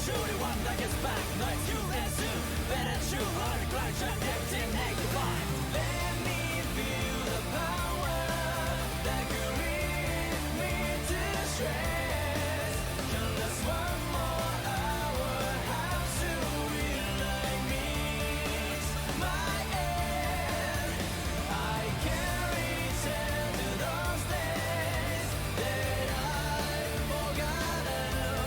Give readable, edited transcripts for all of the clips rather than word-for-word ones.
surely one that gets back. No excuse and soon better true hard grind try acting naked blind. Let me feel the power that could lead me to stress. Can last one more hour. How soon will I meet my end? I can return to those days that I've forgotten,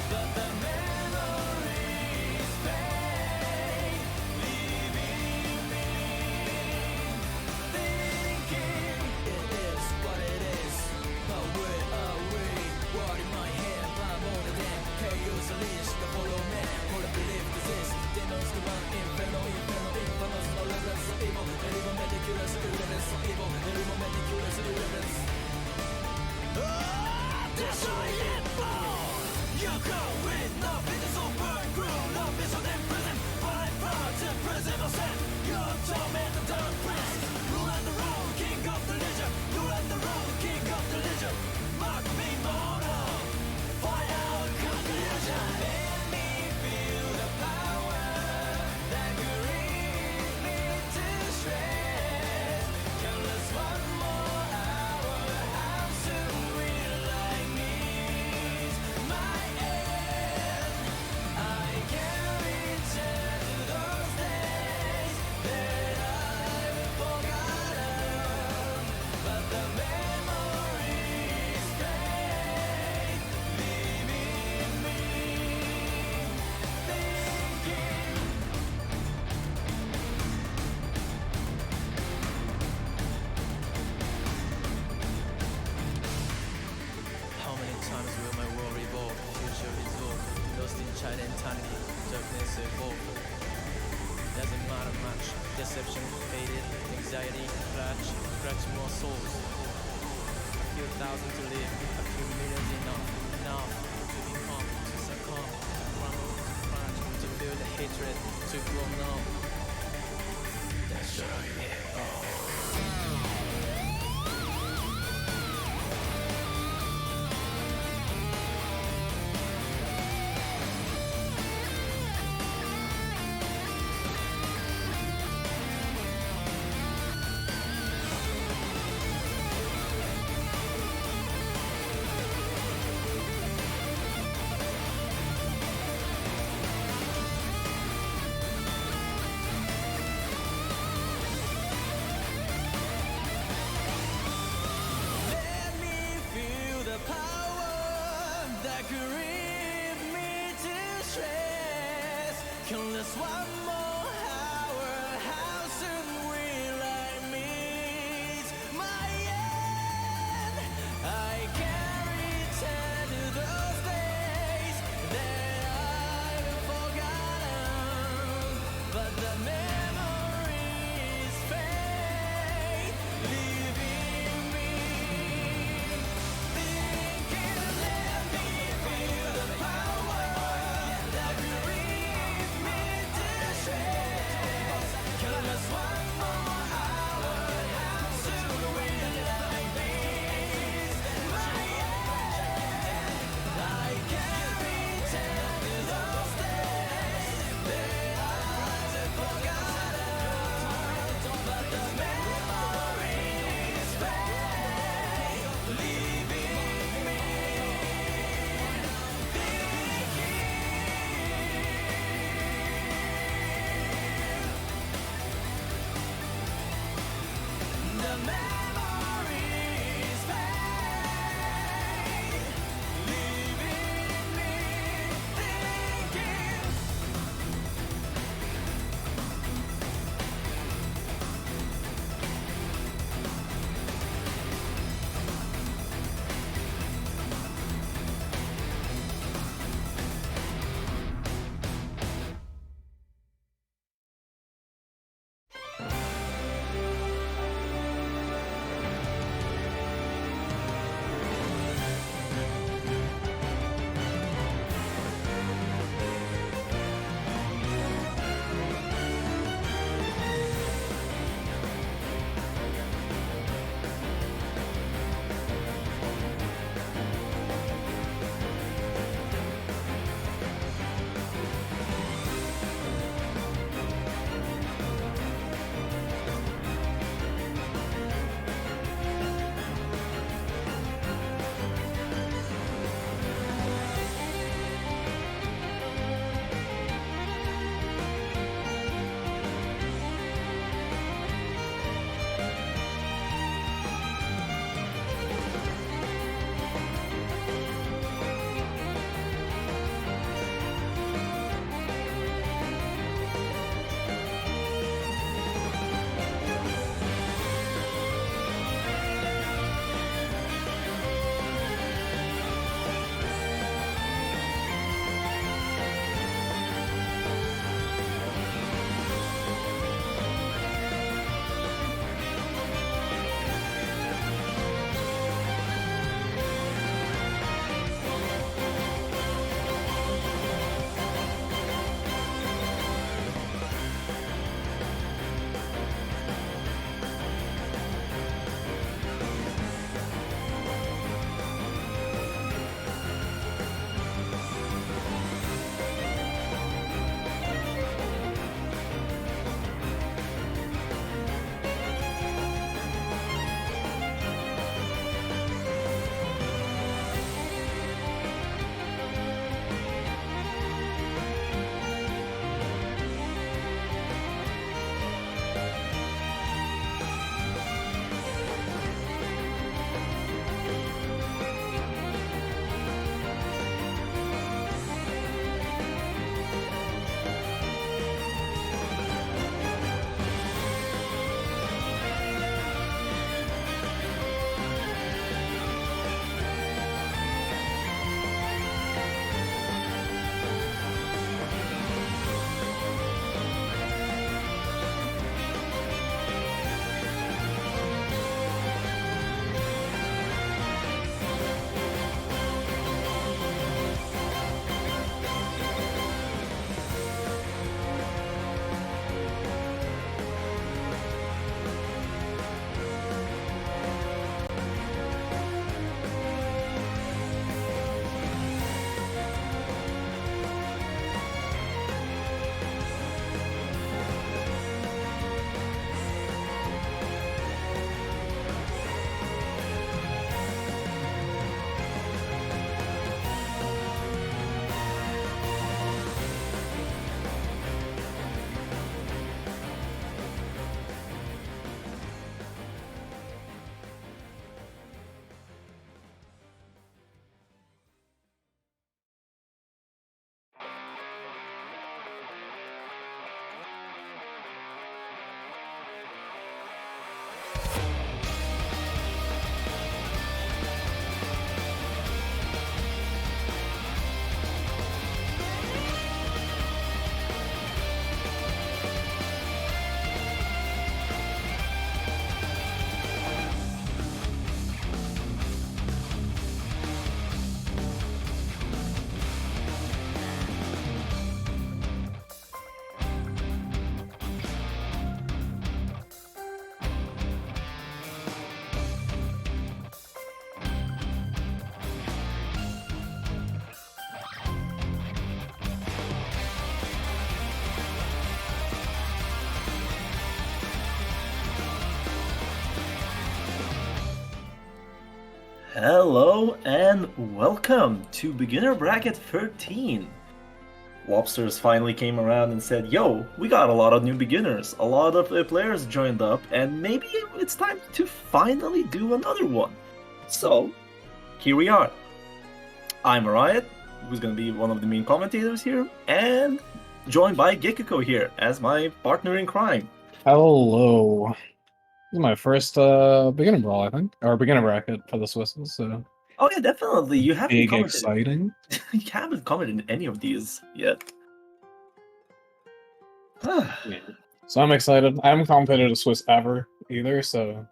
but the memories fade, leaving me thinking it is what it is. Away, away, what in my head, I'm older than chaos unleashed. The follow me, for the belief exists. Demons go on, inferno, inferno, infamous, no levels of evil. And even meticulous irreverence of evil. And even meticulous irreverence. Destroy it all! You go with nothing to super crew. No vision and present, but I'm proud to present myself. Your torment and dark prince. Rule and the road, king of the leisure. Rule and the road, king of the leisure. Mark me mortal, final conclusion. Let me feel the power that could lead me to stress. Can last one more hour. How soon will I meet my end? I can return to those days that I've forgotten, but the memories fade, leaving me thinking. How many times will my world revolve? Future resolve, lost in child eternity, darkness evolve. Doesn't matter much, deception faded, anxiety clutch more souls. A few thousand to live, a few millions enough to become, to succumb, to crumble, to crash, to feel the hatred, to grow numb. Destroy it all. Let me feel the power that could lead me to stress. Can last one more hour. How soon will I meet my end? I can return to those days that I've forgotten, but the memories fade, leaving me thinking. Let me feel the power that could lead me to stress. Can last one more hour. How soon will I meet my end? I can return to those days that I've forgotten. Hello and welcome to Beginner Bracket 13. Lobsters finally came around and said, yo, we got a lot of new beginners, a lot of players joined up, and maybe it's time to finally do another one. So, here we are. I'm Riot, who's going to be one of the main commentators here, and joined by Gekiko here as my partner in crime. Hello. This is my first beginner brawl, I think, or beginner bracket for the Swisses. So Oh yeah, definitely. You haven't big commented. exciting. You haven't commented in any of these yet. Yeah. So I'm excited. I haven't commentated a Swiss ever either, so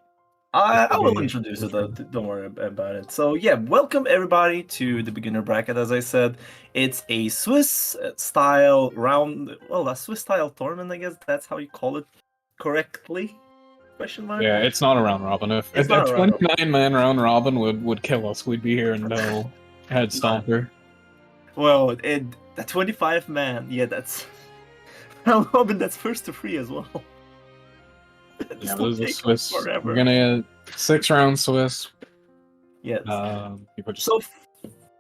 I will introduce it though. Don't worry about it. So yeah, welcome everybody to the beginner bracket. As I said, it's a Swiss style round. Well, a Swiss style tournament. I guess that's how you call it correctly. Question mark. yeah, it's not a round robin. If It's a not a round robin. 29-man round robin would kill us, we'd be here in no head stomper. Well, the 25 man. Yeah, that's round robin. That's first to free as well. Yeah, will this is a take Swiss. forever. We're gonna get 6-round Swiss. Yes. People just So,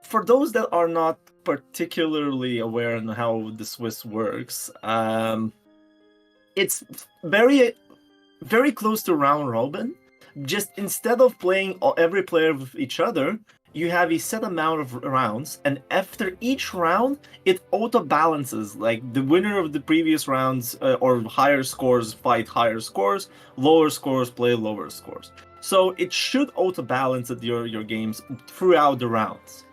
for those that are not particularly aware on how the Swiss works, it's very, very close to round robin. Just instead of playing every player with each other, you have a set amount of rounds, and after each round, it auto balances. Like the winner of the previous rounds or higher scores fight higher scores, lower scores play lower scores. So it should auto balance at your games throughout the rounds.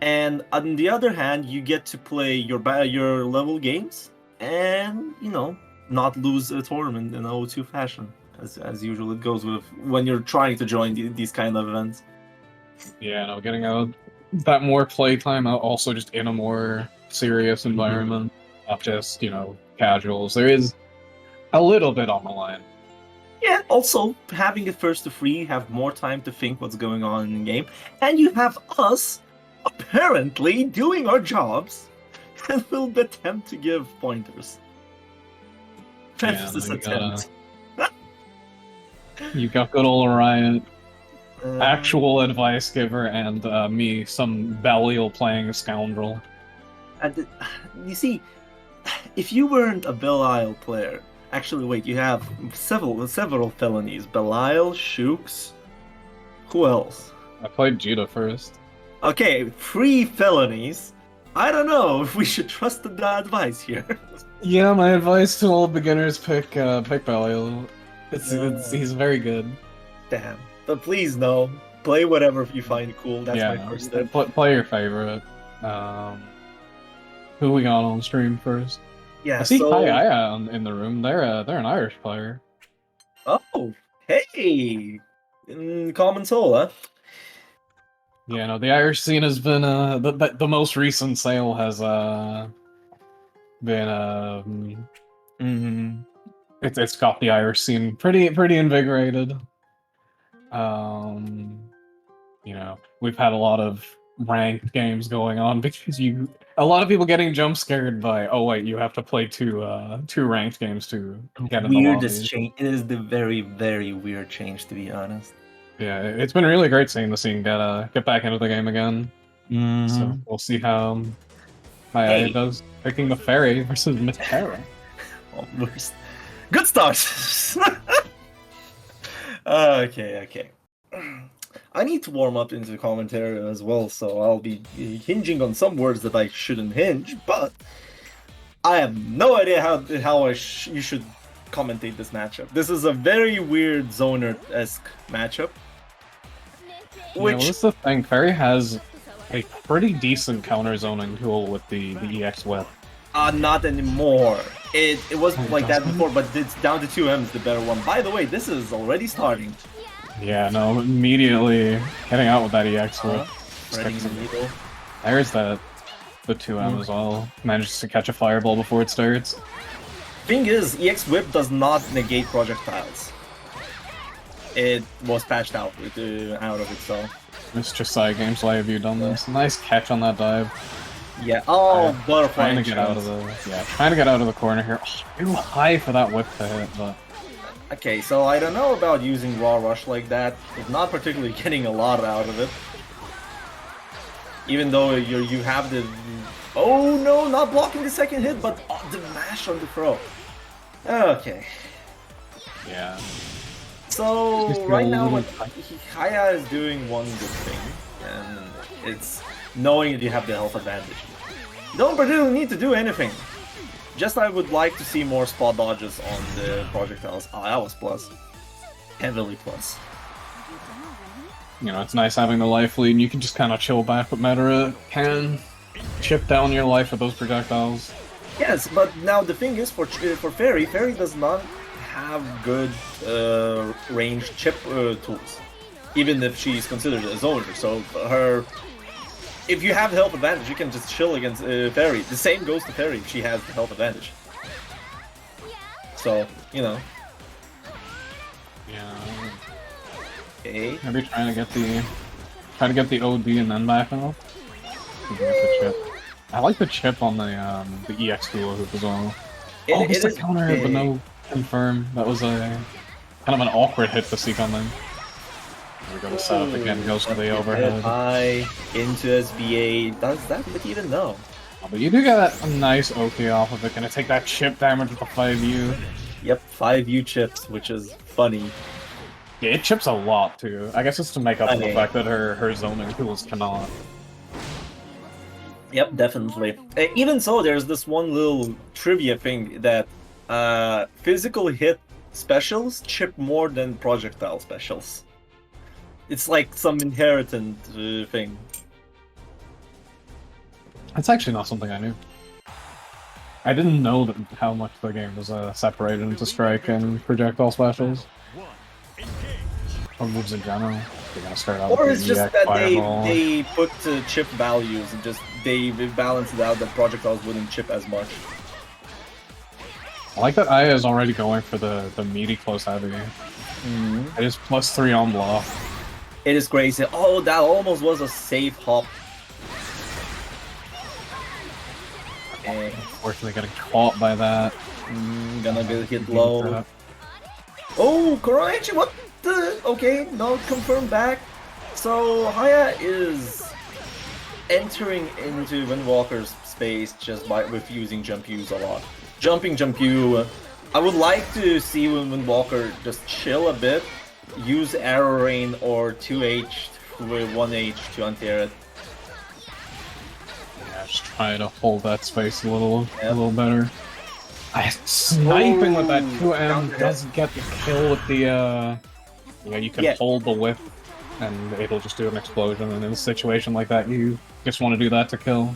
And on the other hand, you get to play your level games, and not lose a tournament in O2 fashion, as usual it goes with when you're trying to join these kind of events. yeah, no, getting out that more playtime, also just in a more serious environment, not just casuals. There is a little bit on the line. Yeah, also having it first to free, have more time to think what's going on in the game, and you have us apparently doing our jobs and will attempt to give pointers. Emphasis attempt. You got good old Orion, actual advice giver, and me, some Belial playing scoundrel. And you see, if you weren't a Belial player, actually wait, you have several felonies. Belial, Shooks, who else? I played Judah first. Okay, 3 felonies. I don't know if we should trust the advice here. Yeah, my advice to all beginners: pick Belial. He's very good. Damn. But please no. Play whatever you find cool. That's my first tip. Play your favorite. Who we got on stream first? Yeah, I see Kaya in the room. They're an Irish player. Oh, hey! Common Soul, huh? Yeah, no, the Irish scene has been the most recent sale has been it's got the Irish scene pretty invigorated. We've had a lot of ranked games going on because a lot of people getting jump scared by, oh wait, you have to play two ranked games to get in the lobby. Weirdest change. It is the very, very weird change, to be honest. Yeah, it's been really great seeing the scene get back into the game again. So we'll see how Kaya does picking the Fairy versus Matera. Worst. Good start. Okay. I need to warm up into the commentary as well, so I'll be hinging on some words that I shouldn't hinge, but I have no idea how you should commentate this matchup. This is a very weird Zoner-esque matchup. Well, that's the thing. Fairy has a pretty decent counter zoning tool with the EX whip. Not anymore. It was like that before, but it's down to 2M's the better one. By the way, this is already starting. Yeah, no, immediately getting out with that EX whip. Threading the needle. There's the 2M as well. Manages to catch a fireball before it starts. Thing is, EX Whip does not negate projectiles. It was patched out of itself. It's just side games. Why have you done this? Nice catch on that dive. Yeah. Oh, butterfly. Trying to get out of the corner here. Oh, too high for that whip to hit, but Okay, so I don't know about using Raw Rush like that. I'm not particularly getting a lot out of it. Even though you have the... Oh no, not blocking the second hit, but the mash on the throw. Okay. Yeah. So Just right now, roll. what Haya is doing one good thing, and it's knowing that you have the health advantage. You don't particularly need to do anything. Just I would like to see more spot dodges on the projectiles. Oh, that was plus. Heavily plus. You know, it's nice having the life lead, and you can just kind of chill back, but Medera can chip down your life with those projectiles. Yes, but now the thing is, for Fairy does not have good ranged chip tools, even if she's considered a zoner. So her, if you have the health advantage, you can just chill against Fairy. The same goes to Fairy if she has the health advantage. So, you know. Yeah. Okay. Maybe trying to get the OD and then back off. You can get the chip. I like the chip on the EX duo hoop as well. It's a counter hit, but no confirm. That was a kind of an awkward hit to see coming. There we go, the setup again goes to the overhead. High into SBA. Does that even know? Oh, but you do get a nice OK off of it. Gonna take that chip damage with the 5U. Yep, 5U chips, which is funny. Yeah, it chips a lot too. I guess it's to make up for the fact that her zoning tools cannot. Yep, definitely. Even so, there's this one little trivia thing that physical hit specials chip more than projectile specials. It's like some inherent thing. That's actually not something I knew. I didn't know that how much the game was separated into strike and projectile specials. Or moves in general. They're gonna start out Or with it's the just EX that fireball. they put chip values and just they balance it out that projectiles wouldn't chip as much. I like that Aya is already going for the meaty close heavy. It is +3 on block. It is crazy. Oh, that almost was a safe hop. Okay. Unfortunately getting caught by that. Gonna get hit low. Oh, Kuroichi, what the? Okay, no, confirm back. So, Haya is entering into Windwalker's space just with using jump U's a lot. Jumping jump U. I would like to see Windwalker just chill a bit, use Arrow Rain or 2H with 1H to anti-air it. Yeah, just try to hold that space a little better. Sniping with that 2M doesn't get the kill with the you can hold the whip and it'll just do an explosion, and in a situation like that you just want to do that to kill.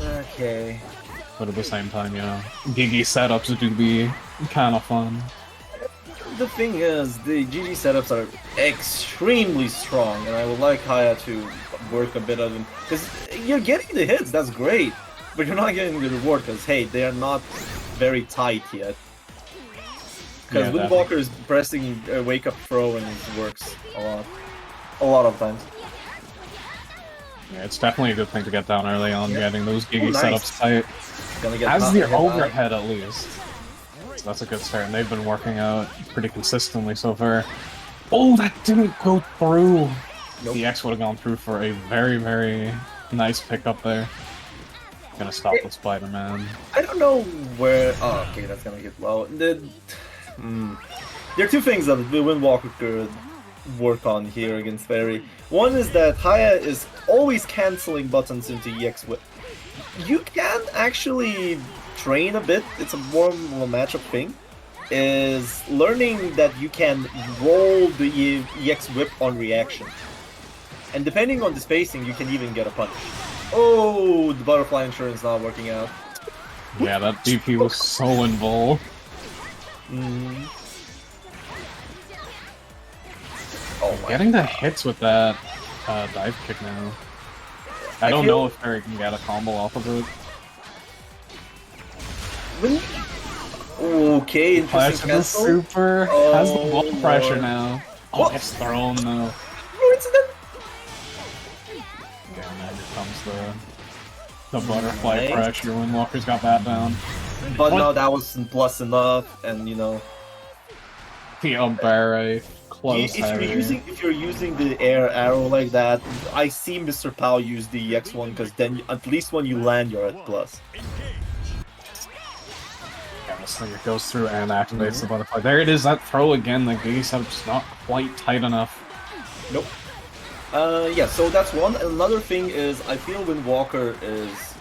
Okay. But at the same time, you know, GG setups do be kind of fun. The thing is, the GG setups are extremely strong, and I would like Haya to work a bit of them. Because you're getting the hits, that's great, but you're not getting the reward because, hey, they are not very tight yet. Because Windwalker is pressing wake up throw and it works a lot of times. Yeah, it's definitely a good thing to get down early on, getting those GG setups tight. As the overhead at least. So that's a good start, and they've been working out pretty consistently so far. Oh, that didn't go through! Nope. The X would have gone through for a very, very nice pickup there. Gonna stop with Spider-Man. I don't know where... Oh, okay, that's gonna get low. There are two things that the Windwalker could work on here against Fairy. One is that Haya is always cancelling buttons into EX Whip. You can actually train a bit, it's a more of a matchup thing, is learning that you can roll the EX Whip on reaction. And depending on the spacing, you can even get a punish. Oh, the butterfly insurance not working out. Yeah, that DP was so involved. Oh, getting the hits with that dive kick now. I don't know if Fairy can get a combo off of it. Okay, interesting cancel. Super has the ball pressure now. Oh, it's thrown though. No incident. Yeah, now here comes the butterfly pressure. Windwalker's got that down. But no, that wasn't plus enough, and you know. The Umbere close. If you're using the air arrow like that, I see Mr. Pao use the X1 because then at least when you land, you're at plus. Yeah, this thing it goes through and activates the butterfly. There it is. That throw again. The Giggy setup's not quite tight enough. Nope. Yeah, so that's one. Another thing is, I feel Windwalker is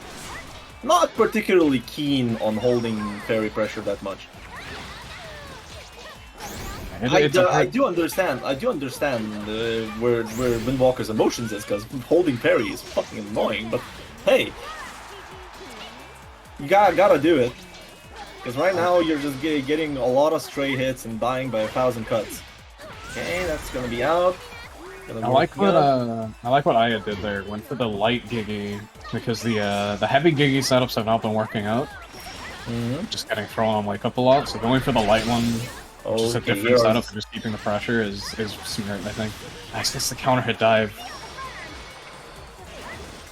not particularly keen on holding fairy pressure that much. I do understand where Windwalker's emotions is, because holding parry is fucking annoying, but hey, you gotta do it. Because right now you're just getting a lot of stray hits and dying by 1,000 cuts. Okay, that's gonna be out. I like what Aya did there. Went for the light Giggy because the heavy Giggy setups have not been working out. Just getting thrown on wake up a lot. So going for the light one. Just a different setup and just keeping the pressure is smart, I think. I guess the counter hit dive.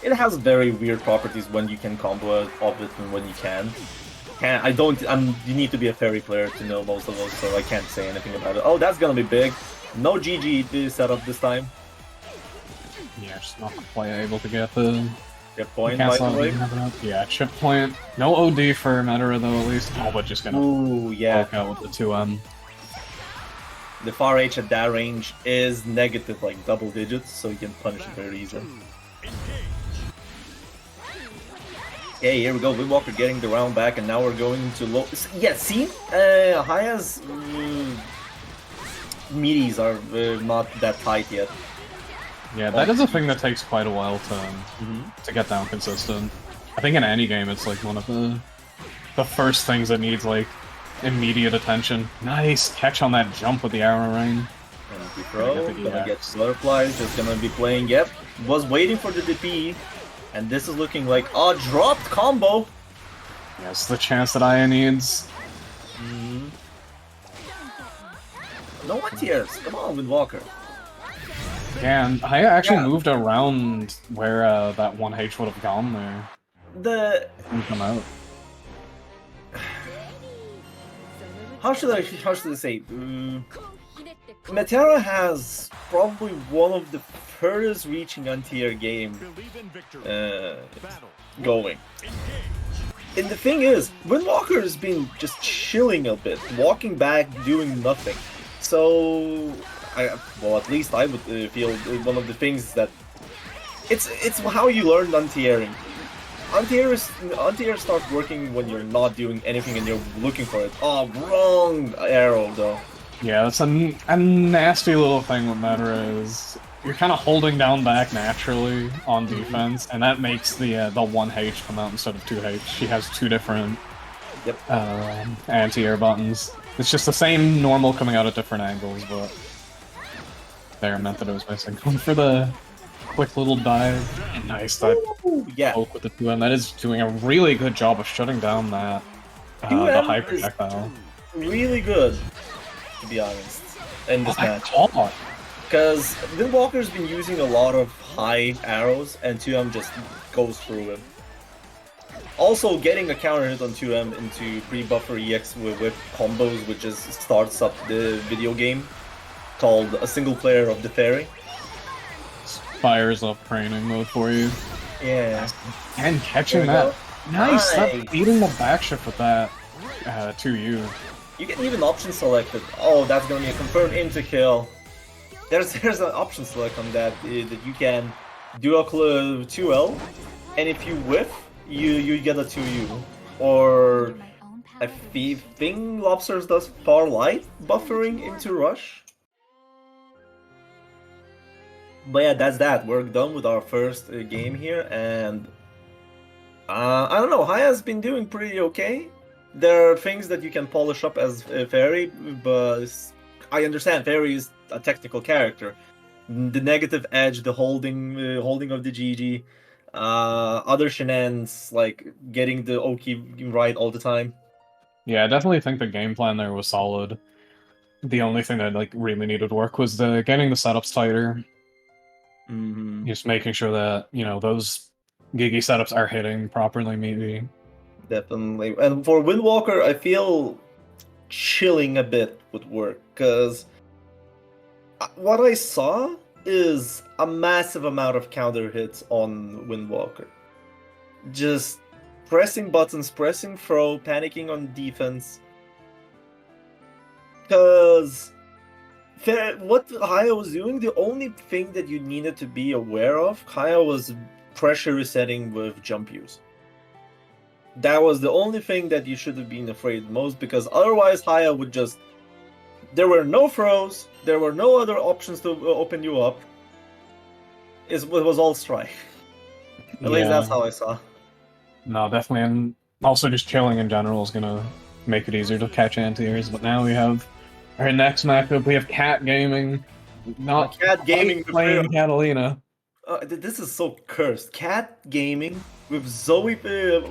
It has very weird properties when you can combo off it and when you can. You need to be a fairy player to know most of those, so I can't say anything about it. Oh, that's gonna be big. No GG setup this time. Yeah, just not quite able to get the point, by the way. Yeah, chip point. No OD for Metara though, at least. Oh, but just gonna walk out with the 2M. The far H at that range is negative, like double digits, so you can punish it very easily. Okay, here we go. Windwalker getting the round back, and now we're going to low. Yeah, see, Haya's meaties are not that tight yet. Yeah, that is a thing that takes quite a while to get down consistent. I think in any game, it's like one of the first things that needs like immediate attention. Nice catch on that jump with the arrow rain. And gonna get butterflies. Just gonna be playing. Yep, was waiting for the DP, and this is looking like a dropped combo. Yes, the chance that Aya needs. No one tears. Come on, Windwalker. Yeah, and Aya actually moved around where that 1H would have gone there. Come out. How should I say? Metara has probably one of the furthest reaching anti-air game going. And the thing is, Windwalker has been just chilling a bit, walking back, doing nothing. So, well, at least I would feel one of the things that it's how you learn anti-airing. Anti-air starts working when you're not doing anything and you're looking for it. Oh, wrong arrow though. Yeah, that's a nasty little thing with Metara is you're kind of holding down back naturally on defense, and that makes the 1H come out instead of 2H. She has two different anti-air buttons. It's just the same normal coming out at different angles, but there meant that it was missing. Going for the quick little dive. And nice, that poke with the 2M. That is doing a really good job of shutting down that the high projectile. Really good, to be honest, in this match. Caught. Because Windwalker's been using a lot of high arrows, and 2M just goes through him. Also, getting a counter hit on 2M into pre-buffer EX with combos, which just starts up the video game, called A Single Player of the Fairy. Fires up training mode for you. Yeah. And catching that. Nice! That beating the backshift with that 2U. You can even option select it. Oh, that's gonna be a confirmed into-kill. There's an option select on that you can do a 2L, and if you whiff, you get a 2U. Or I think Lobsters does far light buffering into rush. But yeah, that's that. We're done with our first game here, and I don't know. Haya's been doing pretty okay. There are things that you can polish up as Fairy, but I understand Fairy is a technical character. The negative edge, the holding of the GG, other shenanigans like getting the Oki right all the time. Yeah, I definitely think the game plan there was solid. The only thing that like really needed work was getting the setups tighter. Just making sure that those Giggy setups are hitting properly, maybe. Definitely. And for Windwalker, I feel chilling a bit would work, because what I saw is a massive amount of counter hits on Windwalker. Just pressing buttons, pressing throw, panicking on defense. Because what Haya was doing, the only thing that you needed to be aware of, Haya was pressure resetting with jump use. That was the only thing that you should have been afraid most, because otherwise Haya would just... There were no throws, there were no other options to open you up. It was all strike. At least that's how I saw. No, definitely, and also just chilling in general is gonna make it easier to catch anti-airs, but now we have our next matchup, we have Cat Gaming, not Cat Gaming playing Catalina. This is so cursed. Cat Gaming with Zoe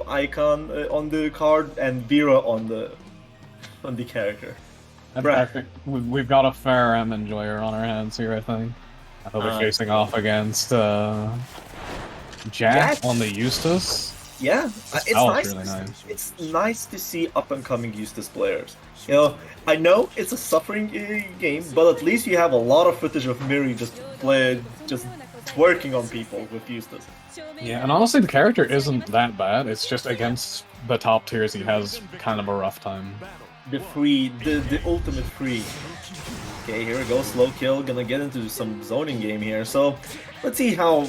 icon on the card and Vera on the character. I think we've got a fair M enjoyer on our hands here, I think. They'll be facing off against Jack on the Eustace. Yeah, it's nice. Really nice. It's nice to see up-and-coming Eustace players. You know, I know it's a suffering game, but at least you have a lot of footage of Miri just twerking on people with Eustace. Yeah, and honestly, the character isn't that bad. It's just against the top tiers, he has kind of a rough time. The ultimate free. Okay, here we go, slow kill, gonna get into some zoning game here, so let's see who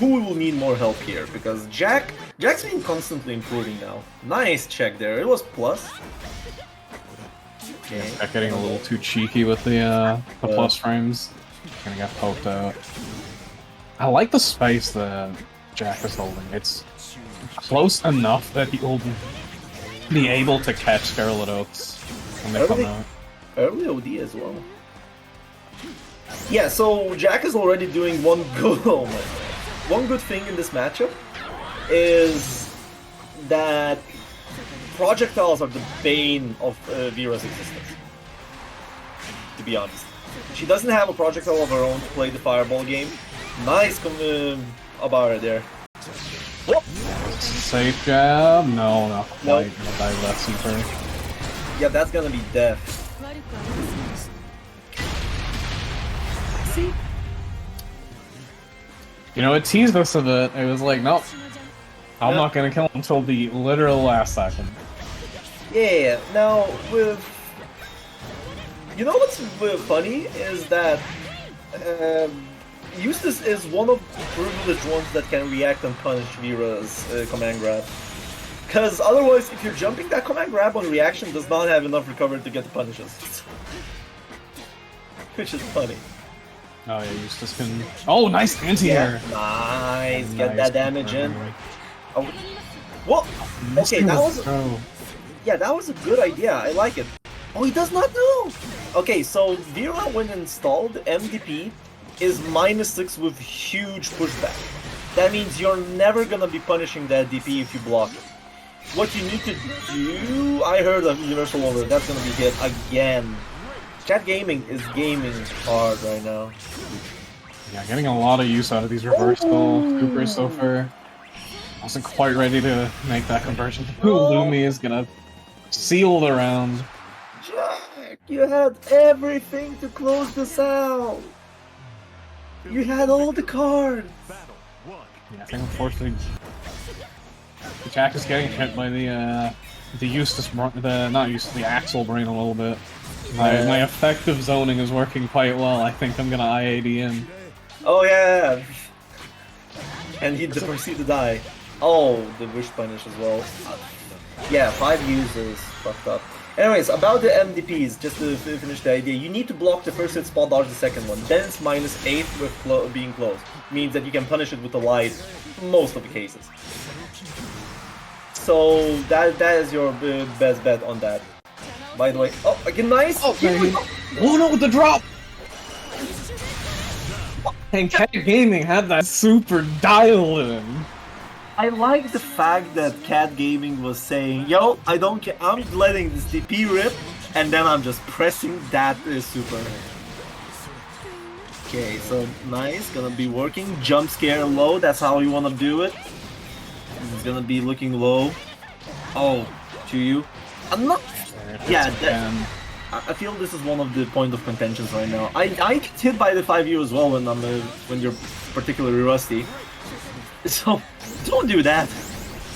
will need more help here, because Jack's been constantly improving now. Nice check there, it was plus. Okay. Jack getting a little too cheeky with the plus frames. Gonna get poked out. I like the space that Jack is holding. It's close enough that he will be able to catch Scarlet Oaks when they come out. Early OD as well. Yeah, so Jack is already doing one good thing in this matchup is that projectiles are the bane of Vera's existence. To be honest, she doesn't have a projectile of her own to play the fireball game. Nice Abara there. Whoop. Safe jab? No, not quite. Gonna dive that super. Yeah, that's gonna be death. See? You know, it teased us a bit. It was like, nope, I'm not gonna kill him until the literal last second. Yeah, now with... You know what's funny is that Eustace is one of the privileged ones that can react and punish Vera's command grab. Because otherwise, if you're jumping, that command grab on reaction does not have enough recovery to get the punishes. Which is funny. Oh yeah, Eustace can... Oh, nice anti-air! Yeah, nice, get that damage in. Oh. Whoa! Okay, that was... Yeah, that was a good idea, I like it. Oh, he does not know! Okay, so Vera, when installed, MDP is -6 with huge pushback. That means you're never gonna be punishing that DP if you block it. What you need to do... I heard of Universal Over, that's gonna be hit again. Cat Gaming is gaming hard right now. Yeah, getting a lot of use out of these reversal Coopers so far. Wasn't quite ready to make that conversion. Lumi is gonna seal the round. Jack, you had everything to close this out. You had all the cards. Yeah, I think unfortunately Jack is getting hit by the Eustace, the Axel brain a little bit. My effective zoning is working quite well. I think I'm gonna IAD in. Oh yeah, and he'd proceed to die. Oh, the wish punish as well. Yeah, 5 users fucked up. Anyways, about the MDPs, just to finish the idea, you need to block the first hit, spot dodge the second one. Then it's -8 with being close. Means that you can punish it with the light most of the cases. So that is your best bet on that. By the way, oh, again, nice! Oh, no, with the drop! And Cat Gaming had that super dial in. I like the fact that Cat Gaming was saying, yo, I don't care, I'm letting this DP rip, and then I'm just pressing that super. Okay, so nice, gonna be working. Jump scare low, that's how you wanna do it. It's gonna be looking low. Oh, to you? I'm not. Yeah, And I feel this is one of the point of contentions right now. I get hit by the 5U as well when you're particularly rusty. So don't do that.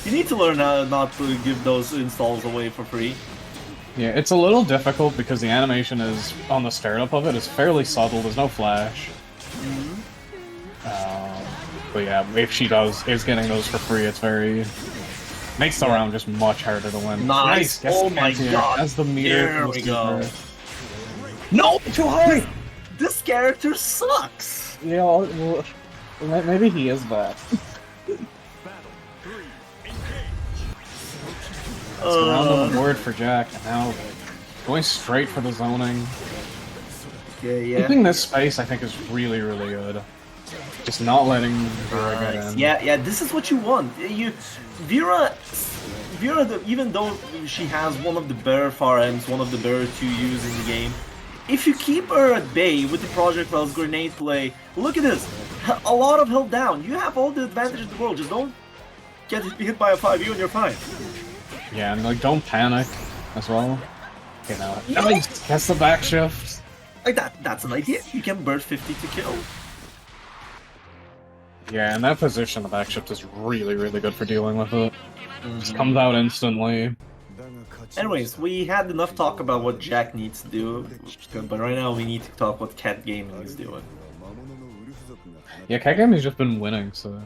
You need to learn how not to give those installs away for free. yeah, it's a little difficult because the animation is on the startup of it is fairly subtle. There's no flash. But yeah, if she is getting those for free, it's very makes the round just much harder to win. Nice. Oh my god. As the meter. There we go. No, too high. This character sucks. Yeah, well, maybe he is bad. So round on the board for Jack, and now going straight for the zoning. Yeah. Keeping this space, I think, is really, really good. Just not letting Vera get in. Yeah, this is what you want. Vera, even though she has one of the better far ends, one of the better 2Us in the game, if you keep her at bay with the projectiles, grenade play, look at this, a lot of health down. You have all the advantage in the world. Just don't get hit by a 5U and you're fine. Yeah, and like don't panic as well. Okay, now nice. That's the back shift. Like that's an idea. You can burst 50 to kill. Yeah, in that position, the back shift is really, really good for dealing with it. Just comes out instantly. Anyways, we had enough talk about what Jack needs to do, but right now we need to talk what Cat Gaming is doing. Yeah, Cat Gaming's just been winning, so.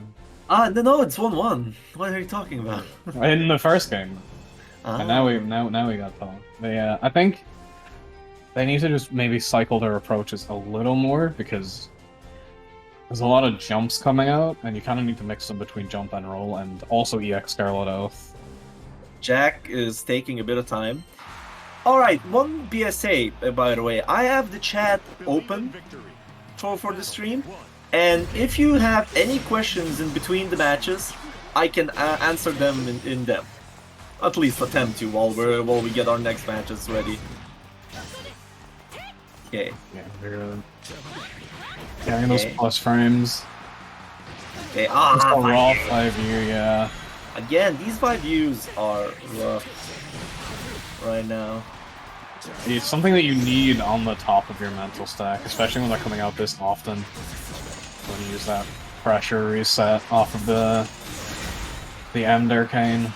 No, it's 1-1. What are you talking about? In the first game. And now we got Tom. But yeah, I think they need to just maybe cycle their approaches a little more because there's a lot of jumps coming out, and you kind of need to mix them between jump and roll, and also EX Scarlet Oath. Jack is taking a bit of time. Alright, one BSA, by the way. I have the chat open for the stream, and if you have any questions in between the matches, I can answer them in depth. At least attempt to while we get our next matches ready. Okay. Yeah, we're getting those plus frames. Okay, Just a raw 5U, yeah. Again, these 5Us are rough right now. It's something that you need on the top of your mental stack, especially when they're coming out this often. When you use that pressure reset off of the End Arcane.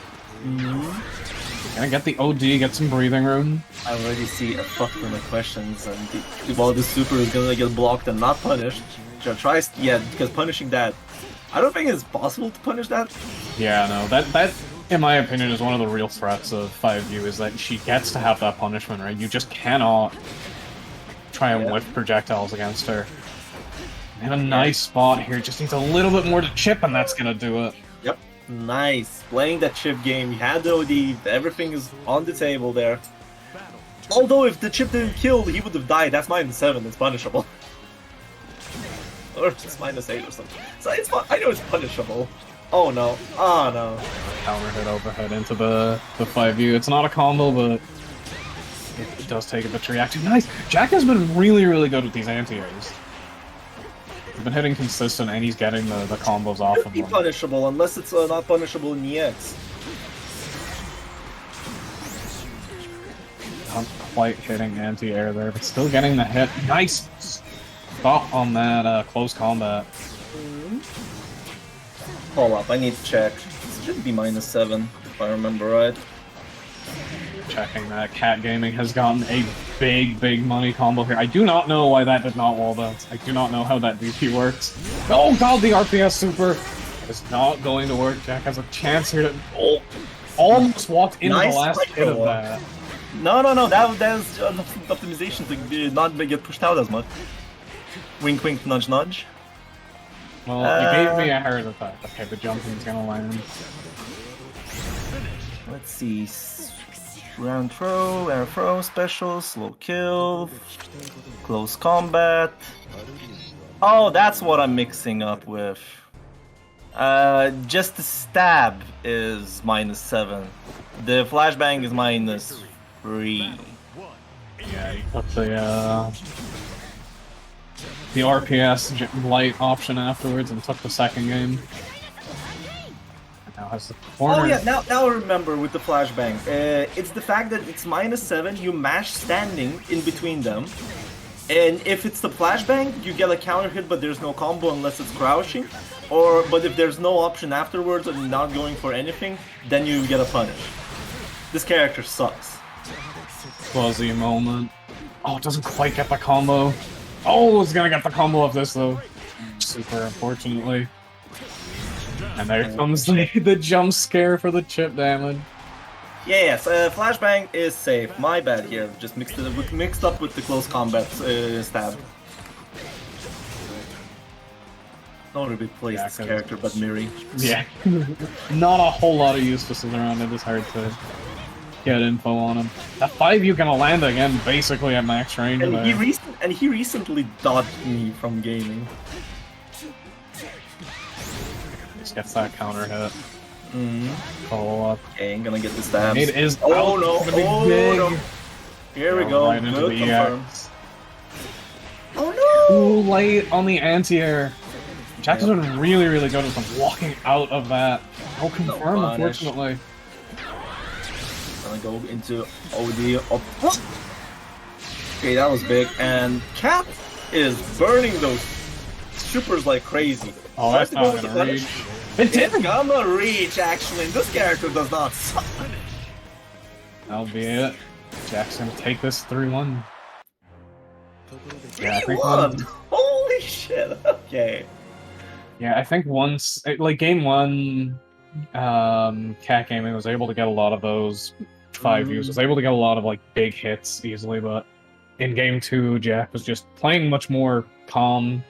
Gonna get the OD, get some breathing room. I already see a fuck ton of questions, and while the super is gonna get blocked and not punished, because punishing that, I don't think it's possible to punish that. Yeah, no, that in my opinion is one of the real threats of 5U is that she gets to have that punishment, right? You just cannot try and whip projectiles against her. In a nice spot here, just needs a little bit more to chip, and that's gonna do it. Yep, nice. Playing that chip game, you had the OD, everything is on the table there. Although if the chip didn't kill, he would have died. That's -7, it's punishable. Or it's -8 or something. So it's fun. I know it's punishable. Oh no. Oh no. Counter hit overhead into the 5U. It's not a combo, but it does take a bit to react to. Nice! Jack has been really, really good with these anti-airs. He's been hitting consistent, and he's getting the combos off of them. It could be punishable, unless it's not punishable in EX. Not quite hitting anti-air there, but still getting the hit. Nice spot on that close combat. Hold up, I need to check. It should be -7, if I remember right. Checking that. Cat Gaming has gotten a big money combo here. I do not know why that did not wall bounce. I do not know how that DP works. Oh god, the RPS super is not going to work. Jack has a chance here to almost walked into the last hit of that. No, that was optimization to not get pushed out as much. Wink, wink, nudge, nudge. Well, you gave me a heart attack. Okay, the jumping's gonna land. Let's see. Round throw, air throw, special, slow kill, close combat. Oh, that's what I'm mixing up with. Just the stab is -7. The flashbang is -3. Yeah, you put the RPS light option afterwards and took the second game. Now has the corner. Oh yeah, now I remember with the flashbang. It's the fact that it's -7, you mash standing in between them. And if it's the flashbang, you get a counter hit, but there's no combo unless it's crouching. But if there's no option afterwards and not going for anything, then you get a punish. This character sucks. Fuzzy moment. Oh, it doesn't quite get the combo. Oh, it's gonna get the combo of this though. Super unfortunately. And there comes the jump scare for the chip damage. Yes, flashbang is safe. My bad here. Just mixed up with the close combat stab. Not really plays this character, but Miri. Yeah, not a whole lot of uselesses around. It is hard to get info on him. That 5U gonna land again, basically at max range. And he recently dodged me from gaming. Just gets that counter hit. Follow up. Okay, I'm gonna get the stabs. It is. Oh no! Oh no! Here we go. Right into the EX. Oh no! Too late on the anti-air. Jack's been really, really good with walking out of that. No confirm, unfortunately. Gonna go into OD. Okay, that was big. And Cat is burning those supers like crazy. Oh, that's not gonna reach. It didn't! Gonna reach, actually. This character does not suck. That'll be it. Jack's gonna take this 3-1. Yeah, 3-1! Holy shit, okay. Yeah, I think once, like game 1, Cat Gaming was able to get a lot of those 5Us, was able to get a lot of like big hits easily, but in game 2, Jack was just playing much more calm,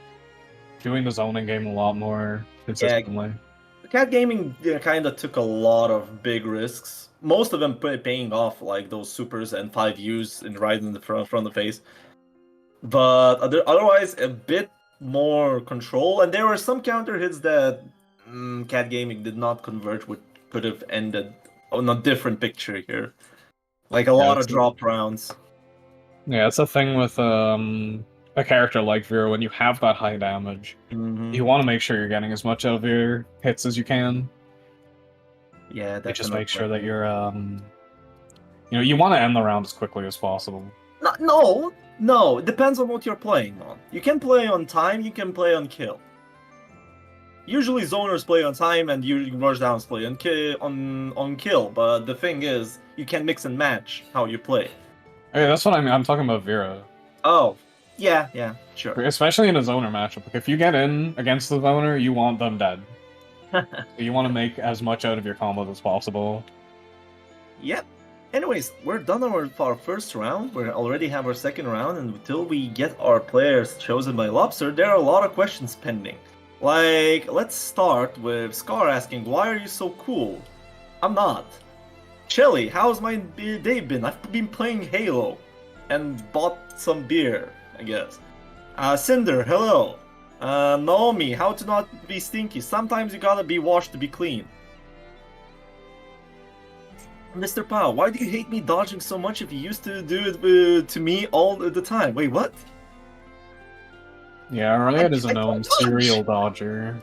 doing the zoning game a lot more consistently. Yeah, Cat Gaming kind of took a lot of big risks. Most of them paying off, like those supers and 5Us and right in the front of the face. But otherwise, a bit more control. And there were some counter hits that Cat Gaming did not convert, which could have ended on a different picture here. Like a lot of drop rounds. Yeah, it's a thing with a character like Vera. When you have that high damage, you want to make sure you're getting as much out of your hits as you can. Yeah, definitely. Just make sure that you're, you know, you want to end the round as quickly as possible. No, it depends on what you're playing on. You can play on time, you can play on kill. Usually zoners play on time and you rushdowns play on kill, but the thing is, you can mix and match how you play. Okay, that's what I mean. I'm talking about Vera. Oh, yeah, sure. Especially in a zoner matchup. Like, if you get in against the zoner, you want them dead. You want to make as much out of your combos as possible. Yep. Anyways, we're done with our first round. We already have our second round, and until we get our players chosen by Lobster, there are a lot of questions pending. Like, let's start with Scar asking, why are you so cool? I'm not. Shelly, how's my day been? I've been playing Halo and bought some beer, I guess. Cinder, hello. Naomi, how to not be stinky? Sometimes you gotta be washed to be clean. Mr. Pao, why do you hate me dodging so much if you used to do it to me all the time? Wait, what? Yeah, Riot is a known serial dodger.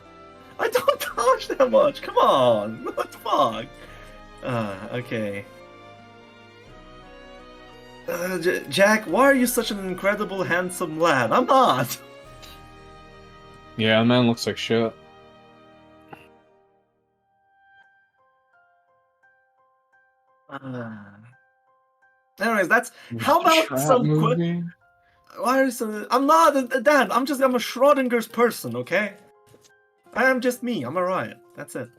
I don't dodge that much, come on! What the fuck? Okay. Jack, why are you such an incredible, handsome lad? I'm not! Yeah, the man looks like shit. Anyways, that's... How about some quick... Why are some... I'm not a dad, I'm a Schrodinger's person, okay? I am just me, I'm a Riot, that's it.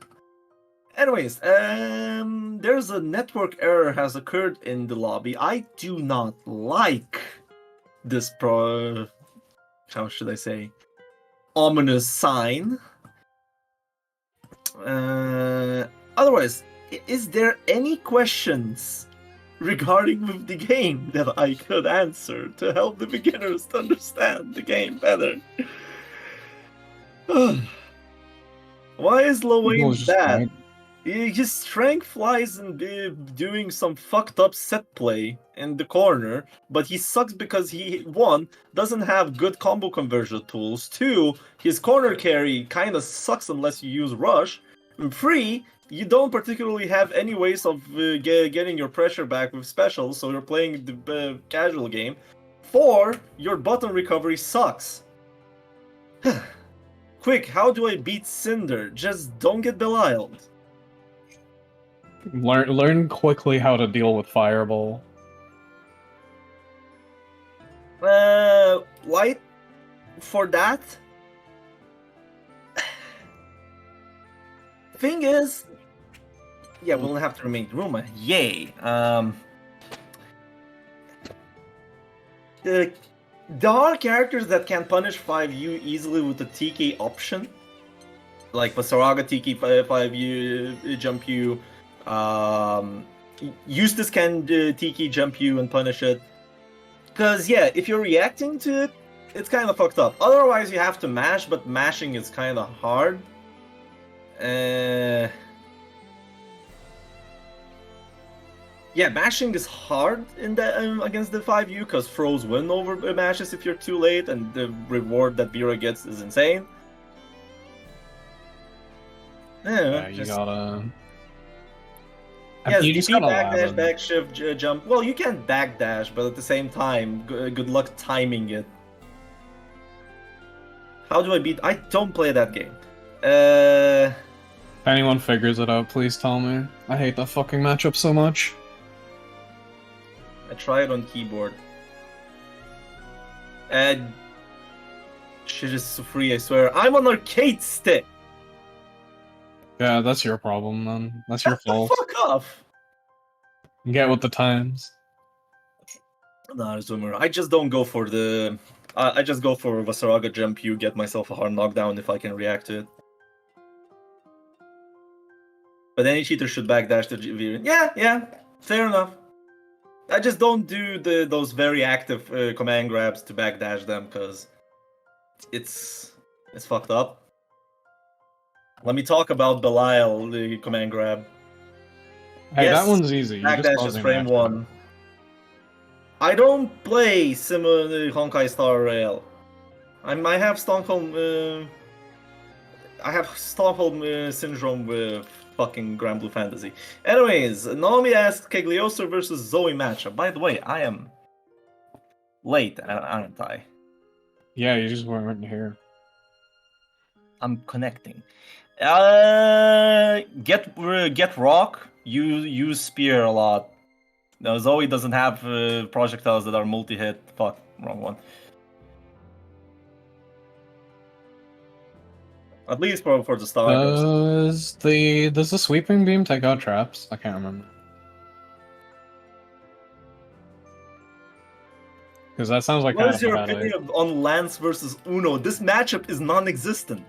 Anyways, there's a network error has occurred in the lobby. I do not like this how should I say? Ominous sign. Otherwise, is there any questions regarding the game that I could answer to help the beginners to understand the game better? Why is Lowain bad? His strength lies in doing some fucked up set play in the corner, but he sucks because he, 1, doesn't have good combo conversion tools, 2, his corner carry kinda sucks unless you use rush, And 3, you don't particularly have any ways of getting your pressure back with specials, so you're playing the casual game. 4, your button recovery sucks. Quick, how do I beat Cinder? Just don't get Belialed. Learn quickly how to deal with Fireball. Light for that. Thing is, yeah, we'll have to remain Ruma. Yay. There are characters that can punish 5U easily with the TK option. Like Vasaraga TK 5U jump you. Eustace can TK jump you and punish it. Because, yeah, if you're reacting to it, it's kind of fucked up. Otherwise, you have to mash, but mashing is kind of hard. Yeah, mashing is hard in the against the 5U because throws win over mashes if you're too late, and the reward that Vera gets is insane. Yeah, you gotta. Yes, you just DP gotta backdash, backshift, jump. Well, you can backdash, but at the same time, good luck timing it. How do I beat? I don't play that game. If anyone figures it out, please tell me. I hate that fucking matchup so much. I try it on keyboard. Shit is so free, I swear. I'm on arcade stick! Yeah, that's your problem, then. That's your fault. Fuck off! Get with the times. Nah, Zoomer. I just don't go for the... I just go for Vasaraga jump you, get myself a hard knockdown if I can react to it. But any cheater should backdash to Viren. Yeah, fair enough. I just don't do those very active command grabs to backdash them because it's fucked up. Let me talk about Belial, the command grab. Hey, yes, that one's easy. Backdash is frame 1. I don't play Honkai Star Rail. I have Stockholm. I have Stockholm syndrome with fucking Grand Blue Fantasy. Anyways, Naomi asked Cagliostro versus Zoe matchup. By the way, I am late, aren't I? Yeah, you just weren't here. I'm connecting. Get rock. Use spear a lot. No, Zoe doesn't have projectiles that are multi-hit. Fuck, wrong one. At least for the starters. Does the sweeping beam take out traps? I can't remember. Because that sounds like. What is your opinion on Lance versus Uno? This matchup is non-existent.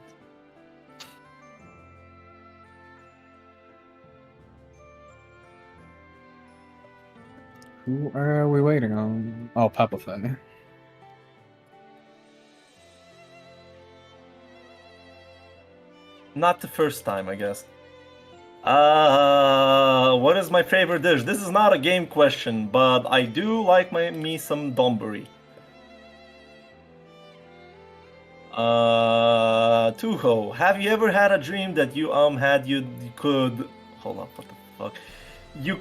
Who are we waiting on? Oh, Pepafay. Not the first time, I guess. What is my favorite dish? This is not a game question, but I do like me some donburi. Tuho, have you ever had a dream that you could hold up, what the fuck? You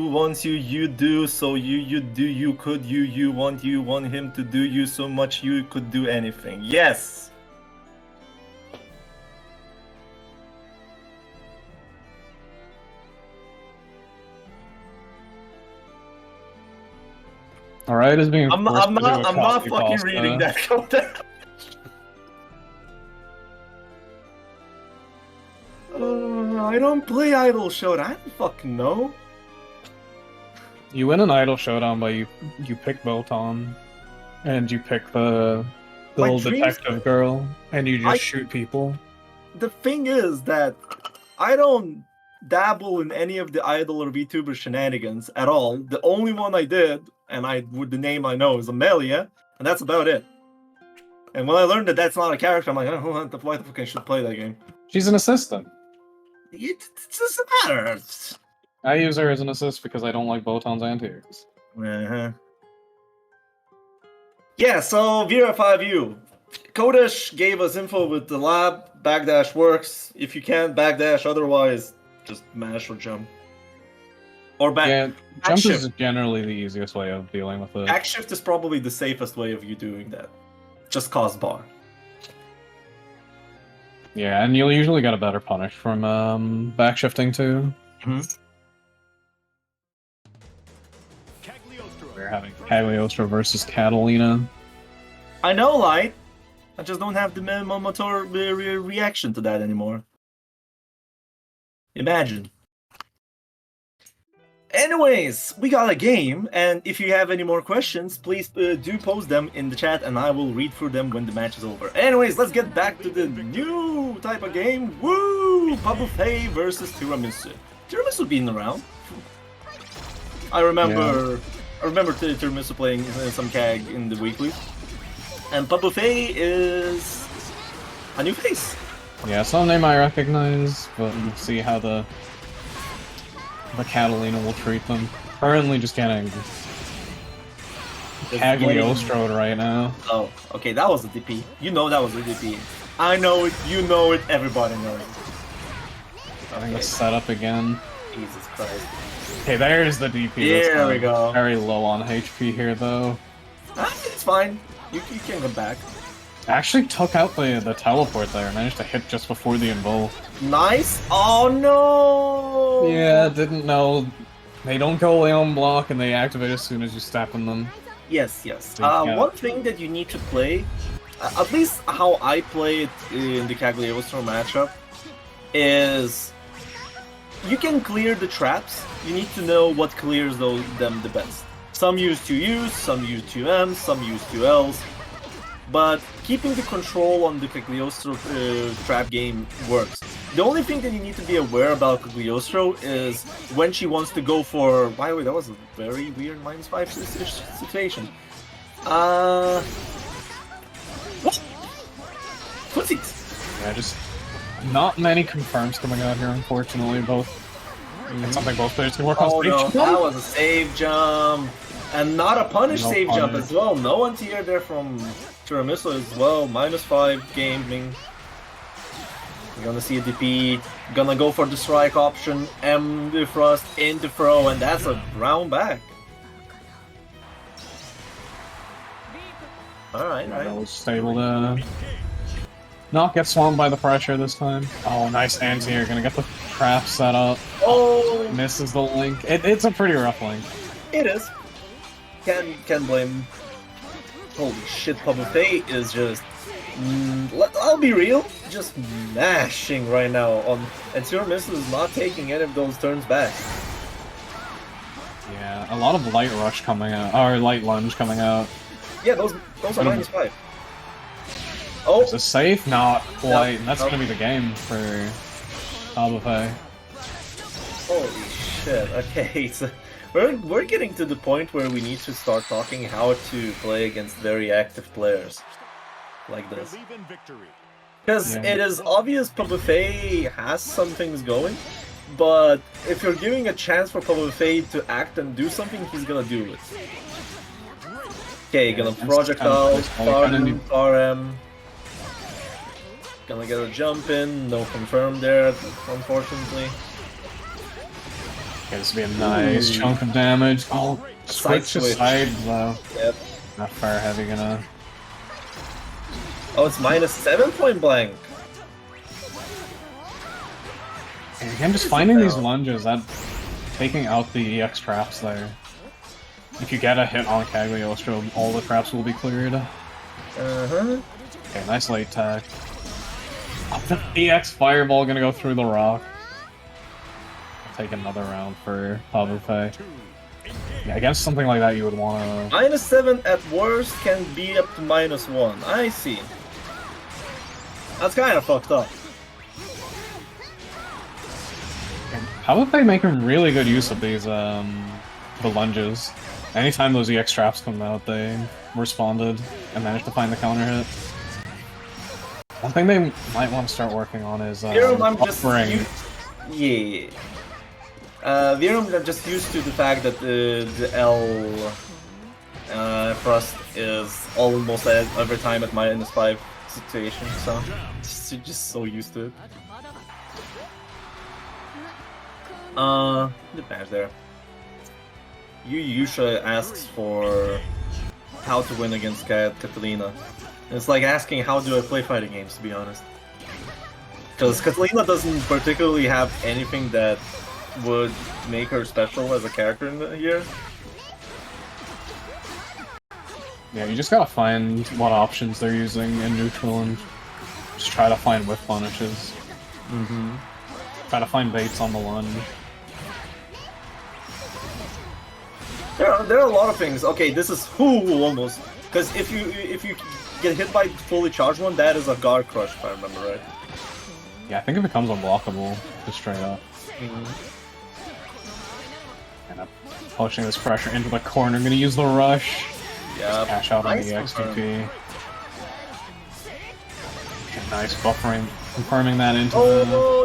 wants you do, so you do, you could, you want him to do you so much you could do anything. Yes! Alright, is being. I'm not fucking reading that content. I don't play Idol Showdown. I don't fucking know. You win an Idol Showdown by you pick Botan, and you pick the little detective girl, and you just shoot people. The thing is that I don't dabble in any of the Idol or VTuber shenanigans at all. The only one I did, and the name I know is Amelia, and that's about it. And when I learned that that's not a character, I'm like, oh, why the fuck I should play that game? She's an assistant. It doesn't matter. I use her as an assist because I don't like Botan's anti-airs. Yeah, so Vera 5U. Kodesh gave us info with the lab backdash works. If you can't backdash, otherwise, just mash or jump. Or back. Yeah, back jump shift. is generally the easiest way of dealing with it. Back shift is probably the safest way of you doing that. Just cause bar. Yeah, and you'll usually get a better punish from backshifting too. We're having Cagliostro versus Catalina. I know, Light. I just don't have the motor reaction to that anymore. Imagine. Anyways, we got a game, and if you have any more questions, please do post them in the chat, and I will read through them when the match is over. Anyways, let's get back to the new type of game. Woo! Pabuffet versus Tiramisu. Tiramisu being around. I remember Tiramisu playing some CAG in the weekly. And Pabuffet is a new face. Yeah, some name I recognize, but we'll see how the Catalina will treat them. Currently just getting Cagliostro'd right now. Oh, okay, that was a DP. You know that was a DP. I know it, you know it, everybody knows it. I think it's set up again. Jesus Christ. Okay, there's the DP. There we go. Very low on HP here, though. It's fine. You can go back. Actually took out the teleport there. Managed to hit just before the invoke. Nice. Oh no! Yeah, didn't know. They don't go away on block and they activate as soon as you step in them. Yes. One thing that you need to play, at least how I play it in the Cagliostro matchup, is you can clear the traps. You need to know what clears them the best. Some use 2Us, some use 2Ms, some use 2Ls. But keeping the control on the Cagliostro trap game works. The only thing that you need to be aware about Cagliostro is when she wants to go for... By the way, that was a very weird -5 situation. What? Footsies! Yeah, just not many confirms coming out here, unfortunately. Both. It's something both players can work on. Oh no, that was a save jump! And not a punish save jump as well. No anti-air there from Tiramisu as well. -5 gaming. You're gonna see a DP. Gonna go for the strike option. M the thrust into throw, and that's a round back. Alright, That was able to not get swamped by the pressure this time. Oh, nice anti-air. Gonna get the trap set up. Oh! Misses the link. It's a pretty rough link. It is. Can blame. Holy shit, Pabuffet is just... I'll be real, just mashing right now on... And Tiramisu is not taking any of those turns back. Yeah, a lot of light rush coming out, or light lunge coming out. Yeah, those are -5. Oh! Is this safe? Not quite. And that's gonna be the game for Pabuffet. Holy shit, okay, so... We're getting to the point where we need to start talking how to play against very active players like this. Because it is obvious Pabuffet has some things going, but if you're giving a chance for Pabuffet to act and do something, he's gonna do it. Okay, gonna projectile, RM. Gonna get a jump in, no confirm there, unfortunately. Okay, this will be a nice chunk of damage. Oh, switch aside though. Yep. Not fire heavy gonna... Oh, it's -7 point blank. And again, just finding these lunges, that taking out the EX traps there. If you get a hit on Cagliostro, all the traps will be cleared. Uh-huh. Okay, nice late tech. Oh, the EX fireball gonna go through the rock. Take another round for Pabuffet. Yeah, against something like that, you would want to... -7 at worst can be up to -1. I see. That's kind of fucked up. Pabuffet making really good use of these, the lunges. Anytime those EX traps come out, they responded and managed to find the counter hit. One thing they might want to start working on is buffering. Yeah. Virum are just used to the fact that the L thrust is almost every time at -5 situation, so it's You're just so used to it. The bash there. Yusha asks for how to win against Catalina. It's like asking how do I play fighting games, to be honest. Because Catalina doesn't particularly have anything that would make her special as a character in here. Yeah, you just gotta find what options they're using in neutral and just try to find whiff punishes. Try to find baits on the lunge. There are a lot of things. Okay, this is almost, because if you get hit by fully charged one, that is a guard crush, if I remember right. Yeah, I think it becomes unblockable, just straight up. And I'm pushing this pressure into the corner. I'm gonna use the rush. Yeah, Cash out on nice the XTP. Nice buffering, confirming that into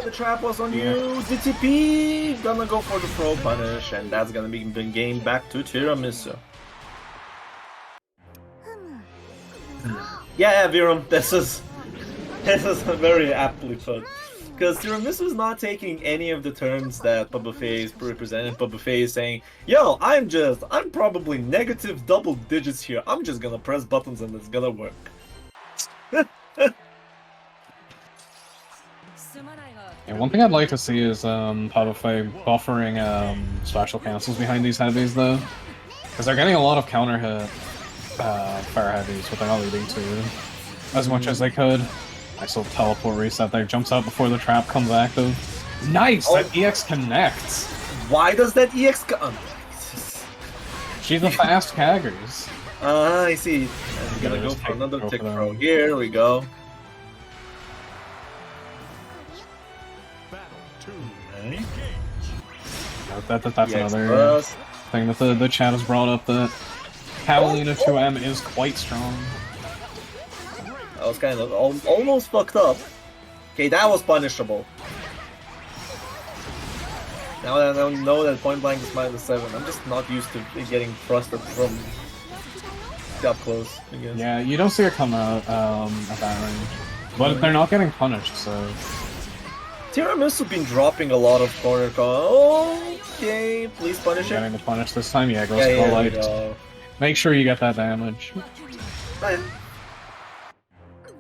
the trap was on you. DTP gonna go for the throw punish, and that's gonna be the game back to Tiramisu. Yeah, Virum, this is very aptly put. Because Tiramisu is not taking any of the terms that Pabufei is representing. Pabufei is saying, yo, I'm probably negative double digits here. I'm just gonna press buttons and it's gonna work. Yeah, one thing I'd like to see is Pabufei buffering special cancels behind these heavies, though. Because they're getting a lot of counter hit fire heavies without leading to as much as they could. Nice little teleport reset there. Jumps out before the trap comes active. Nice! That EX connects! Why does that EX come? She's a fast Kagris. I see. I'm gonna go for another tick throw. Here we go. That's another thing that the chat has brought up, that Catalina 2M is quite strong. That was kind of almost fucked up. Okay, that was punishable. Now that I know that point blank is -7, I'm just not used to getting thrusted from up close, I guess. Yeah, you don't see it come out at that range. But they're not getting punished, so... Tiramisu been dropping a lot of corner call. Okay, please punish it. Getting the punish this time, yeah, goes for light. Make sure you get that damage.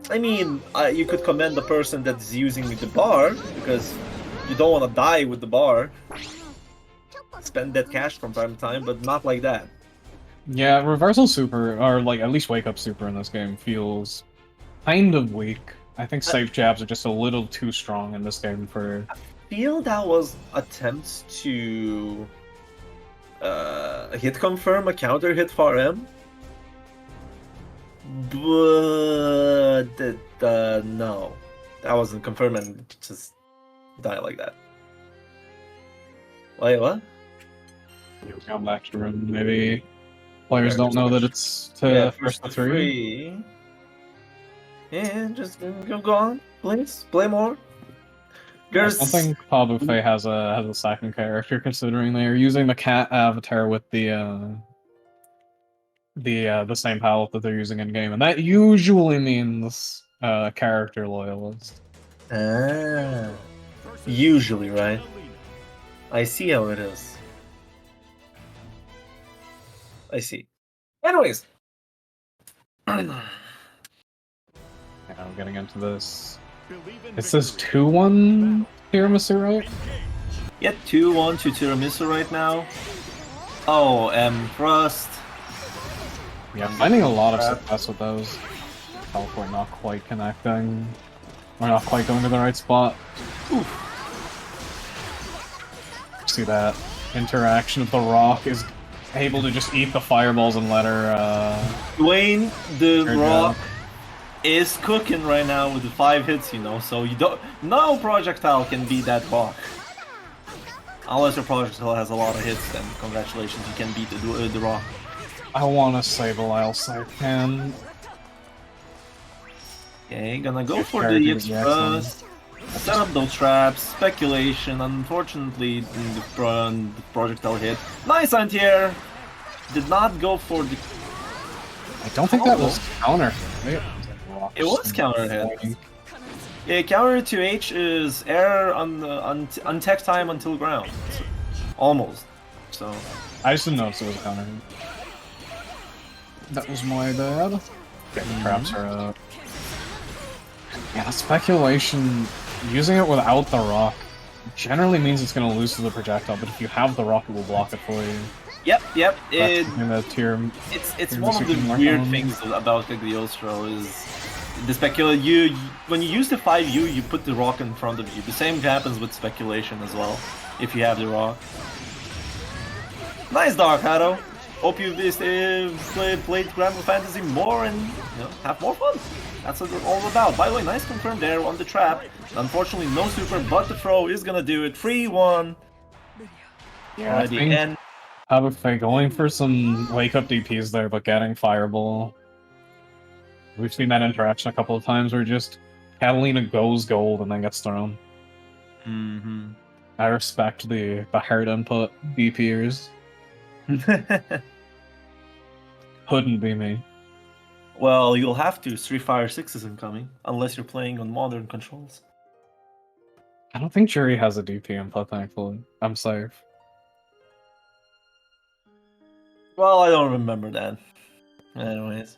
I mean, you could commend the person that's using the bar, because you don't want to die with the bar. Spend that cash from time to time, but not like that. Yeah, reversal super, or like at least wake up super in this game, feels kind of weak. I think safe jabs are just a little too strong in this game for... I feel that was attempts to hit confirm a counter hit for M. But no, that wasn't confirmed and just die like that. Wait, what? Come back to room. Maybe players don't know that it's to first to three. Yeah, just go on, please play more. I think Pabufei has a second character, considering they are using the cat avatar with the same palette that they're using in game, and that usually means character loyalist. Ah, usually, right? I see how it is. I see. Anyways, yeah, I'm getting into this. It says 2-1 Tiramisu, right? Yeah, 2-1 to Tiramisu right now. Oh, Thrust. Yeah, I'm finding a lot of success with those. Teleport not quite connecting. Or not quite going to the right spot. Oof. See that interaction with the rock is able to just eat the fireballs and let her Dwayne, the rock is cooking right now with the 5 hits, you know, so you don't... No projectile can beat that rock. Unless your projectile has a lot of hits, then congratulations, you can beat the rock. I wanna say Belial can. Okay, gonna go for the EX first. Set up those traps, speculation, unfortunately the projectile hit. Nice anti-air! Did not go for the... I don't think that was counter. It was counter hit. Yeah, counter to H is air on the untech time until ground. So, almost. So I just didn't notice it was a counter. That was my bad. Getting traps are up. Yeah, speculation, using it without the rock generally means it's going to lose to the projectile, but if you have the rock, it will block it for you. Yep. It's one of the weird things about Cagliostro is the speculation. When you use the 5U, you put the rock in front of you. The same happens with speculation as well, if you have the rock. Nice Dark Shadow. Hope you played Granblue Fantasy more and have more fun. That's what it's all about. By the way, nice confirm there on the trap. Unfortunately, no super, but the throw is gonna do it. 3-1. Yeah, I think Habify going for some wake-up DPs there, but getting Fireball. We've seen that interaction a couple of times where just Catalina goes gold and then gets thrown. I respect the hard input DPers. Couldn't be me. Well, you'll have to. Street Fighter 6 isn't coming, unless you're playing on modern controls. I don't think Jury has a DP input, thankfully. I'm safe. Well, I don't remember that. Anyways.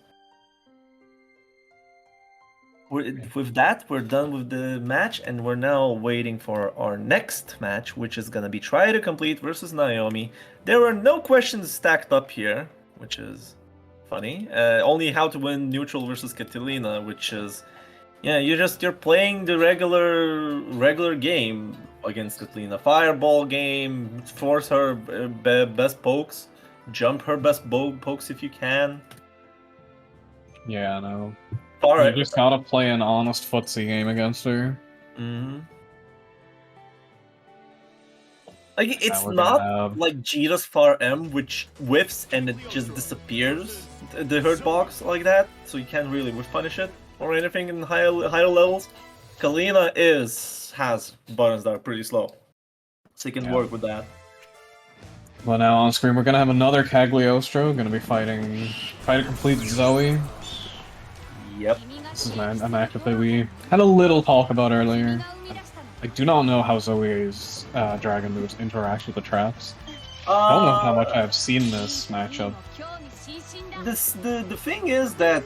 With that, we're done with the match, and we're now waiting for our next match, which is going to be Try to Complete versus Naomi. There were no questions stacked up here, which is funny. Only how to win neutral versus Catalina, which is, yeah, you're playing the regular game against Catalina. Fireball game, force her best pokes, jump her best pokes if you can. Yeah, I know. You just gotta play an honest footsie game against her. Like, it's not like Jira's Far M, which whiffs and it just disappears, the hurt box like that, so you can't really whiff punish it or anything in higher levels. Kalina has buttons that are pretty slow, so you can work with that. Well, now on screen we're gonna have another Cagliostro, gonna be fighting Try to Complete Zoe. Yep. This is a matchup that we had a little talk about earlier. I do not know how Zoe's dragon moves interact with the traps. I don't know how much I have seen this matchup. The thing is that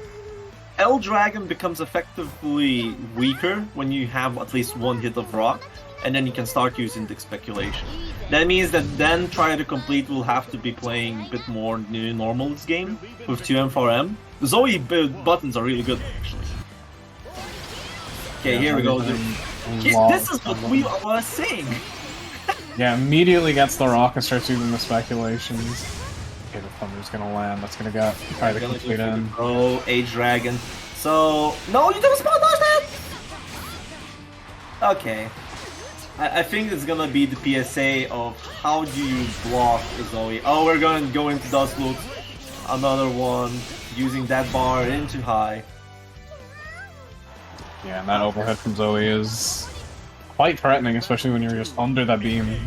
L Dragon becomes effectively weaker when you have at least one hit of rock, and then you can start using the speculation. That means that then Try to Complete will have to be playing a bit more normal this game with 2M 4M. The Zoe buttons are really good, actually. Okay, here we go. This is what we were saying. Yeah, immediately gets the rock and starts using the speculations. Okay, the Thunder's gonna land. That's gonna get Try to Complete in. Oh, Age Dragon. So no, you don't spot dodge that. Okay. I think it's gonna be the PSA of how do you block the Zoe. Oh, we're gonna go into Dustloop. Another one. Using that bar into high. Yeah, and that overhead from Zoe is quite threatening, especially when you're just under that beam.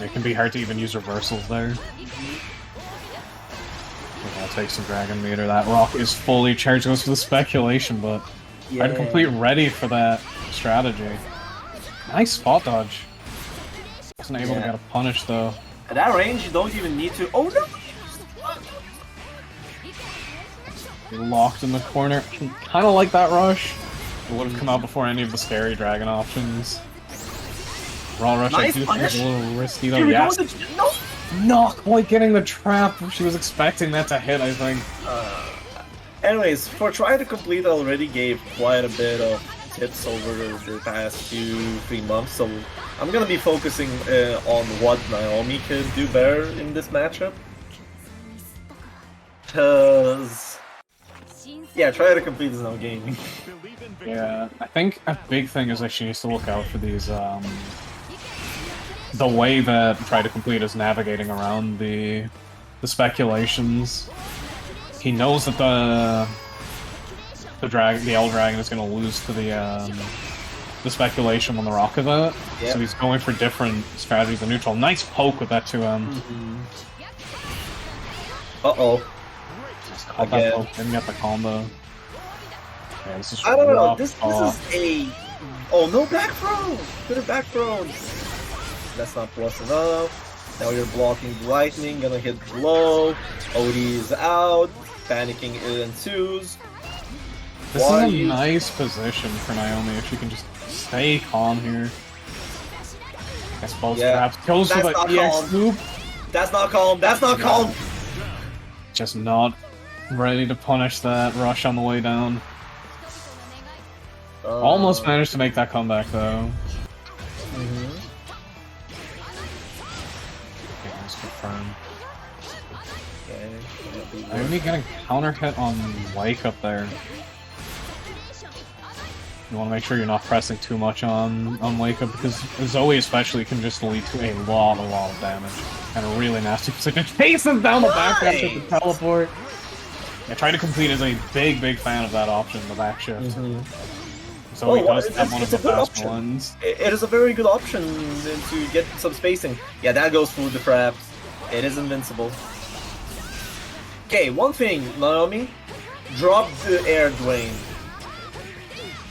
It can be hard to even use reversals there. We're gonna take some Dragon Meter. That rock is fully charged. Goes for the speculation, but Try to Complete ready for that strategy. Nice spot dodge. Wasn't able to get a punish though. At that range, you don't even need to. Oh no! Locked in the corner. Kind of like that rush. It would have come out before any of the scary dragon options. Raw rush, I do think is a little risky though. Yes. No! Not quite getting the trap. She was expecting that to hit, I think. Anyways, for Try to Complete, I already gave quite a bit of tips over the past 2-3 months, so I'm gonna be focusing on what Naomi could do better in this matchup. Cause yeah, Try to Complete is no game. Yeah, I think a big thing is that she needs to look out for these, the way that Try to Complete is navigating around the speculations. He knows that the L Dragon is going to lose to the speculation on the rock of it, so he's going for different strategies in neutral. Nice poke with that 2M. Uh-oh. Caught that poke, didn't get the combo. Yeah, this is I don't know. rough. This is a. Oh no, back throw! Could have back thrown. That's not plus enough. Now you're blocking the lightning, gonna hit below. OD is out. Panicking ensues. This is a nice position for Naomi if she can just stay calm here. I suppose perhaps kills with an EX loop. That's not calm. That's not calm. Just not ready to punish that rush on the way down. Almost managed to make that comeback though. Okay, let's confirm. Naomi getting counter hit on Wake up there. You want to make sure you're not pressing too much on Wake Up because Zoe especially can just lead to a lot of damage and a really nasty position. Chases down the back dash with the teleport. Yeah, Try to Complete is a big fan of that option, the back shift. Zoe does have one of the best ones. It is a very good option to get some spacing. Yeah, that goes through the traps. It is invincible. Okay, one thing, Naomi. Drop the air drain.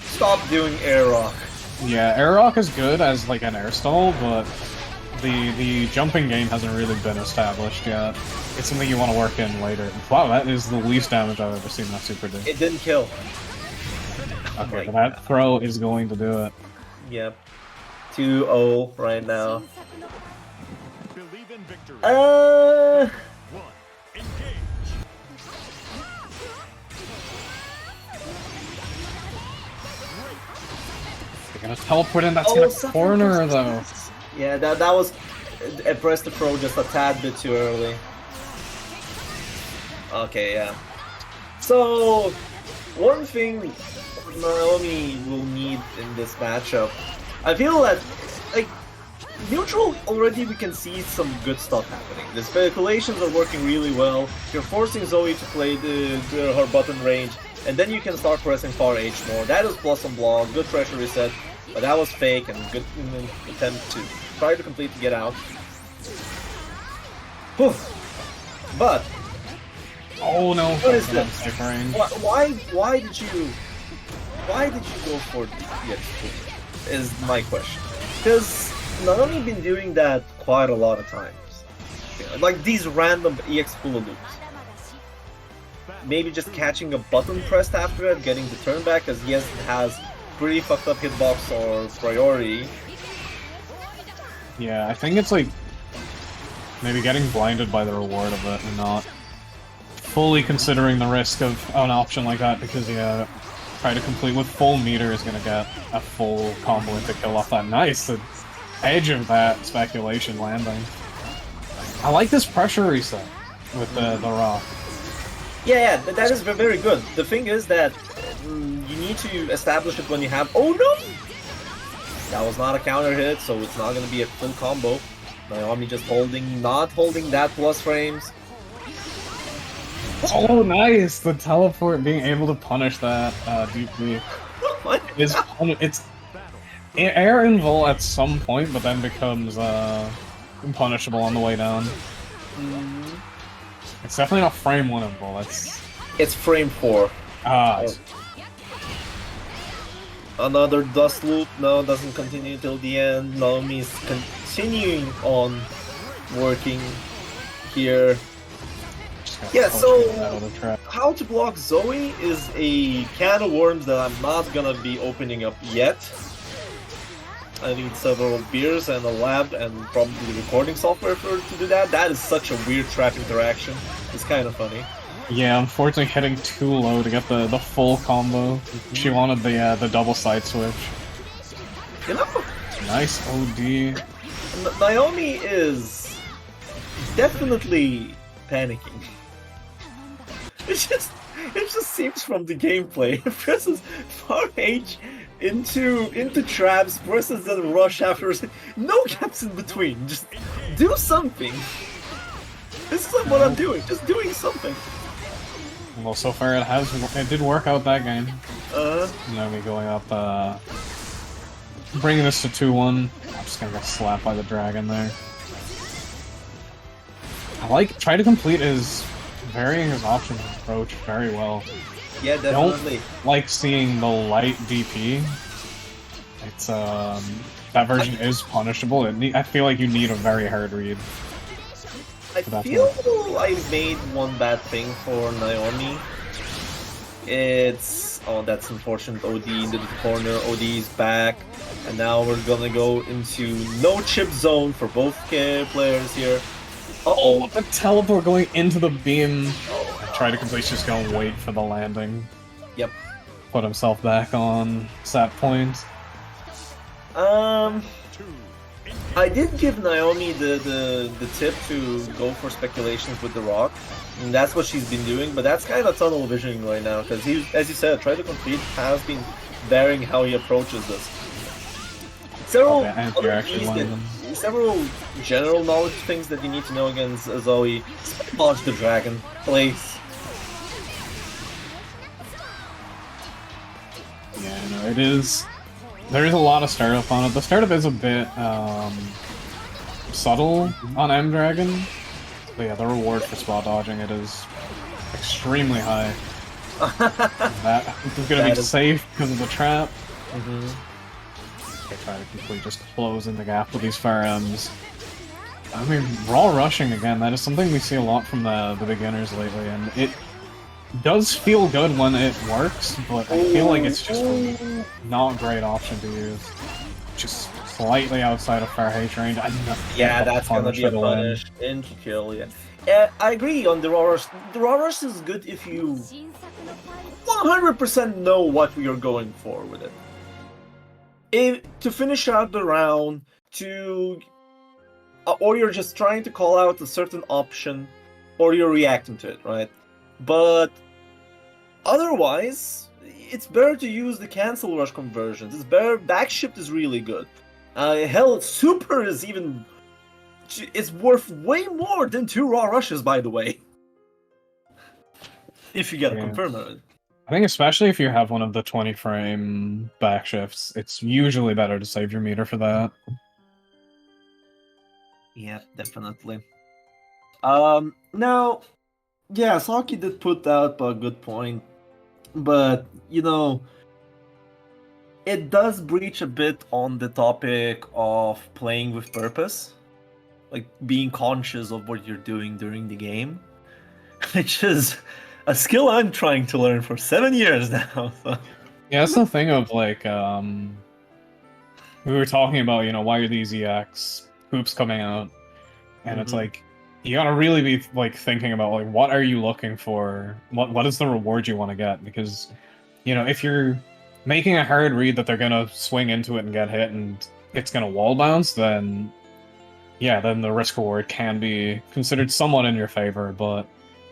Stop doing air rock. Yeah, air rock is good as like an air stall, but the jumping game hasn't really been established yet. It's something you want to work in later. Wow, that is the least damage I've ever seen that super do. It didn't kill. Okay, but that throw is going to do it. Yep. 2-0 right now. They're gonna teleport in, that's gonna corner though. Yeah, that was... I pressed the pro just a tad bit too early. Okay, yeah. So, one thing Naomi will need in this matchup, I feel that, like, neutral already we can see some good stuff happening. The speculations are working really well. You're forcing Zoe to play her button range, and then you can start pressing far H more. That is plus on block, good pressure reset, but that was fake and good attempt to try to complete to get out. Whew. But oh no! What is this? Why did you go for the EX? Is my question. Because Naomi been doing that quite a lot of times. Like these random EX pull loops. Maybe just catching a button pressed after it, getting the turn back, because yes, it has pretty fucked up hitbox or priority. Yeah, I think it's like maybe getting blinded by the reward of it and not fully considering the risk of an option like that, because yeah, Try to Complete with full meter is gonna get a full combo to kill off that. Nice, the edge of that speculation landing. I like this pressure reset with the rock. Yeah, that is very good. The thing is that you need to establish it when you have... Oh no! That was not a counter hit, so it's not going to be a full combo. Naomi just not holding that plus frames. Oh, nice! The teleport, being able to punish that deeply. It's air invul at some point, but then becomes unpunishable on the way down. It's definitely not frame 1 invul, it's frame 4. Another dust loop, no, doesn't continue till the end. Naomi is continuing on working here. Yeah, so how to block Zoe is a can of worms that I'm not gonna be opening up yet. I need several beers and a lab and probably recording software to do that. That is such a weird trap interaction. It's kind of funny. Yeah, unfortunately hitting too low to get the full combo. She wanted the double side switch. You know, nice OD. Naomi is definitely panicking. It just seems from the gameplay. It presses far H into traps, presses then rush afterwards. No gaps in between. Just do something. This is what I'm doing. Just doing something. Well, so far it did work out that game. Naomi going up, bringing this to 2-1. I'm just gonna get slapped by the dragon there. Try to Complete is varying his options approach very well. Yeah, definitely. Don't like seeing the light DP. It's that version is punishable. I feel like you need a very hard read. I feel I made one bad thing for Naomi. It's that's unfortunate. OD into the corner. OD is back, and now we're gonna go into no chip zone for both players here. Oh, the teleport going into the beam. I tried to complete, just gonna wait for the landing. Yep. Put himself back on set point. I did give Naomi the tip to go for speculations with the rock, and that's what she's been doing, but that's kind of tunnel visioning right now, because he, as you said, try to complete has been varying how he approaches this. Several general knowledge things that you need to know against Zoe. Dodge the dragon, please. Yeah, no, it is. There is a lot of startup on it. The startup is a bit subtle on M-Dragon. But yeah, the reward for spot dodging it is extremely high. That is going to be safe because of the trap. I try to complete just closing the gap with these fire M's. I mean, raw rushing again, that is something we see a lot from the beginners lately, and it does feel good when it works, but I feel like it's just not a great option to use. Just slightly outside of fire H range. Yeah, that's gonna be a punish into kill, yeah. I agree on the raw rush. The raw rush is good if you 100% know what you're going for with it. To finish out the round, or you're just trying to call out a certain option, or you're reacting to it, right? But otherwise, it's better to use the cancel rush conversions. It's better. Backshift is really good. Hell, super is even. It's worth way more than 2 raw rushes, by the way. If you get a confirm. I think especially if you have one of the 20 frame backshifts, it's usually better to save your meter for that. Yeah, definitely. Now, yeah, Saki did put out a good point, but, you know, it does breach a bit on the topic of playing with purpose, like being conscious of what you're doing during the game, which is a skill I'm trying to learn for 7 years now. So. Yeah, that's the thing of, like, we were talking about, you know, why are these EX hoops coming out? And it's like, you gotta really be, like, thinking about, like, what are you looking for? What is the reward you want to get? Because, you know, if you're making a hard read that they're gonna swing into it and get hit and it's gonna wall bounce, then, yeah, then the risk reward can be considered somewhat in your favor, but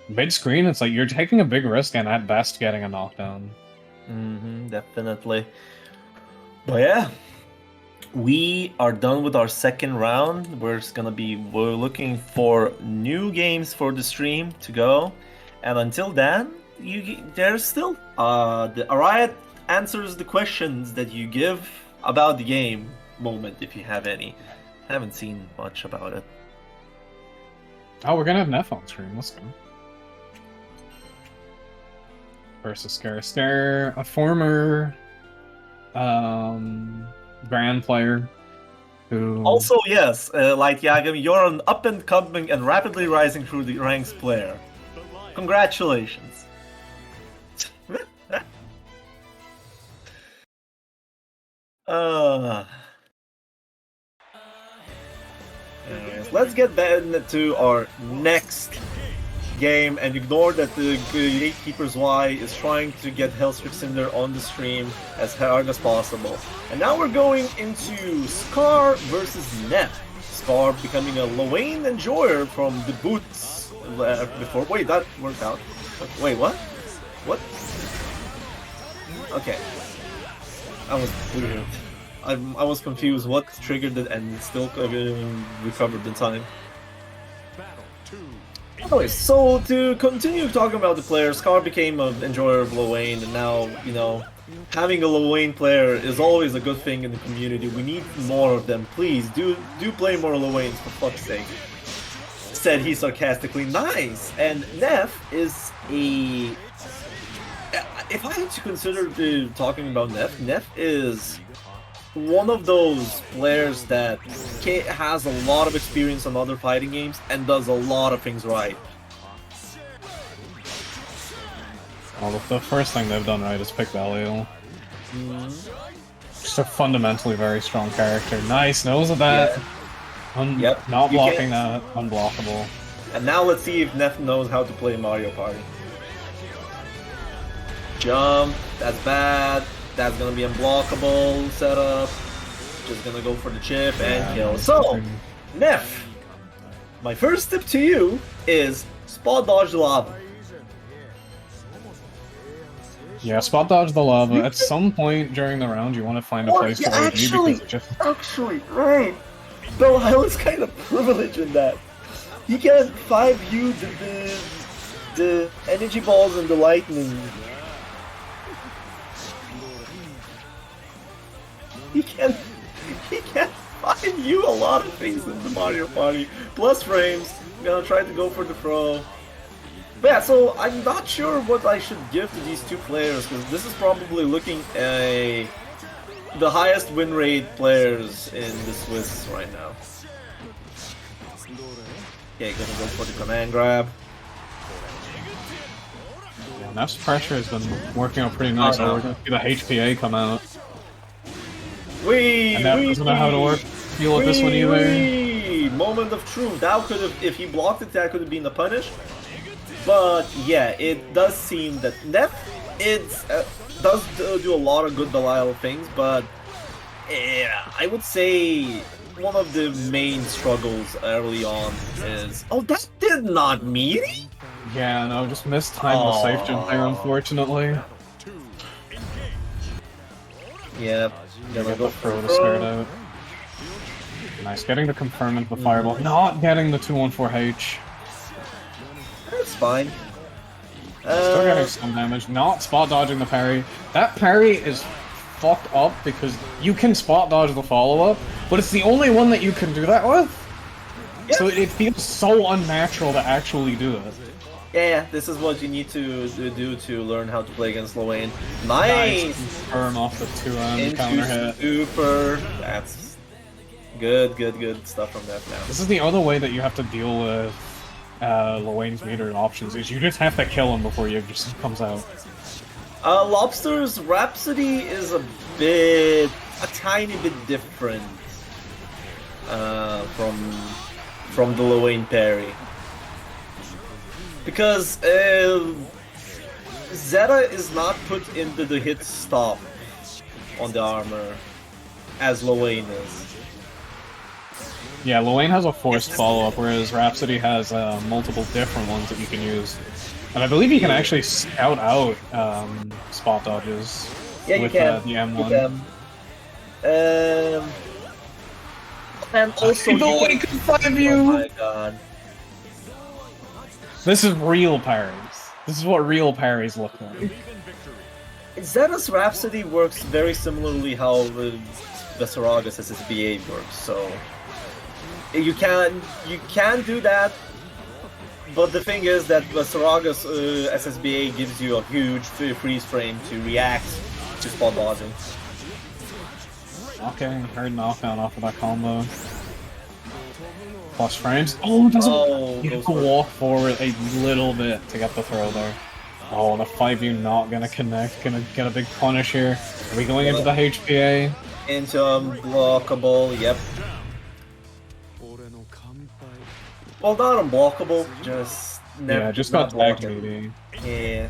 mid-screen, it's like you're taking a big risk and at best getting a knockdown. Definitely. But yeah, we are done with our second round. We're looking for new games for the stream to go, and until then, there's still the Riot answers the questions that you give about the game moment if you have any. I haven't seen much about it. Oh, we're gonna have Neff on screen. Let's go. Versus Scare, a former Grand player who... Also, yes, like Yagami, you're an up-and-coming and rapidly rising through the ranks player. Congratulations. Anyways, let's get back to our next game and ignore that the Gatekeeper's Y is trying to get Hellstrick Cinder on the stream as hard as possible. And now we're going into Scar versus Neff. Scar becoming a Lowain enjoyer from the boots before. Wait, that worked out. Wait, what? What? Okay. That was weird. I was confused what triggered it and still recovered the time. Anyway, so to continue talking about the players, Scar became an enjoyer of Lowain, and now, you know, having a Lowain player is always a good thing in the community. We need more of them. Please, do play more Lowains, for fuck's sake. Said he sarcastically. Nice! And Neff is a... if I had to consider talking about Neff is one of those players that has a lot of experience on other fighting games and does a lot of things right. Well, the first thing they've done right is pick Belial. Just a fundamentally very strong character. Nice, knows of that. Yeah. Not blocking that, unblockable. And now let's see if Neff knows how to play Mario Party. Jump, that's bad. That's gonna be unblockable setup. Just gonna go for the chip and kill. So, Neff, my first tip to you is spot dodge the lava. Yeah, spot dodge the lava. At some point during the round, you want to find a place to OG because it just... Actually, right. Belial is kind of privileged in that. He can 5U the energy balls and the lightning. He can 5U a lot of things in the Mario Party. Plus frames. I'm gonna try to go for the throw. But yeah, so I'm not sure what I should give to these two players, because this is probably looking at the highest win rate players in the Swiss right now. Okay, gonna go for the command grab. Yeah, Neff's pressure has been working out pretty nice. We're gonna see the HPA come out. And Neff doesn't know how to deal with this one either. Moment of truth. That could have, if he blocked it, that could have been a punish. But yeah, it does seem that Neff does do a lot of good Belial things, but yeah, I would say one of the main struggles early on is... Oh, that did not meet? Yeah, no, just missed time the safe jump there, unfortunately. Yep. Gonna go throw the start out. Nice, getting the confirm into the fireball, not getting the 214H. That's fine. Still getting some damage, not spot dodging the parry. That parry is fucked up because you can spot dodge the follow-up, but it's the only one that you can do that with. Yep. So it feels so unnatural to actually do it. Yeah, this is what you need to do to learn how to play against Lowain. Nice! Confirm off the 2M counter hit. Super. That's good stuff from that now. This is the other way that you have to deal with Lowain's meter options, is you just have to kill him before he just comes out. Lobster's Rhapsody is a tiny bit different from the Lowain parry. Because Zeta is not put into the hit stop on the armor as Lowain is. Yeah, Lowain has a forced follow-up, whereas Rhapsody has multiple different ones that you can use. And I believe you can actually scout out spot dodges with the M1. And also, Lowain can 5U! Oh my god. This is real parries. This is what real parries look like. Zeta's Rhapsody works very similarly how the Saragas SSBA works, so you can do that, but the thing is that the Saragas SSBA gives you a huge freeze frame to react to spot dodging. Okay, heard knockdown off of that combo. Plus frames. Oh, it doesn't. You have to walk forward a little bit to get the throw there. Oh, the 5U not gonna connect. Gonna get a big punish here. Are we going into the HPA? Into unblockable, yep. Well, not unblockable, just never. Yeah, just got tagged maybe. Yeah.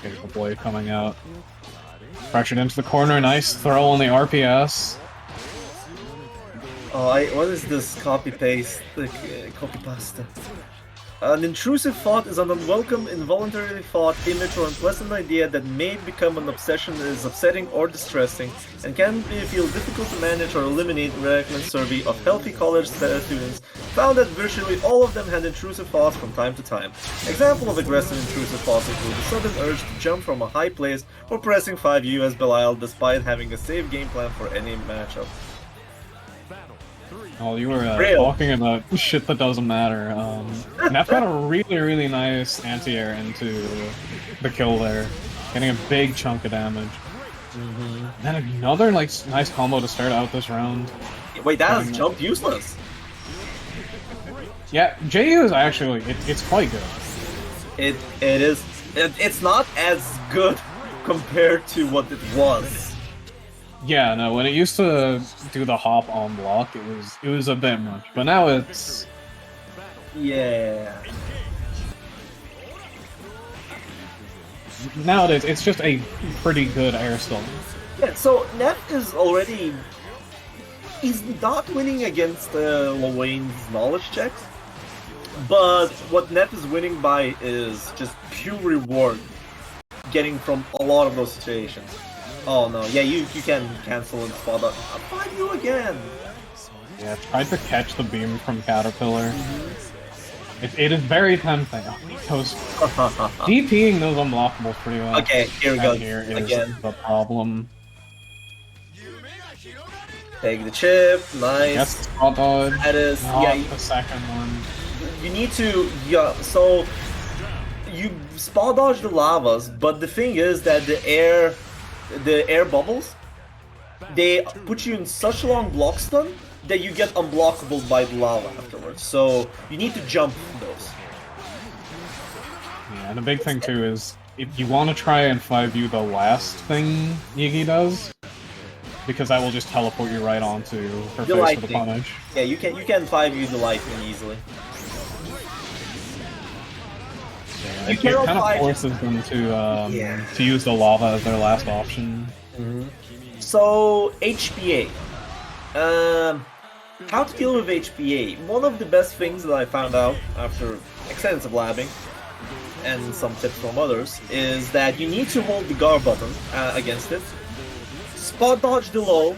Here's the blade coming out. Pressured into the corner, nice throw on the RPS. Oh, what is this copy-paste? Copy-pasta. An intrusive thought is an unwelcome, involuntarily thought, image, or unpleasant idea that may become an obsession that is upsetting or distressing, and can feel difficult to manage or eliminate. Recommend survey of healthy college students found that virtually all of them had intrusive thoughts from time to time. Example of aggressive intrusive thoughts include the sudden urge to jump from a high place or pressing 5U as Belial despite having a safe game plan for any matchup. Oh, you were talking about shit that doesn't matter. Neff got a really nice anti-air into the kill there, getting a big chunk of damage. And then another nice combo to start out this round. Wait, that is jump useless. Yeah, JU is actually it's quite good. It is. It's not as good compared to what it was. Yeah, no, when it used to do the hop on block, it was a bit much, but now it's... Yeah. Nowadays, it's just a pretty good air stall. Yeah, so Neff is already... He's not winning against Lowain's knowledge checks, but what Neff is winning by is just pure reward getting from a lot of those situations. Oh no, yeah, you can cancel and spot up. I'll find you again! Yeah, tried to catch the beam from Caterpillar. It is very tempting. Because DPing those unblockables pretty well. Okay, here we go. Here is again. the problem. Take the chip, nice. Yes, spot dodge. That is, Not yeah. the second one. You need to, yeah, so you spot dodge the lavas, but the thing is that the air bubbles, they put you in such a long block stun that you get unblockable by the lava afterwards. So you need to jump those. Yeah, and the big thing too is if you want to try and 5U the last thing Yigi does, because that will just teleport you right onto her face for the punish. Yeah, you can 5U the lightning easily. Yeah, it kind of forces them to use the lava as their last option. So HPA. How to deal with HPA? One of the best things that I found out after extensive labbing and some tips from others is that you need to hold the guard button against it, spot dodge the low,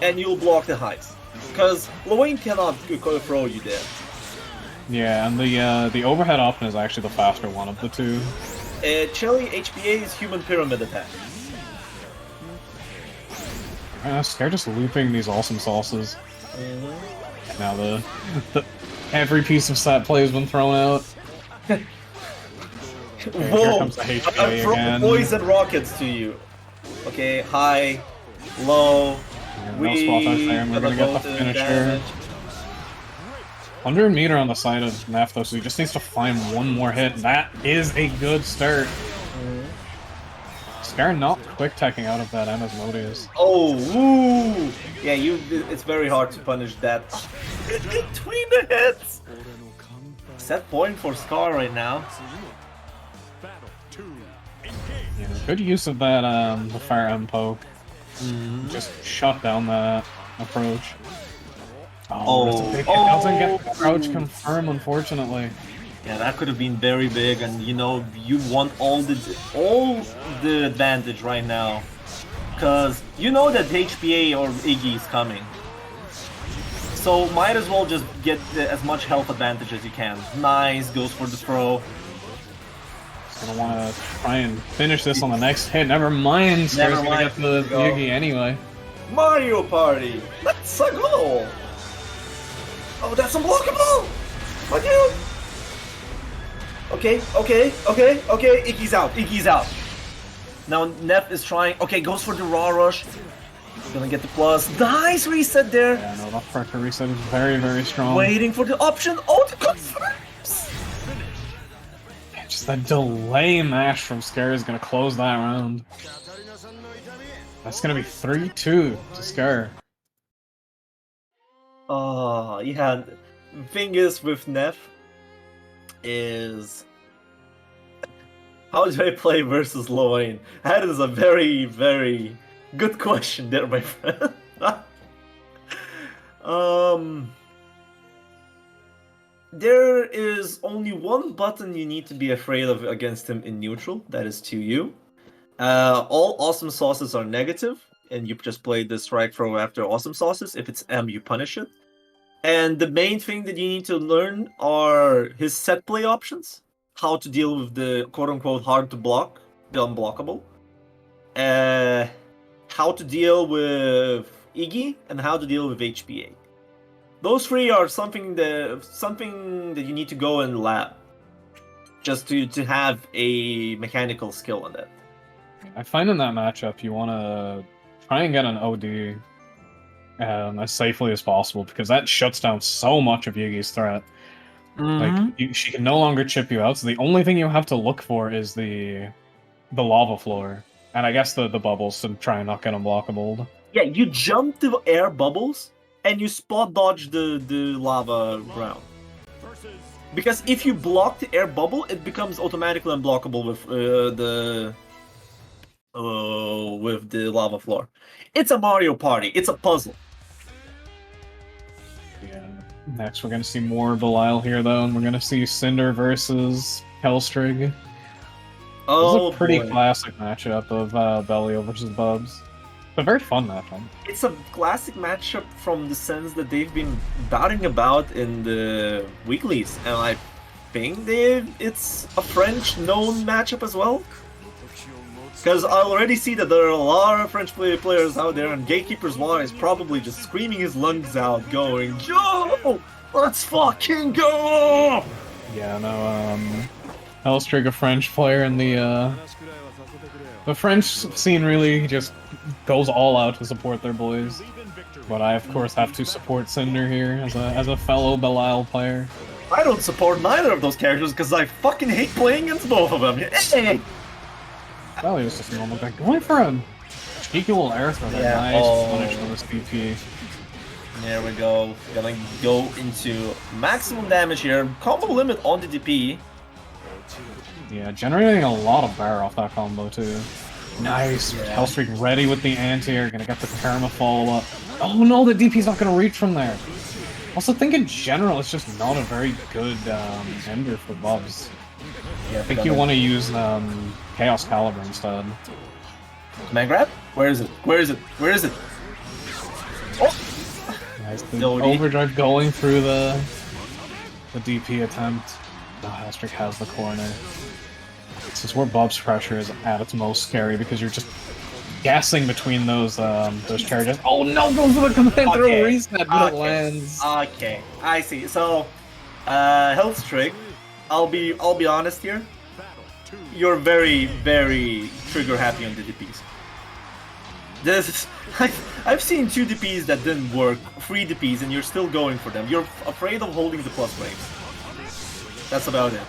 and you'll block the highs. Because Lowain cannot throw you there. Yeah, and the overhead option is actually the faster one of the two. Chili HPA is human pyramid attack. They're just looping these awesome sauces. Now the every piece of set play has been thrown out. Okay, Whoa! Here comes the HPA again. Poison rockets to you. Okay, high, low. Yeah, no spot dodge there, and we're gonna get the finisher. 100 meter on the side of Neff though, so he just needs to find one more hit. That is a good start. Scar not quick teching out of that Asmodeus. Oh, woo! Yeah, it's very hard to punish that. Between the hits! Set point for Scar right now. Yeah, good use of that the Fire M poke. Just shut down that approach. It doesn't get the crouch confirm, unfortunately. Yeah, that could have been very big, and you know you want all the advantage right now, because you know that HPA or Iggy is coming. So might as well just get as much health advantage as you can. Nice, goes for the throw. Just gonna want to try and finish this on the next hit. Never mind, Scar's gonna get the Iggy anyway. Mario Party, let's go! Oh, that's unblockable! Fuck you! Okay, Iggy's out. Now Neff is trying, okay, goes for the raw rush. Gonna get the plus. Nice reset there! Yeah, no, that pressure reset is very strong. Waiting for the option, oh, the confirms! Yeah, just that delay mash from Scar is gonna close that round. That's gonna be 3-2 to Scar. Oh, yeah, the thing is with Neff, is how do I play versus Lowain? That is a very good question there, my friend. There is only one button you need to be afraid of against him in neutral, that is 2U. All awesome sauces are negative, and you just play the strike throw after awesome sauces. If it's M, you punish it. And the main thing that you need to learn are his set play options. How to deal with the quote-unquote hard to block, the unblockable. How to deal with Iggy, and how to deal with HPA. Those three are something that you need to go in lab, just to have a mechanical skill on that. I find in that matchup you want to try and get an OD as safely as possible, because that shuts down so much of Yugi's threat. Like, she can no longer chip you out, so the only thing you have to look for is the lava floor. And I guess the bubbles to try and not get unblockable. Yeah, you jump the air bubbles, and you spot dodge the lava ground. Because if you block the air bubble, it becomes automatically unblockable with the lava floor. It's a Mario Party. It's a puzzle. Yeah. Next, we're gonna see more Belial here, though, and we're gonna see Cinder versus Hellstrig. Oh, this is a pretty boy. classic matchup of Belial versus Bubs. It's a very fun matchup. It's a classic matchup from the sense that they've been batting about in the weeklies, and I think it's a French-known matchup as well. Because I already see that there are a lot of French players out there, and Gatekeeper's Law is probably just screaming his lungs out, going, "Yo, let's fucking go!" Yeah, no, Hellstrig, a French player, and the French scene really just goes all out to support their boys. But I, of course, have to support Cinder here as a fellow Belial player. I don't support neither of those characters because I fucking hate playing against both of them. Hey! Well, he was just a normal guy. Going for a cheeky little air throw there. Yeah, Nice punish on this VP. There we go. Gonna go into maximum damage here. Combo limit on the DP. Yeah, generating a lot of bar off that combo too. Nice. Yeah. Hellstreak ready with the anti-air. Gonna get the karma follow-up. Oh no, the DP's not gonna reach from there. Also, think in general, it's just not a very good ender for Bubs. Yeah, I think you want to use Chaos Caliber instead. Command grab? Where is it? Where is it? Where is it? Oh! Nice. The No, overdrive going through the DP attempt. Oh, Hellstreak has the corner. This is where Bub's pressure is at its most scary, because you're just guessing between those characters. Oh no, goes to the command throw reset, but it lands. Okay, I see. So, Hellstreak, I'll be honest here. You're very, very trigger happy on the DPs. I've seen 2 DPs that didn't work, 3 DPs, and you're still going for them. You're afraid of holding the plus frames. That's about it.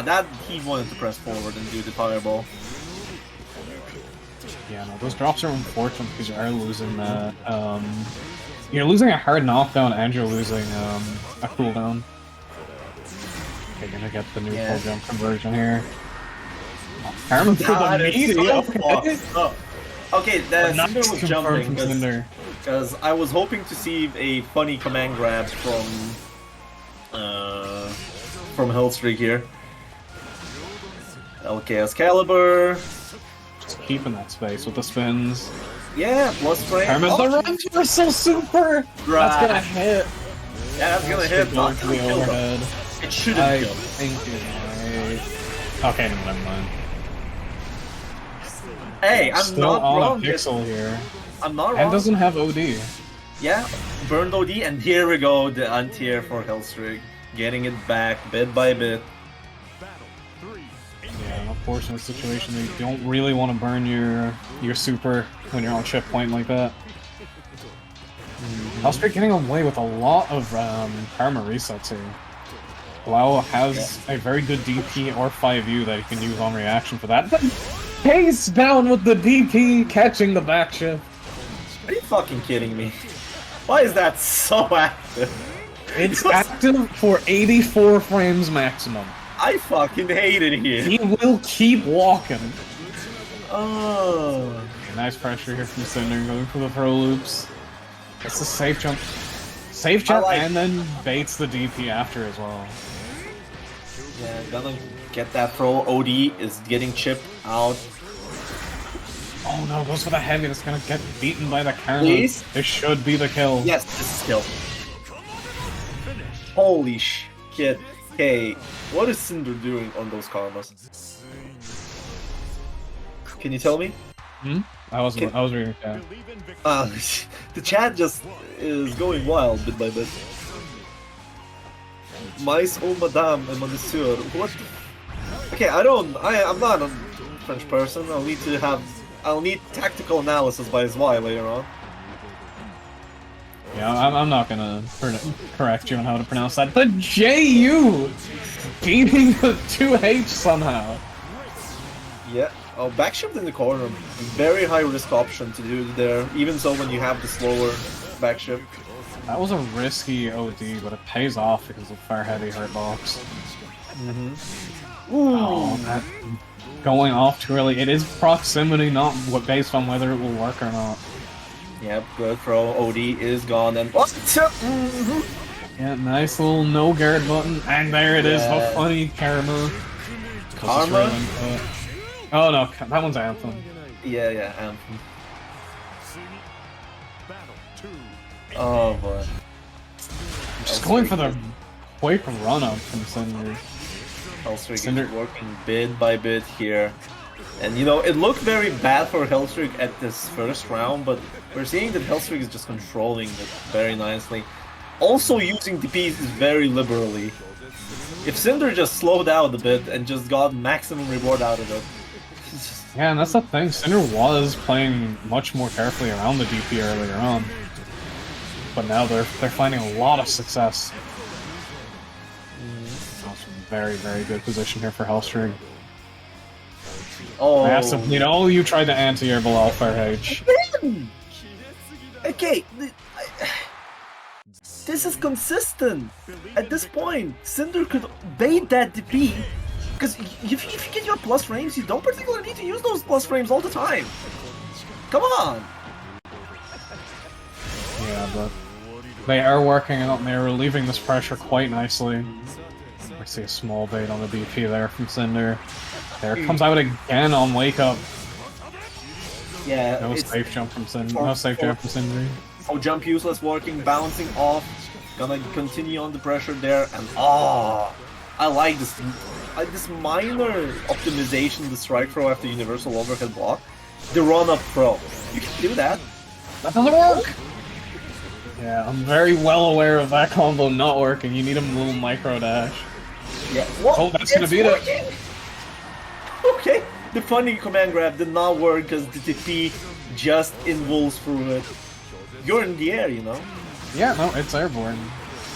That he wanted to press forward and do the fireball. Yeah, no, those drops are unfortunate because you are losing that. You're losing a hard knockdown and you're losing a cooldown. Okay, gonna get the new full jump conversion here. Karma for the meaty, okay. Oh. Okay, the Nice Cinder was confirmed jumping from Cinder. because I was hoping to see a funny command grab from Hellstreak here. LKS Caliber. Just keeping that space with the spins. Yeah, plus frame. Karma, the runs were so super! Right. That's gonna hit. Yeah, that's gonna hit. Going to the overhead. It shouldn't I kill. think it might. Okay, never mind. Hey, I'm Still not on wrong. a pixel here. I'm not wrong. And doesn't have OD. Yeah, burned OD, and here we go, the anti-air for Hellstreak. Getting it back bit by bit. Yeah, an unfortunate situation that you don't really want to burn your super when you're on chip point like that. Hellstreak getting away with a lot of karma resets here. Blau has a very good DP or 5U that you can use on reaction for that. Pace down with the DP, catching the back shift. Are you fucking kidding me? Why is that so active? It's active for 84 frames maximum. I fucking hate it here. He will keep walking. Oh. Nice pressure here from Cinder, going for the throw loops. It's a safe jump. Safe jump and then baits the DP after as well. Yeah, gonna get that throw. OD is getting chipped out. Oh no, goes for the heavy. It's gonna get beaten by the karma. Please? This should be the kill. Yes, this is kill. Holy shit. Hey, what is Cinder doing on those karmas? Can you tell me? I was reading chat. The chat just is going wild bit by bit. Mais ou madame and monsieur. What the okay, I'm not a French person. I'll need tactical analysis by Zwy later on. Yeah, I'm not gonna correct you on how to pronounce that. The JU! Gaining the 2H somehow. Yeah. Oh, backshift in the corner. Very high risk option to do there, even so when you have the slower backshift. That was a risky OD, but it pays off because of Fire Heavy Hurtbox. Oh, that going off too early. It is proximity, not based on whether it will work or not. Yep, good throw. OD is gone and yeah, nice little no Garrett button, and there it is. The funny Karma. Karma? Oh no, that one's Anthem. Yeah, Anthem. Oh boy. Just going for the quick run up from Cinder. Hellstreak is working bit by bit here. And you know, it looked very bad for Hellstreak at this first round, but we're seeing that Hellstreak is just controlling it very nicely. Also using DPs very liberally. If Cinder just slowed out a bit and just got maximum reward out of it. Yeah, and that's the thing, Cinder was playing much more carefully around the DP earlier on. But now they're finding a lot of success. Very, very good position here for Hellstreak. Oh, massively. Oh, you tried to anti-air below H. Okay, this is consistent. At this point, Cinder could bait that DP, because if you get your plus frames, you don't particularly need to use those plus frames all the time. Come on! Yeah, but they are working out and they're relieving this pressure quite nicely. I see a small bait on the DP there from Cinder. There it comes out again on Wake Up. Yeah, no safe jump from Cinder. No safe jump from Cinder. Oh, jump useless working, bouncing off. Gonna continue on the pressure there, and oh, I like this. This minor optimization, the strike throw after universal overhead block, the run up throw. You can do that. That doesn't work. Yeah, I'm very well aware of that combo not working. You need a little micro dash. Yeah. What? Oh, that's gonna beat it. Okay. The funny command grab did not work because the TP just invulns through it. You're in the air, you know? Yeah, no, it's airborne.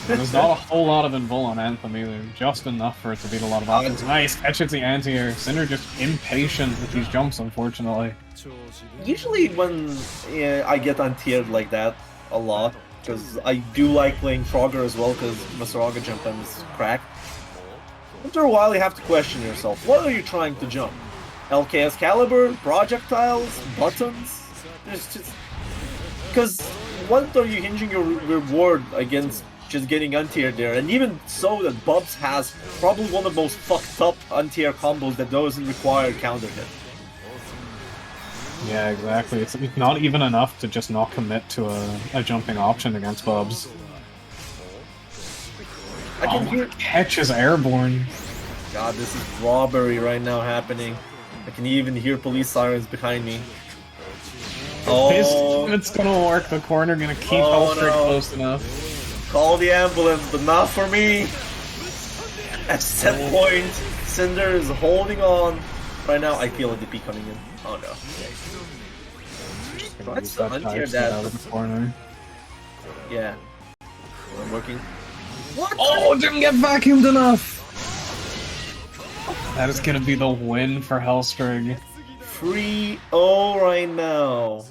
And there's not a whole lot of invul on Anthem either. Just enough for it to beat a lot of options. Nice, catches the anti-air. Cinder just impatient with these jumps, unfortunately. Usually when I get anti-aired like that a lot, because I do like playing Frogger as well, because Masaraga jump is cracked. After a while you have to question yourself, what are you trying to jump? LKS caliber, projectiles, buttons? It's just... Because what are you hinging your reward against just getting anti-air there? And even so that Bubs has probably one of the most fucked up anti-air combos that doesn't require counter hit. Yeah, exactly. It's not even enough to just not commit to a jumping option against Bubs. I can hear... catch is airborne. God, this is robbery right now happening. I can even hear police sirens behind me. Oh, it's gonna work. The corner gonna keep Hellstreak close enough. Call the ambulance, but not for me. At set point, Cinder is holding on. Right now, I feel a DP coming in. Oh no. Let's untear that. Out of the corner. Yeah. I'm working. What? Oh, didn't get vacuumed enough! That is gonna be the win for Hellstreak. 3-0 right now.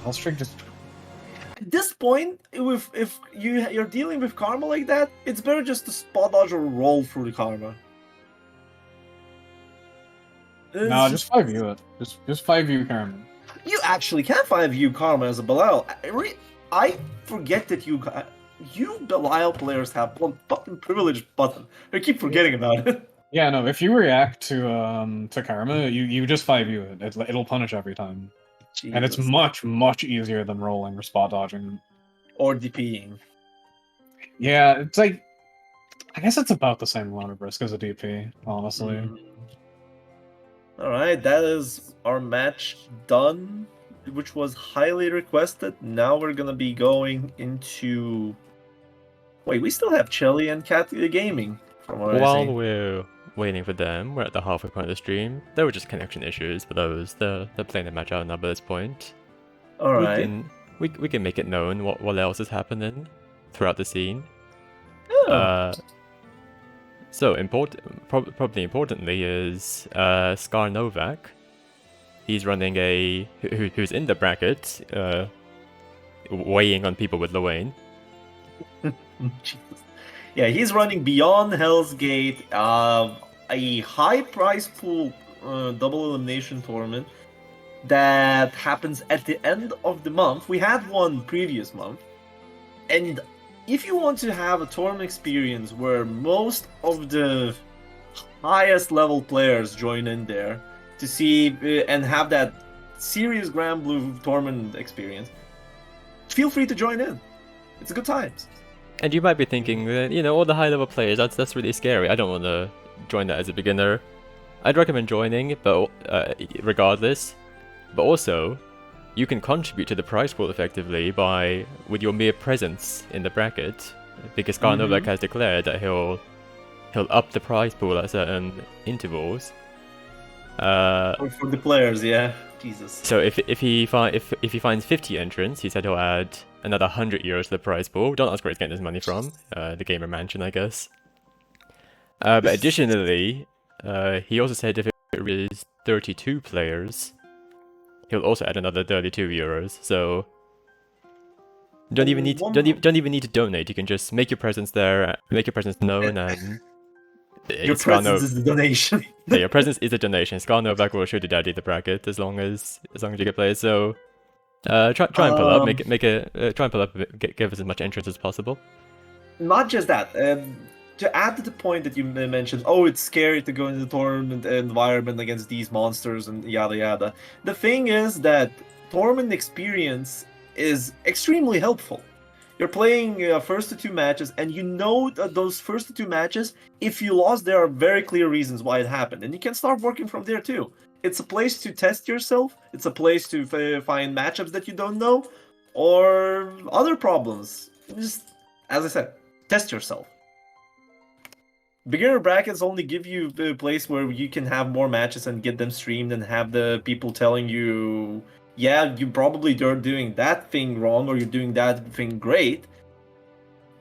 Hellstreak just... At this point, if you're dealing with Karma like that, it's better just to spot dodge or roll through the Karma. No, just 5U it. Just 5U Karma. You actually can 5U Karma as a Belial. I forget that you Belial players have one fucking privileged button. I keep forgetting about it. Yeah, no, if you react to Karma, you just 5U it. It'll punish every time. Jesus. And it's much, much easier than rolling or spot dodging. Or DPing. Yeah, it's like... I guess it's about the same amount of risk as a DP, honestly. All right, that is our match done, which was highly requested. Now we're gonna be going into. Wait, we still have Chili and Cat Gaming. From what I While see. we're waiting for them, we're at the halfway point of the stream. There were just connection issues, but they're playing the match out now by this point. All right. We can make it known what else is happening throughout the scene. Oh. So probably importantly is Scar Novak. He's running who's in the bracket, weighing on people with Luane. Jesus. Yeah, he's running Beyond Hell's Gate, a high prize pool double elimination tournament that happens at the end of the month. We had one previous month, and if you want to have a tournament experience where most of the highest level players join in there to see and have that serious Grand Blue tournament experience, feel free to join in. It's good times. And you might be thinking that, all the high level players, that's really scary. I don't want to join that as a beginner. I'd recommend joining, but regardless. But also, you can contribute to the prize pool effectively with your mere presence in the bracket, because Scar Novak has declared that he'll up the prize pool at certain intervals. For the players, yeah. Jesus. So if he finds 50 entrants, he said he'll add another 100 euros to the prize pool. Don't ask where he's getting his money from. The Gamer Mansion, I guess. But additionally, he also said if it is 32 players, he'll also add another 32 euros. So you don't even need to donate. You can just make your presence there, make your presence known, and your presence is the donation. Yeah, your presence is a donation. Scar Novak will show the daddy the bracket as long as you get players. So try and pull up, try and pull up, give us as much interest as possible. Not just that. To add to the point that you mentioned, it's scary to go into the tournament environment against these monsters and yada yada. The thing is that tournament experience is extremely helpful. You're playing first to two matches, and that those first to two matches, if you lost, there are very clear reasons why it happened, and you can start working from there too. It's a place to test yourself. It's a place to find matchups that you don't know, or other problems. Just, as I said, test yourself. Beginner brackets only give you a place where you can have more matches and get them streamed and have the people telling you, yeah, you probably are doing that thing wrong or you're doing that thing great.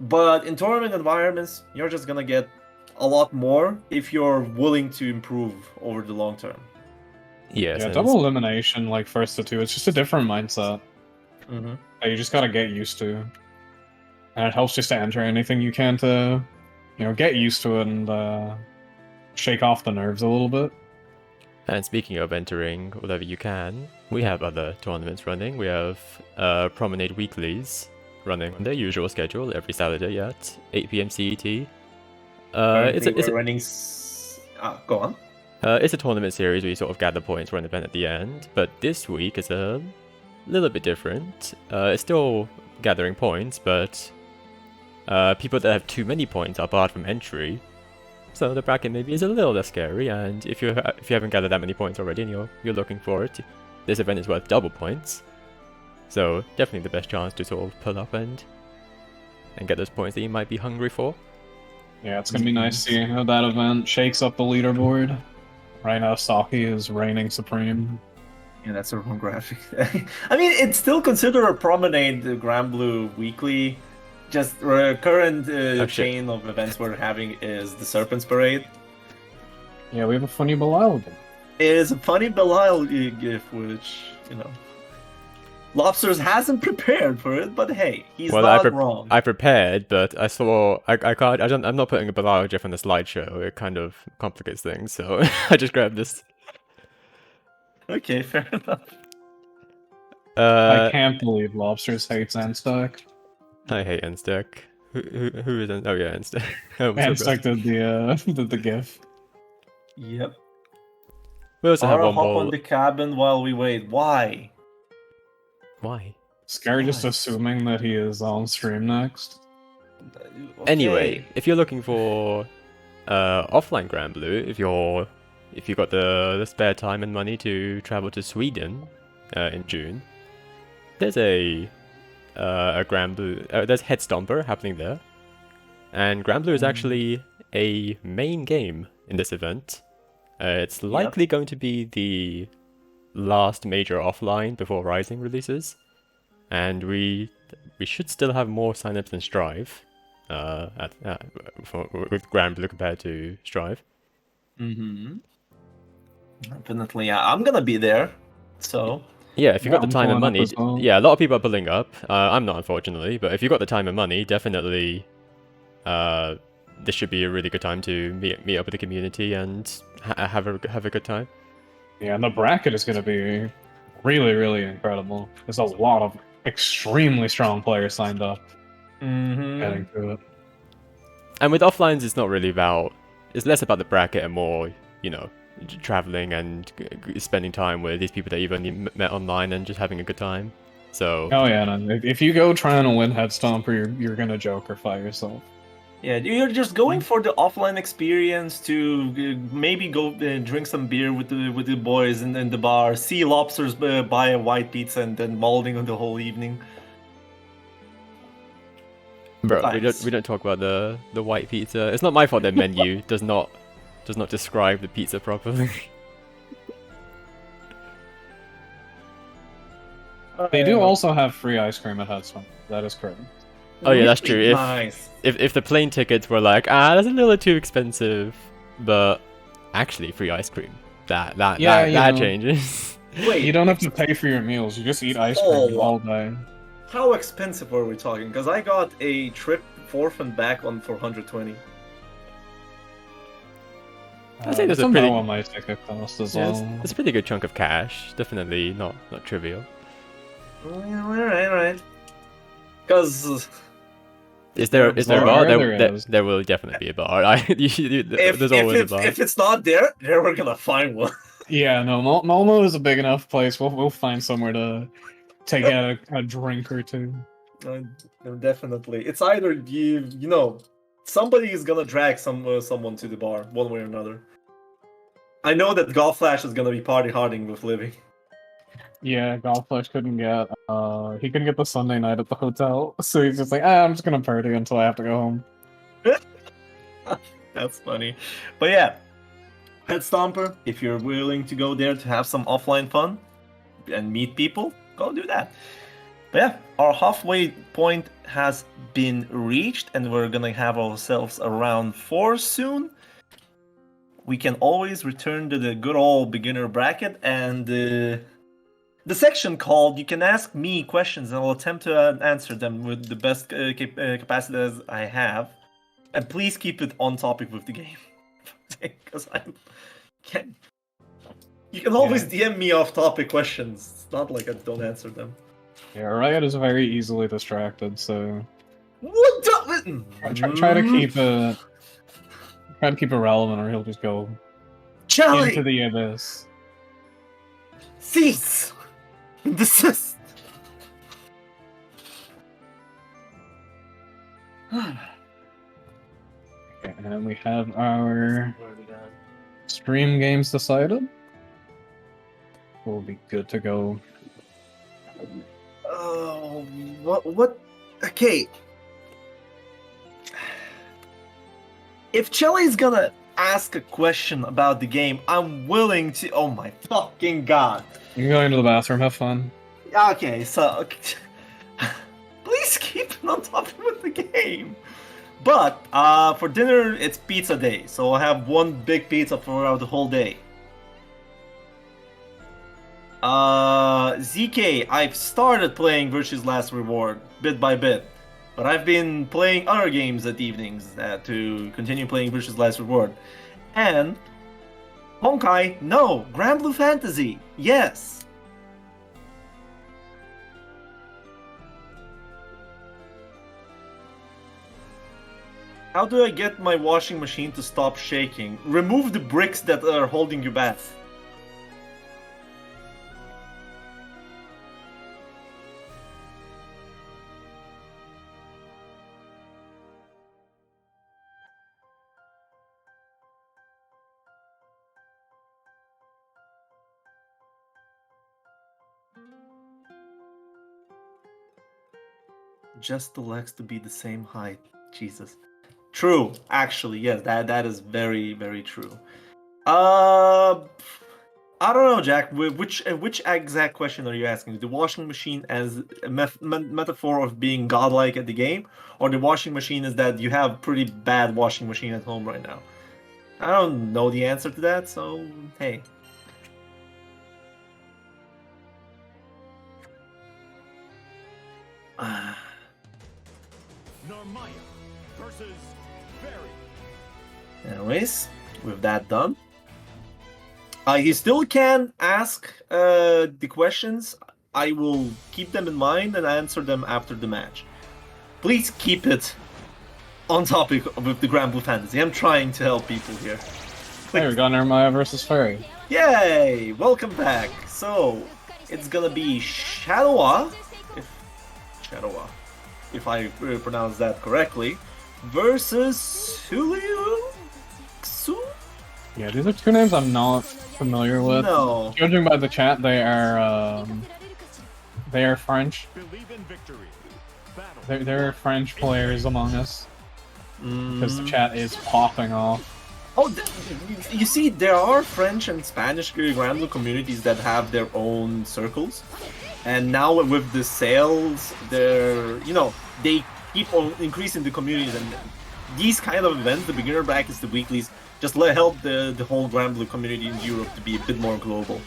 But in tournament environments, you're just gonna get a lot more if you're willing to improve over the long term. Yes, yeah, double elimination, like first to two, it's just a different mindset that you just gotta get used to. And it helps just to enter anything you can to, get used to it and shake off the nerves a little bit. And speaking of entering whatever you can, we have other tournaments running. We have Promenade Weeklies running on their usual schedule every Saturday at 8 PM CET. It's running. Go on. It's a tournament series where you sort of gather points for an event at the end, but this week is a little bit different. It's still gathering points, but people that have too many points are barred from entry. So the bracket maybe is a little less scary, and if you haven't gathered that many points already and you're looking for it, this event is worth double points. So definitely the best chance to sort of pull up and get those points that you might be hungry for. Yeah, it's gonna be nice seeing how that event shakes up the leaderboard. Right now, Saki is reigning supreme. Yeah, that's a wrong graphic. I mean, it's still considered a Promenade Grand Blue Weekly. Just current chain of events we're having is the Serpent's Parade. Yeah, we have a funny Belial game. It is a funny Belial GIF, which, Lobsters hasn't prepared for it, but hey, he's not wrong. I prepared, but I saw I'm not putting a Belial GIF on the slideshow. It kind of complicates things, so I just grabbed this. Okay, fair enough. I can't believe Lobsters hates N-Stack. I hate N-Stack. Who is N-Stack? Oh yeah, N-Stack. N-Stack did the GIF. Yep. We also have one hop ball. on the cabin while we wait. Why? Why? Scary just assuming that he is on stream next. Okay. Anyway, if you're looking for offline Grand Blue, if you're if you got the spare time and money to travel to Sweden in June, there's a Granblue. There's Head Stomper happening there, and Granblue is actually a main game in this event. It's likely going to be the last major offline before Rising releases, and we should still have more signups than Strive with Granblue compared to Strive. Definitely, yeah. I'm gonna be there, so... Yeah, if you got the I'm time and pulling up money, as well. yeah, a lot of people are pulling up. I'm not, unfortunately, but if you got the time and money, definitely, this should be a really good time to meet up with the community and have a good time. Yeah, and the bracket is going to be really, really incredible. There's a lot of extremely strong players signed up heading to it. And with offlines, it's not really about. It's less about the bracket and more, you know, traveling and spending time with these people that you've only met online and just having a good time. So. Oh yeah, no, if you go trying to win Head Stomper, you're gonna jokerify yourself. Yeah, you're just going for the offline experience to maybe go drink some beer with the boys in the bar, see lobsters buy a white pizza, and then mauling on the whole evening. Bro, we don't talk about the white pizza. It's not my fault their menu does not describe the pizza properly. They do also have free ice cream at Head Stomper. That is correct. Oh yeah, that's true. Nice. If the plane tickets were like, that's a little too expensive, but actually free ice cream, that changes. Wait, You don't have to pay for your meals. You just eat ice cream all day. How expensive are we talking? Because I got a trip forth and back on 420. I think there's a some pretty. what my ticket cost as Yeah, well. it's a pretty good chunk of cash. Definitely not trivial. Alright. Because Is there a bar? There will definitely be a bar. There's always a bar. If it's not there, we're gonna find one. Yeah, no, Malmo is a big enough place. We'll find somewhere to take out a drink or two. Definitely, it's either you know, somebody is gonna drag someone to the bar one way or another. I know that Golf Flash is gonna be party harding with Livy. Yeah, Golf Flash couldn't get he couldn't get the Sunday night at the hotel, so he's just like, I'm just gonna party until I have to go home. That's funny. But yeah, Head Stomper, if you're willing to go there to have some offline fun and meet people, go do that. But yeah, our halfway point has been reached and we're gonna have ourselves a round 4 soon. We can always return to the good old beginner bracket and the section called You Can Ask Me Questions, and I'll attempt to answer them with the best capacity as I have. And please keep it on topic with the game. Because you can always DM me off topic questions. It's not like I don't answer them. Yeah, Riot is very easily distracted, so What the... try to keep it relevant, or he'll just go Charlie! into the abyss. Cease! Desist! Okay, and we have our stream games decided. We'll be good to go. Oh, what? Okay. If Chelly's gonna ask a question about the game, I'm willing to. Oh my fucking god. You can go into the bathroom, have fun. Okay, so. Please keep it on top with the game. But, for dinner, it's pizza day, so I'll have one big pizza for the whole day. ZK, I've started playing Virtue's Last Reward, bit by bit. But I've been playing other games at evenings to continue playing Virtue's Last Reward. And Honkai, no, Granblue Fantasy, yes. How do I get my washing machine to stop shaking? Remove the bricks that are holding you back. Just the legs to be the same height. Jesus. True, actually, yes, that is very, very true. I don't know, Jack. Which exact question are you asking? The washing machine as a metaphor of being godlike at the game, or the washing machine is that you have pretty bad washing machine at home right now? I don't know the answer to that, so hey. Narmaya versus Fairy. Anyways, with that done, you still can ask the questions. I will keep them in mind and answer them after the match. Please keep it on topic with the Granblue Fantasy. I'm trying to help people here. There we go, Narmaya versus Fairy. Yay! Welcome back. So, it's gonna be Shadowa, if I pronounce that correctly, versus Xu? Yeah, these are two names I'm not familiar with. No. Judging by the chat, they are French. Believe in victory. Battle. They're French players among us. Because the chat is popping off. Oh, you see, there are French and Spanish Granblue communities that have their own circles, and now with the sales, they keep on increasing the communities, and these kind of events, the beginner brackets, the weeklies, just help the whole Granblue community in Europe to be a bit more global.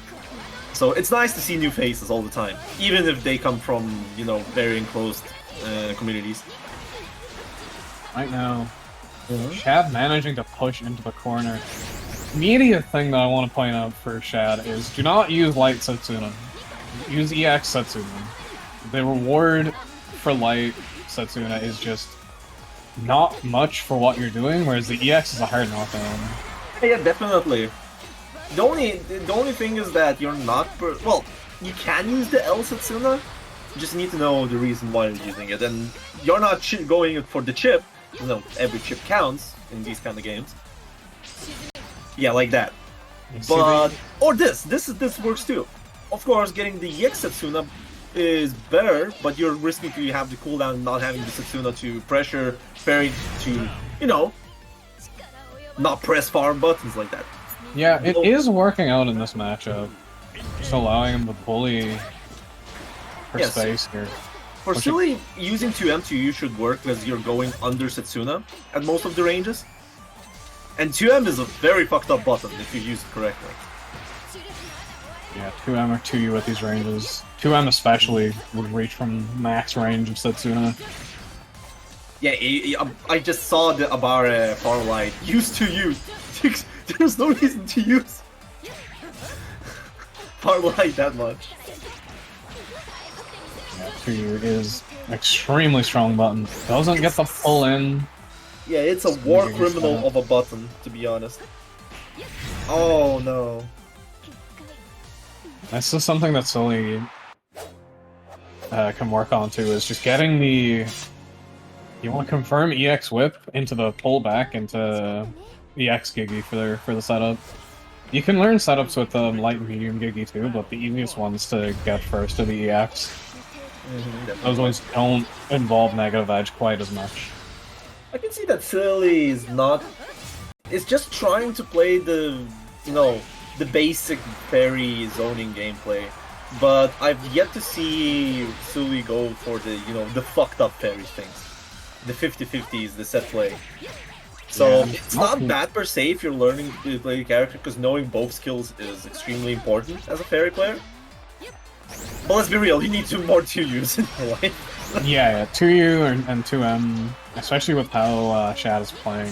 So it's nice to see new faces all the time, even if they come from very enclosed communities. Right now, Shad managing to push into the corner. Immediate thing that I want to point out for Shad is do not use Light Setsuna. Use EX Setsuna. The reward for Light Setsuna is just not much for what you're doing, whereas the EX is a hard knockdown. Yeah, definitely. The only thing is that you're not well, you can use the L Setsuna, you just need to know the reason why you're using it, and you're not going for the chip. Every chip counts in these kind of games. Yeah, like that. But or this works too. Of course, getting the EX Setsuna is better, but you're risking to have the cooldown and not having the Setsuna to pressure Fairy to, not press farm buttons like that. Yeah, it is working out in this matchup. Just allowing him to bully for space here. For Silly, using 2M2U should work because you're going under Setsuna at most of the ranges. And 2M is a very fucked up button if you use it correctly. Yeah, 2M or 2U at these ranges. 2M especially would reach from max range of Setsuna. Yeah, I just saw the Abare Farlight use 2U. There's no reason to use Farlight that much. Yeah, 2U is extremely strong button. Doesn't get the pull in. Yeah, it's a war criminal of a button, to be honest. Oh no. This is something that Sully can work on too, is just getting the... You want to confirm EX Whip into the pullback into EX Gigi for the setup. You can learn setups with light and medium Gigi too, but the easiest ones to get first are the EX. Those ones don't involve negative edge quite as much. I can see that Silly is not... It's just trying to play the, the basic Fairy zoning gameplay. But I've yet to see Silly go for the, the fucked up Fairy things. The 50-50s, the set play. So it's not bad per se if you're learning to play the character, because knowing both skills is extremely important as a Fairy player. But let's be real, you need more 2Us in your life. Yeah, 2U and 2M, especially with how Shad is playing,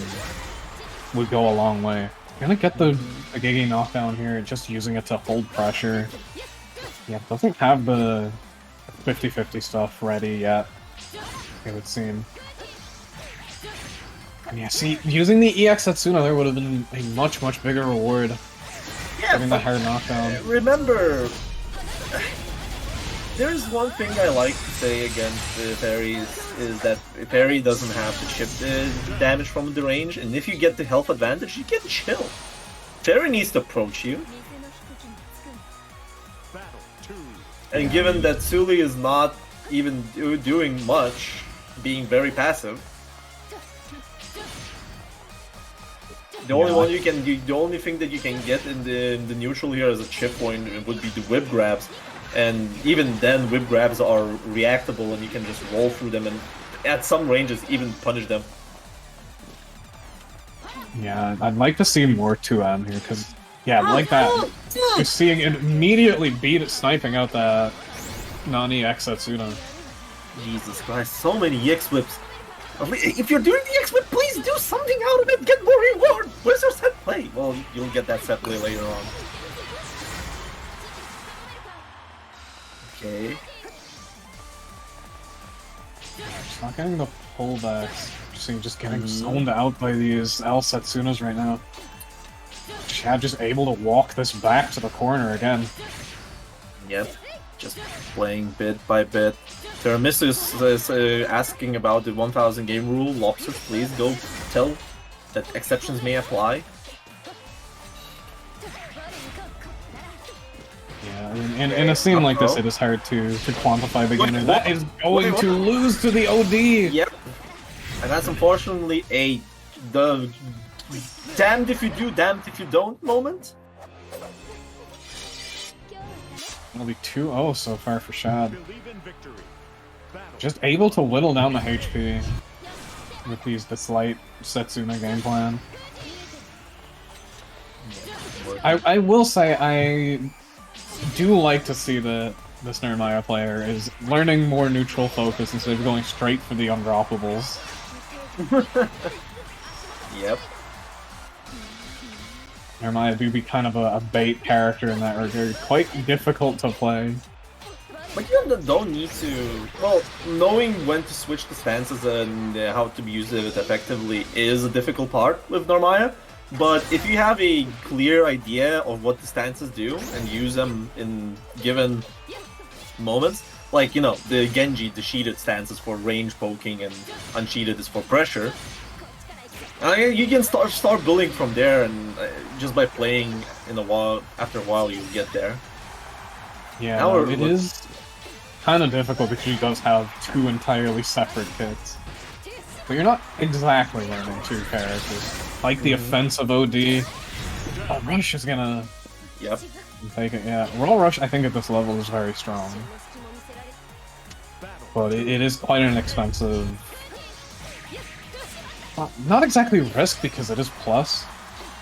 would go a long way. You're gonna get the Gigi knockdown here, just using it to hold pressure. Yeah, doesn't have the 50-50 stuff ready yet, it would seem. And yeah, see, using the EX Setsuna there would have been a much, much bigger reward. Yeah, getting that hard knockdown. Remember, there's one thing I like to say against the Fairies, is that Fairy doesn't have the chip damage from the range, and if you get the health advantage, you can chill. Fairy needs to approach you. And given that Sully is not even doing much, being very passive. The only thing that you can get in the neutral here as a chip point would be the whip grabs, and even then whip grabs are reactable and you can just roll through them and at some ranges even punish them. Yeah, I'd like to see more 2M here, because, yeah, like that, you're seeing it immediately beat it sniping out that non-EX Setsuna. Jesus Christ, so many EX whips. If you're doing the EX whip, please do something out of it, get more reward! Where's your set play? Well, you'll get that set play later on. Okay. Just not getting the pullbacks. Just getting zoned out by these L Setsunas right now. Shad just able to walk this back to the corner again. Yep, just playing bit by bit. Teramissus is asking about the 1000 game rule. Lobsters, please go tell that exceptions may apply. Yeah, in a scene like this, it is hard to quantify beginner. That is going to lose to the OD! Yep. And that's unfortunately the damned if you do, damned if you don't moment. It'll be 2-0 so far for Shad. Just able to whittle down the HP with this light Setsuna game plan. I will say I do like to see that this Nermaya player is learning more neutral focus instead of going straight for the undroppables. Yep. Nermaya do be kind of a bait character in that regard. Quite difficult to play. But you don't need to... Well, knowing when to switch the stances and how to use it effectively is a difficult part with Nermaya. But if you have a clear idea of what the stances do and use them in given moments, like, you know, the Genji, the sheeted stance is for range poking and unsheeted is for pressure. You can start building from there, and just by playing in a while, after a while, you get there. Yeah, no, it is kind of difficult because he does have two entirely separate kits. But you're not exactly learning two characters. Like the offensive OD, Rush is gonna take it. Yeah, Raw Rush I think at this level is very strong. But it is quite an expensive... Not exactly risk because it is plus.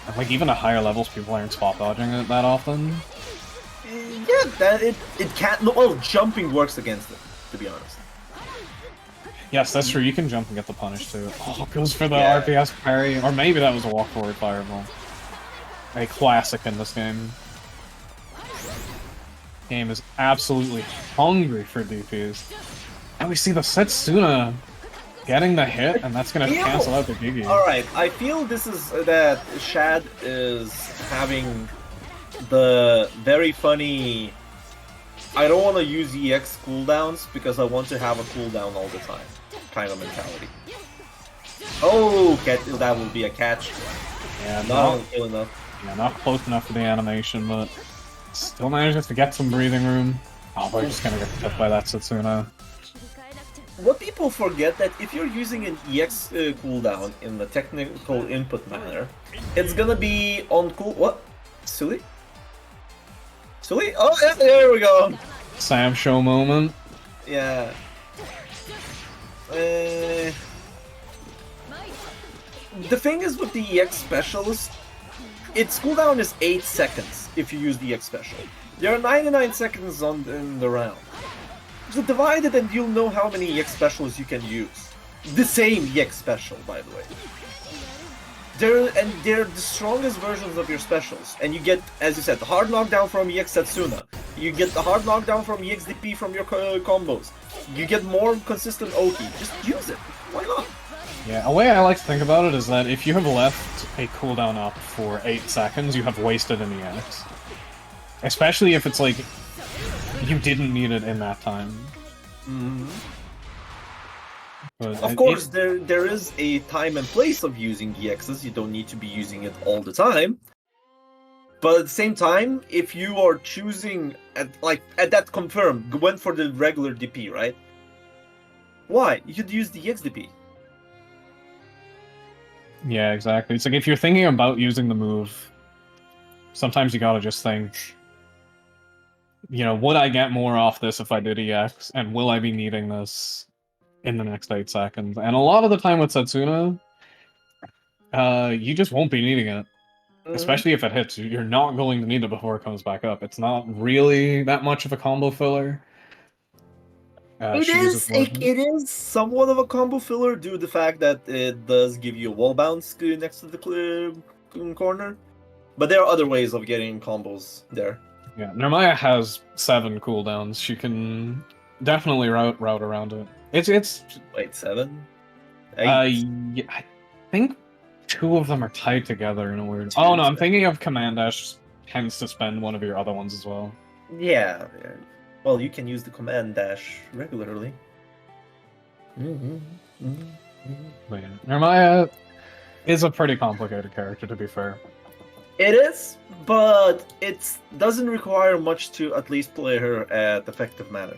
And like even at higher levels people aren't spot dodging it that often. Yeah, it can't... Well, jumping works against it, to be honest. Yes, that's true. You can jump and get the punish too. Oh, goes for the RPS parry. Or maybe that was a walk forward fireball. A classic in this game. Game is absolutely hungry for DPs. And we see the Setsuna getting the hit, and that's gonna cancel out the Gigi. Alright, I feel this is that Shad is having the very funny... I don't want to use EX cooldowns because I want to have a cooldown all the time kind of mentality. Oh, that will be a catch. Yeah, not enough. Yeah, not close enough for the animation, but still manages to get some breathing room. Oh, we're just gonna get hit by that Setsuna. What people forget that if you're using an EX cooldown in the technical input manner, it's gonna be on cool... What? Silly? Silly? Oh, yeah, there we go! Sam show moment. Yeah. The thing is with the EX specialist, its cooldown is 8 seconds if you use the EX special. There are 99 seconds in the round. So divide it and you'll know how many EX specials you can use. The same EX special, by the way. They're the strongest versions of your specials. And you get, as you said, the hard knockdown from EX Setsuna. You get the hard knockdown from EX DP from your combos. You get more consistent Oki. Just use it. Why not? Yeah, a way I like to think about it is that if you have left a cooldown up for 8 seconds, you have wasted an EX. Especially if it's like, you didn't need it in that time. Mm-hmm. But of course, there is a time and place of using EXs. You don't need to be using it all the time. But at the same time, if you are choosing at that confirm, went for the regular DP, right? Why? You could use the XDP. Yeah, exactly. It's like if you're thinking about using the move, sometimes you gotta just think, you know, would I get more off this if I did EX, and will I be needing this in the next 8 seconds? And a lot of the time with Setsuna, you just won't be needing it. Especially if it hits, you're not going to need it before it comes back up. It's not really that much of a combo filler. It is somewhat of a combo filler due to the fact that it does give you a wall bounce next to the corner. But there are other ways of getting combos there. Yeah, Narmaya has 7 cooldowns. She can definitely route around it. It's wait, 7? 8? Yeah, I think 2 of them are tied together in a weird. Oh no, I'm thinking of Command Dash tends to spend one of your other ones as well. Yeah. Well, you can use the Command Dash regularly. But yeah, Narmaya is a pretty complicated character, to be fair. It is, but it doesn't require much to at least play her at effective manner.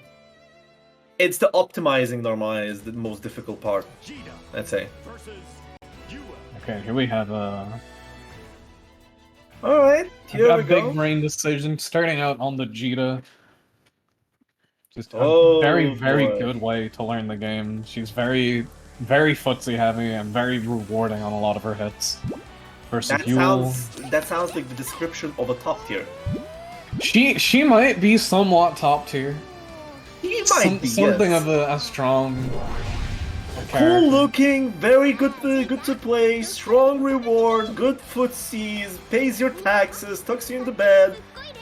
It's the optimizing Narmaya is the most difficult part, I'd say. Okay, here we have Alright, here we go. Big brain decision, starting out on the Jita. Just a very good way to learn the game. She's very footsie heavy and very rewarding on a lot of her hits. Versus that sounds like the description of a top tier. She might be somewhat top tier. She might be something of a strong. Cool looking, very good to play, strong reward, good footsies, pays your taxes, tucks you into bed,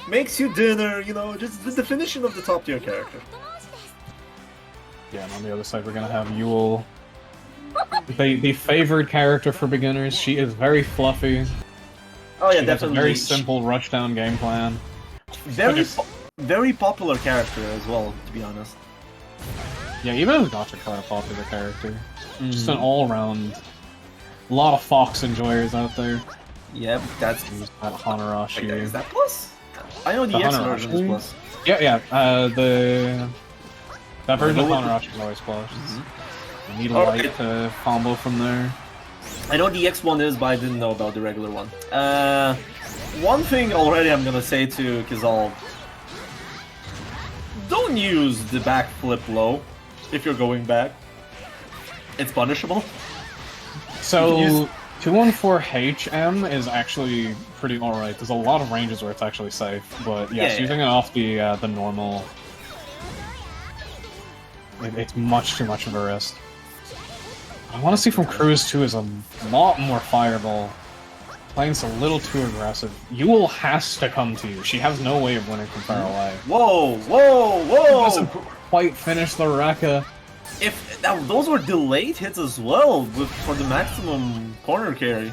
makes you dinner, you know, just the definition of the top tier character. Yeah, and on the other side we're gonna have Yule. The favored character for beginners. She is very fluffy. Oh yeah, she definitely. Has a very simple rushdown game plan. Very popular character as well, to be honest. Yeah, even as Gotcha quite a popular character. Just an all-around, a lot of Fox enjoyers out there. Yep, that's that Hanarashi. Is that plus? I know the EX version is plus. Yeah. That version of Hanarashi is always plus. You need a light combo from there. I know the EX one is, but I didn't know about the regular one. One thing already I'm gonna say to Kizal: don't use the backflip low if you're going back. It's punishable. So 214HM is actually pretty alright. There's a lot of ranges where it's actually safe, but yes, using it off the normal, it's much too much of a risk. I want to see from Cruz too is a lot more fireball. Playing's a little too aggressive. Yule has to come to you. She has no way of winning from far away. Whoa! Doesn't quite finish the Rekka. If those were delayed hits as well for the maximum corner carry.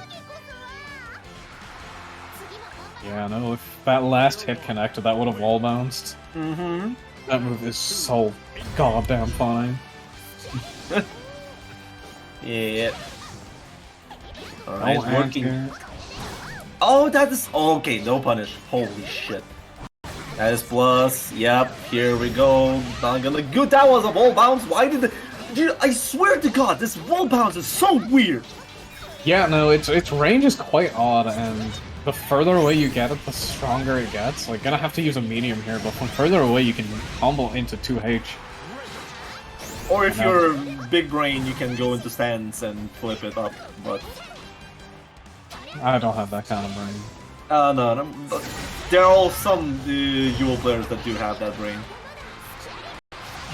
Yeah, no, if that last hit connected, that would have wall bounced. That move is so goddamn fine. Yeah. Alright, working. Oh, that is okay. No punish. Holy shit. That is plus. Yep. Here we go. Not gonna good. That was a wall bounce. Why did dude? I swear to God, this wall bounce is so weird. Yeah, no, its range is quite odd, and the further away you get it, the stronger it gets. Like, gonna have to use a medium here, but from further away you can combo into 2H. Or if you're big brain, you can go into stance and flip it up, but I don't have that kind of brain. No, there are all some Yule players that do have that brain.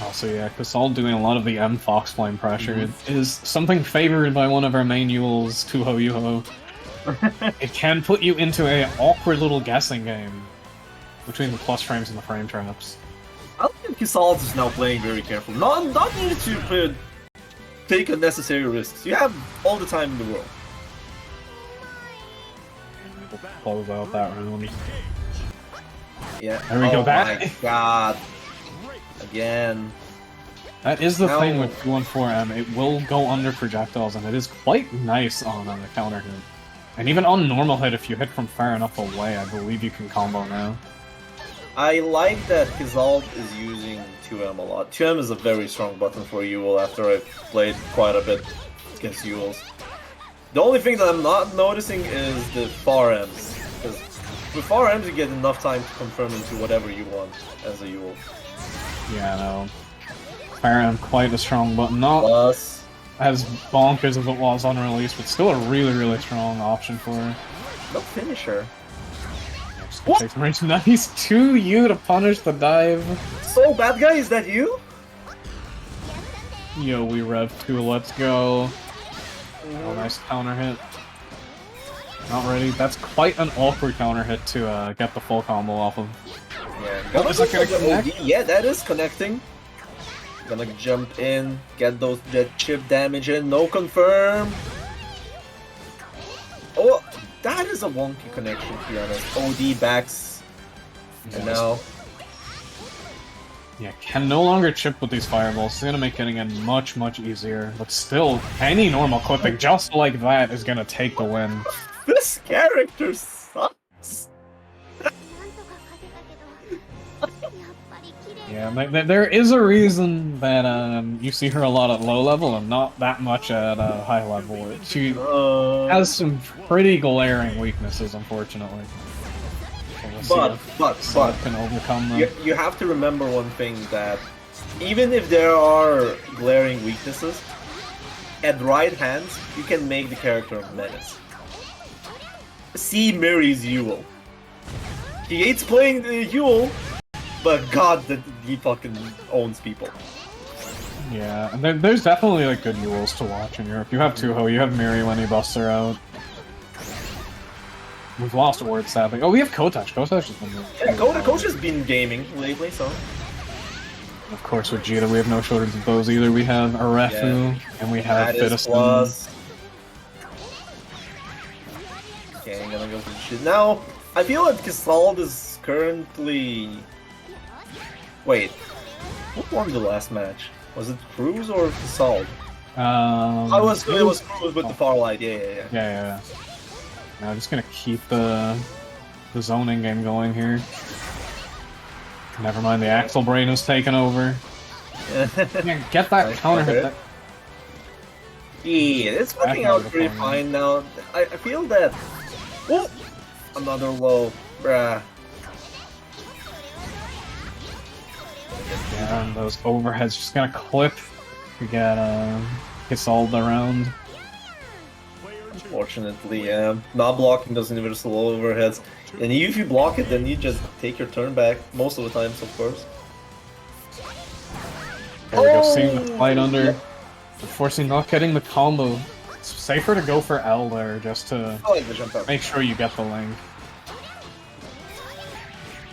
Also, yeah, Kasal doing a lot of the M Fox Flame pressure is something favored by one of our main Yules, Tuho Yuho. It can put you into an awkward little guessing game between the plus frames and the frame traps. I think Kasal is now playing very careful. Not needed to take unnecessary risks. You have all the time in the world. Close out that round. Yeah. There we go back. Oh my god. Again. That is the thing with 214M. It will go under projectiles, and it is quite nice on a counter hit. And even on normal hit, if you hit from far enough away, I believe you can combo now. I like that Kizalt is using 2M a lot. 2M is a very strong button for Yule after I've played quite a bit against Yules. The only thing that I'm not noticing is the far M's. Because with far M's you get enough time to confirm into whatever you want as a Yule. Yeah, no. Fire M quite a strong button. Not Plus, as bonkers as it was on release, but still a really, really strong option for her. no finisher. What? Take some range. Nice 2U to punish the dive. So bad guy, is that you? Yo, we rev 2, let's go. Oh, nice counter hit. Not ready. That's quite an awkward counter hit to get the full combo off of. Yeah, Is that gonna connect? yeah, that is connecting. Gonna jump in, get those jet chip damage in, no confirm. Oh, that is a wonky connection to be honest. OD backs, and now. Yeah, can no longer chip with these fireballs. It's gonna make getting in much, much easier. But still, any normal clipping just like that is gonna take the win. This character sucks. Yeah, there is a reason that you see her a lot at low level and not that much at high level. She has some pretty glaring weaknesses, unfortunately. So we'll But can overcome them. you have to remember one thing, that even if there are glaring weaknesses, at right hands you can make the character a menace. See Mary's Yule. He hates playing the Yule, but god, that he fucking owns people. Yeah, and there's definitely like good Yules to watch in Europe. You have Tuho, you have Miri when he busts her out. We've lost Ward, sadly. Oh, we have Kotash. Kotash has been... Yeah, Coach has been gaming lately, so... Of course, with Jita, we have no shortage of those either. We have Arefu, and we have Fiddleston. Okay, I'm gonna go for the shit. Now, I feel like Kizalt is currently... Wait, who won the last match? Was it Cruz or Kizalt? It was Cruz with the Farlight, yeah. Yeah. I'm just gonna keep the zoning game going here. Never mind, the Axel Brain is taking over. Yeah, get that counter hit. Yeah, it's working out pretty fine now. I feel that... Oh! Another low, bruh. Yeah, and those overheads just gonna clip. We got Kizalt around. Unfortunately, not blocking those universal overheads. And if you block it, then you just take your turn back, most of the times, of course. There we go, seeing the fight under. Unfortunately, not getting the combo. It's safer to go for L there, just to make sure you get the link.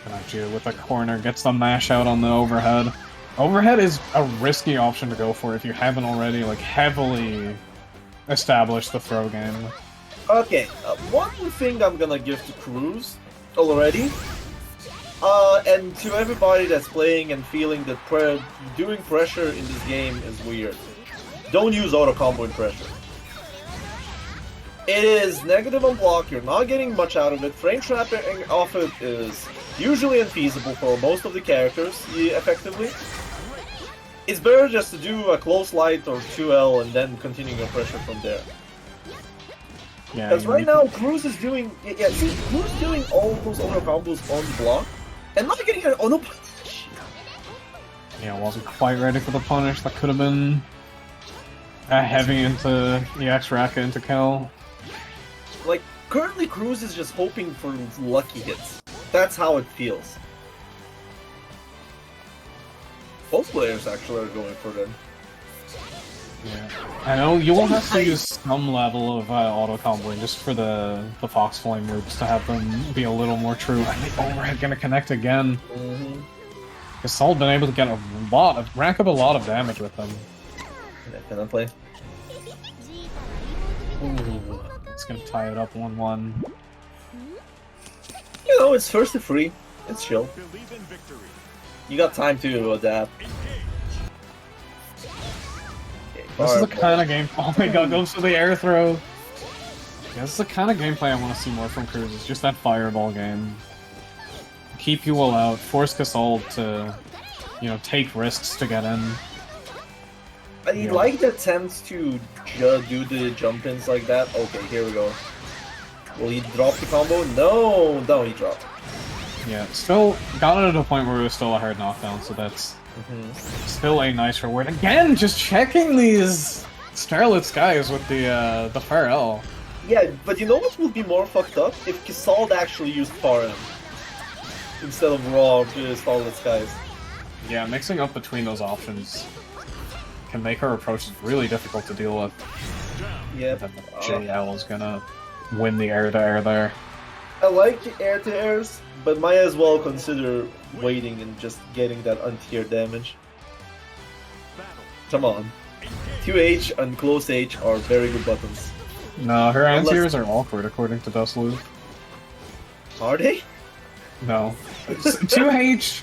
Gotcha, with the corner, gets the mash out on the overhead. Overhead is a risky option to go for if you haven't already, like, heavily established the throw game. Okay, one thing I'm gonna give to Cruz already, and to everybody that's playing and feeling that doing pressure in this game is weird. Don't use auto combo in pressure. It is negative on block, you're not getting much out of it. Frame trapping off it is usually unfeasible for most of the characters, effectively. It's better just to do a close light or 2L and then continue your pressure from there. Yeah, because right now, Cruz is doing... Yeah, see, Cruz doing all those auto combos on the block and not getting an auto punish. Yeah, wasn't quite ready for the punish. That could have been heavy into EX Raka into Kel. Like, currently Cruz is just hoping for lucky hits. That's how it feels. Both players actually are going for them. Yeah, I know you will have to use some level of auto comboing just for the Fox Flame moves to have them be a little more true. And the overhead gonna connect again. Because Saul been able to get rack up a lot of damage with them. Definitely. Ooh, it's gonna tie it up 1-1. You know, it's first to free. It's chill. You got time to adapt. This is the kind of game. Oh my god, goes for the air throw. Yeah, this is the kind of gameplay I want to see more from Cruz. It's just that fireball game. keep you all out, force Casal to, you know, take risks to get in. I like the attempts to do the jump-ins like that. Okay, here we go. Will he drop the combo? No, he dropped. Yeah, still got it at a point where it was still a hard knockdown, so that's still a nice reward. Again, just checking these Starlit Skies with the Fire L. Yeah, but you know what would be more fucked up? If Casal actually used Fire M instead of raw Starlit Skies. Yeah, mixing up between those options can make her approaches really difficult to deal with. Yeah. JL is gonna win the air-to-air there. I like air-to-airs, but might as well consider waiting and just getting that anti-air damage. Come on. 2H and close H are very good buttons. No, her anti-airs are awkward according to Dustloop. Are they? No. 2H,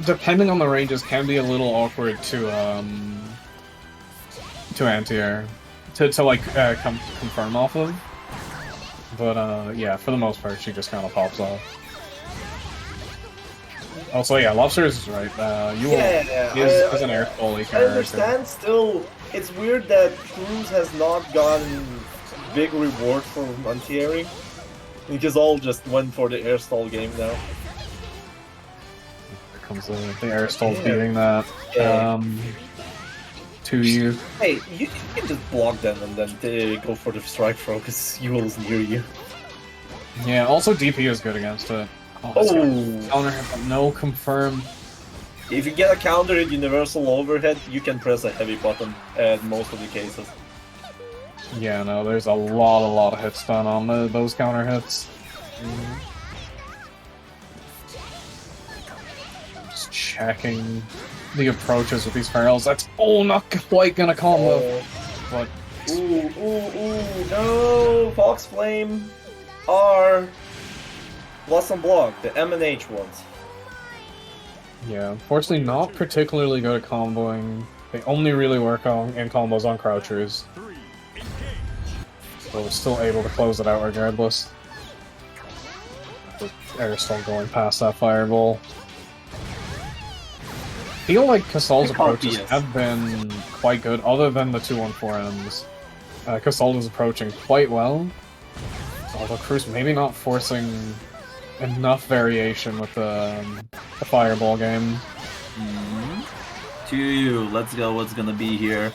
depending on the ranges, can be a little awkward to anti-air. To like, confirm off of. But, yeah, for the most part, she just kind of pops off. Also, yeah, Lobster is right. You is an air volley character. I understand, still, it's weird that Cruz has not gotten big reward for anti-airing. Because all just went for the air stall game now. Here comes the air stall beating that. To you. Hey, you can just block them and then go for the strike throw because Yule is near you. Yeah, also DP is good against it. Counter hit, but no confirm. If you get a counter in universal overhead, you can press a heavy button at most of the cases. Yeah, no, there's a lot of hits done on those counter hits. Just checking the approaches with these Farrells. That's not quite gonna combo. But no, Fox Flame are Blossom Block, the M&H ones. Yeah, unfortunately not particularly good at comboing. They only really work in combos on crouchers. So we're still able to close it out regardless. The air still going past that fireball. I feel like Casal's approaches have been quite good, other than the 214Ms. Casal is approaching quite well, although Cruz maybe not forcing enough variation with the fireball game. To you, let's go, what's gonna be here?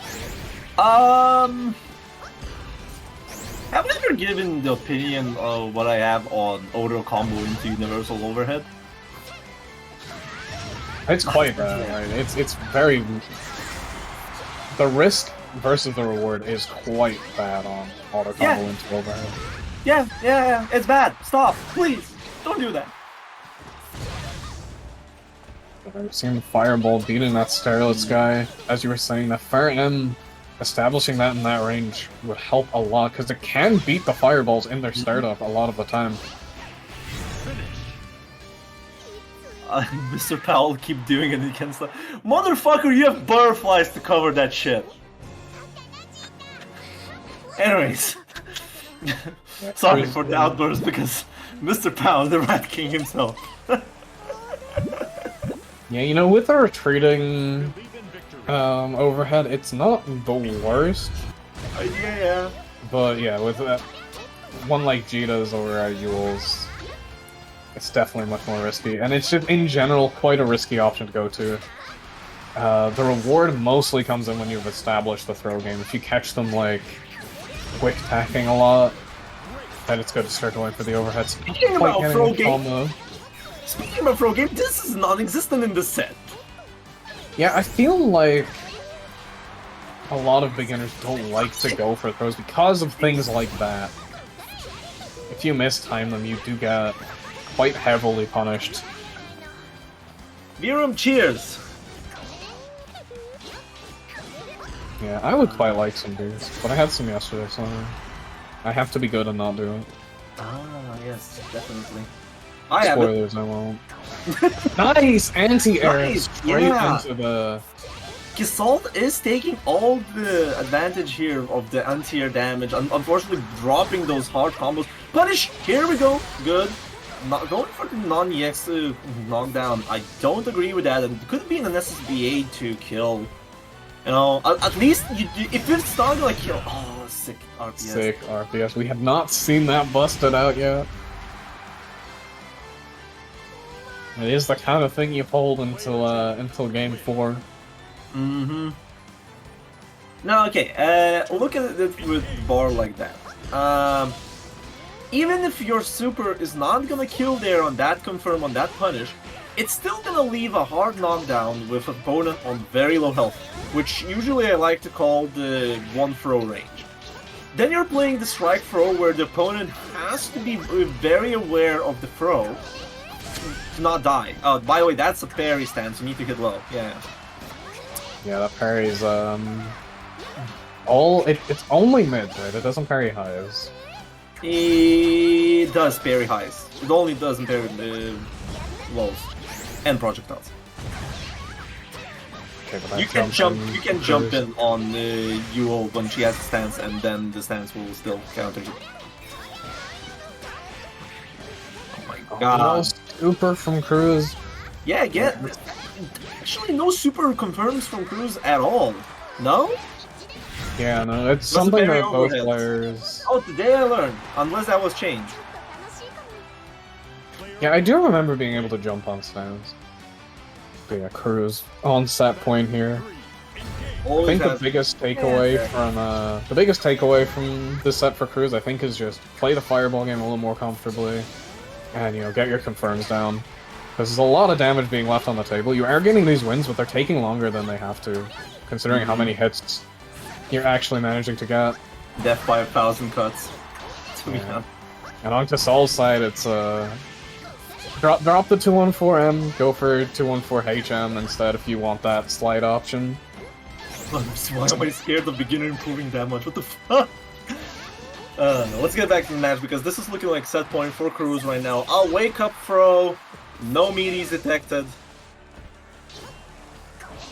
Have I ever given the opinion of what I have on auto combo into universal overhead? It's quite bad, right? It's very... The risk versus the reward is quite bad on auto combo into overhead. Yeah, it's bad. Stop, please, don't do that. I've seen the fireball beating that Starlit Sky. As you were saying, the Fire M establishing that in that range would help a lot, because it can beat the fireballs in their startup a lot of the time. Mr. Powell keep doing it against the... Motherfucker, you have butterflies to cover that shit. Anyways. Sorry for the outburst, because Mr. Powell, the Rat King himself. Yeah, you know, with our retreating overhead, it's not the worst. Yeah. But yeah, with one like Jita's or Yule's, it's definitely much more risky. And it's just, in general, quite a risky option to go to. The reward mostly comes in when you've established the throw game. If you catch them, like, quick tacking a lot, then it's good to start going for the overhead. Speaking about throw game, this is non-existent in the set. Yeah, I feel like a lot of beginners don't like to go for throws because of things like that. If you mistime them, you do get quite heavily punished. Virum, cheers! Yeah, I would quite like some beers, but I had some yesterday, so I have to be good and not do it. Ah, yes, definitely. Spoilers, I won't. Nice! Anti-air straight into the... Gasalt is taking all the advantage here of the anti-air damage, unfortunately dropping those hard combos. Punish! Here we go! Good. going for the non-EX knockdown, I don't agree with that. It could be an SSBA to kill. You know, at least if it's not gonna kill. Oh, sick RPS. Sick RPS. We have not seen that busted out yet. It is the kind of thing you hold until game 4. Mm-hmm. No, okay. Look at it with bar like that. Even if your super is not gonna kill there on that confirm, on that punish, it's still gonna leave a hard knockdown with opponent on very low health, which usually I like to call the one throw range. Then you're playing the strike throw where the opponent has to be very aware of the throw to not die. Oh, by the way, that's a parry stance, you need to hit low. Yeah. Yeah, that parry's it's only mid, right? It doesn't parry highs. It does parry highs. It only doesn't parry lows and projectiles. Okay, but You can jump in on Yule when she has a stance, and then the stance will still counter you. Oh my god! Super from Cruz. Yeah, actually no super confirms from Cruz at all. No? Yeah, no, it's something that both overheads. players... Oh, today I learned. Unless that was changed. Yeah, I do remember being able to jump on stands. But yeah, Cruz on set point here. I think the biggest takeaway from this set for Cruz, I think, is just play the fireball game a little more comfortably, and get your confirms down. Because there's a lot of damage being left on the table. You are getting these wins, but they're taking longer than they have to, considering how many hits you're actually managing to get. Death by 1,000 cuts. Yeah. And on Casal's side, it's drop the 214M, go for 214HM instead if you want that slide option. Why am I scared of beginner improving that much? What the fuck? Let's get back to the match because this is looking like set point for Cruz right now. I'll wake up throw, no meaties detected.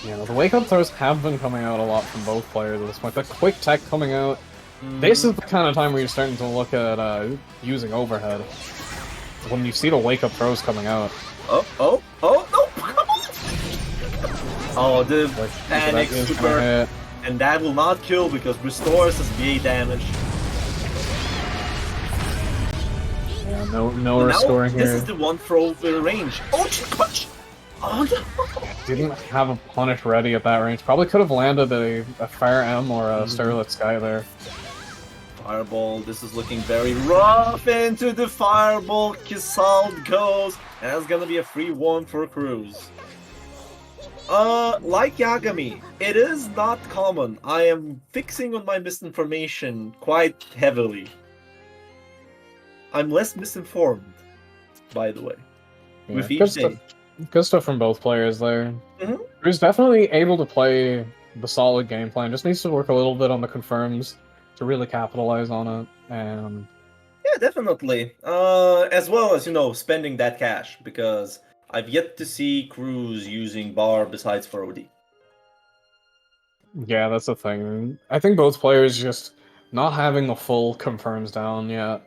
Yeah, the wake-up throws have been coming out a lot from both players at this point. The quick tech coming out, this is the kind of time where you're starting to look at using overhead. When you see the wake-up throws coming out. Oh, no! Oh, the panic super, and that will not kill because restores SBA damage. Yeah, no restoring here. This is the one throw with the range. Oh, punch! Oh no! Didn't have a punish ready at that range. Probably could have landed a Fire M or a Starlit Sky there. Fireball, this is looking very rough into the fireball. Casal goes, and that's gonna be a free one for Cruz. Like Yagami, it is not common. I am fixing on my misinformation quite heavily. I'm less misinformed, by the way, with each day. Good stuff from both players there. Mhm. Cruz definitely able to play the solid game plan. Just needs to work a little bit on the confirms to really capitalize on it. Yeah, definitely. As well as, spending that cash, because I've yet to see Cruz using bar besides for OD. Yeah, that's the thing. I think both players just not having the full confirms down yet.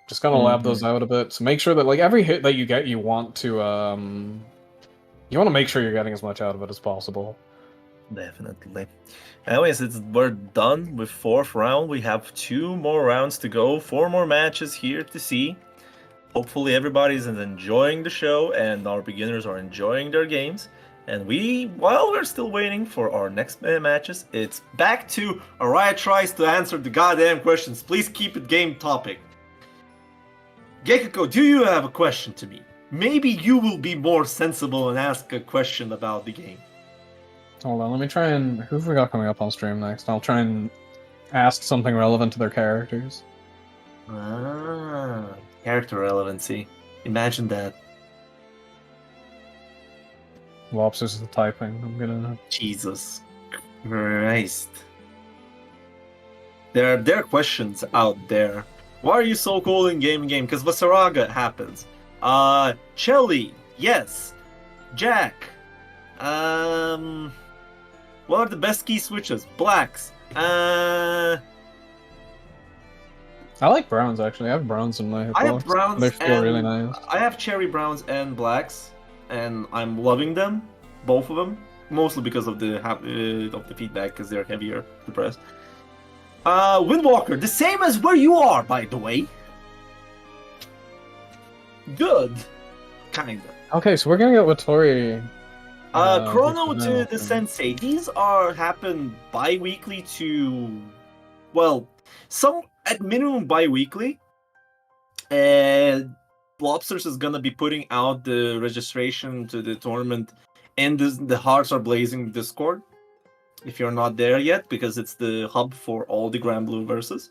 Just gonna lab those out a bit. So make sure that every hit that you get, you want to make sure you're getting as much out of it as possible. Definitely. Anyways, we're done with 4th round. We have 2 more rounds to go, 4 more matches here to see. Hopefully everybody's enjoying the show and our beginners are enjoying their games. And while we're still waiting for our next matches, it's back to Araya tries to answer the goddamn questions. Please keep it game topic. Gekiko, do you have a question to me? Maybe you will be more sensible and ask a question about the game. Hold on, let me try and... Who have we got coming up on stream next? I'll try and ask something relevant to their characters. Character relevancy. Imagine that. Lops is the typing. I'm gonna... Jesus Christ. There are questions out there. Why are you so cool in game? Because Vasaraga happens. Shelly, yes. Jack. What are the best key switches? Blacks. I like browns actually. I have browns in my hitbox. I have browns. They feel really and nice. I have cherry browns and blacks, and I'm loving them, both of them. Mostly because of the feedback, because they're heavier to press. Windwalker, the same as where you are, by the way. Good, kinda. Okay, so we're gonna get Watori. Chrono to the Sensei. These happen bi-weekly to, well, some at minimum bi-weekly. And Lobsters is gonna be putting out the registration to the tournament in the Hearts Are Blazing Discord. If you're not there yet, because it's the hub for all the Grand Blue verses.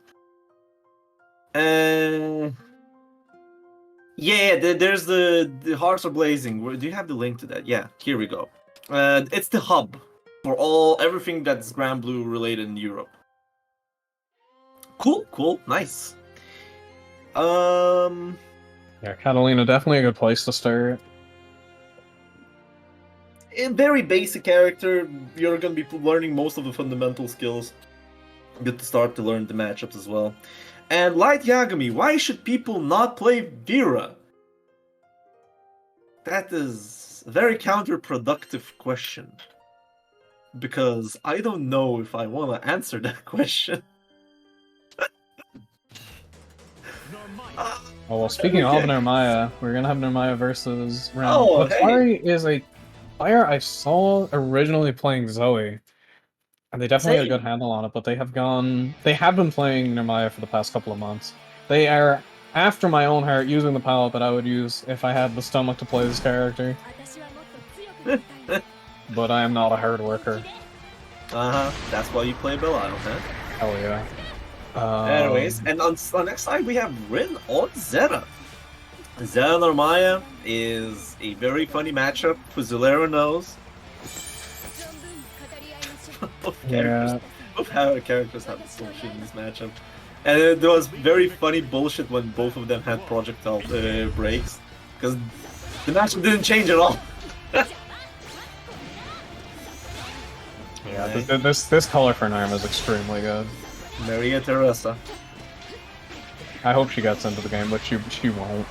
Yeah, there's the Hearts Are Blazing. Do you have the link to that? Yeah, here we go. It's the hub for everything that's Grand Blue related in Europe. Cool, nice. Yeah, Catalina, definitely a good place to start. A very basic character. You're gonna be learning most of the fundamental skills. Good to start to learn the matchups as well. And Light Yagami, why should people not play Vera? That is a very counterproductive question. Because I don't know if I want to answer that question. Well, speaking of Nirmaya, we're gonna have Nirmaya versus Ren. Oh, Watori is a player I saw originally playing Zoe. And they definitely had a good handle on it, but they have been playing Nirmaya for the past couple of months. They are, after my own heart, using the palette that I would use if I had the stomach to play this character. But I am not a hard worker. That's why you play Belial, huh? Hell yeah. Anyways, and on next side we have Rin on Zeta. Zeta Nirmaya is a very funny matchup, who Zalera knows. Both characters have bullshit in this matchup. And there was very funny bullshit when both of them had projectile breaks. Because the matchup didn't change at all. Yeah, this color for Nirma is extremely good. Maria Teresa. I hope she gets into the game, but she won't.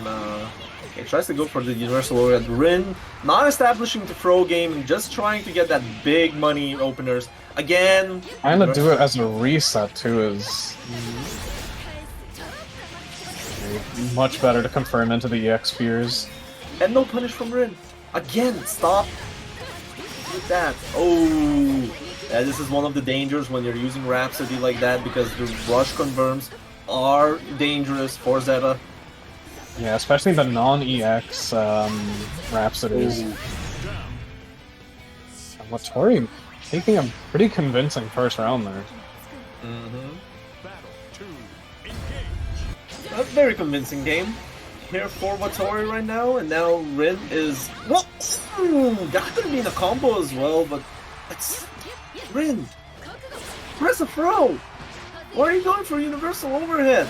Nah. Okay, tries to go for the Universal Laureate. Rin, not establishing the throw game and just trying to get that big money openers. Again... Trying to do it as a reset, too, is... much better to confirm into the EX fears. And no punish from Rin. Again, stop with that. Oh, yeah, this is one of the dangers when you're using Rhapsody like that, because the rush confirms are dangerous for Zeta. Yeah, especially the non-EX Rhapsodies. Watori taking a pretty convincing first round there. A very convincing game here for Watori right now, and now Rin is... What? That could have been a combo as well, but it's... Rin! Press a throw! Why are you going for universal overhead?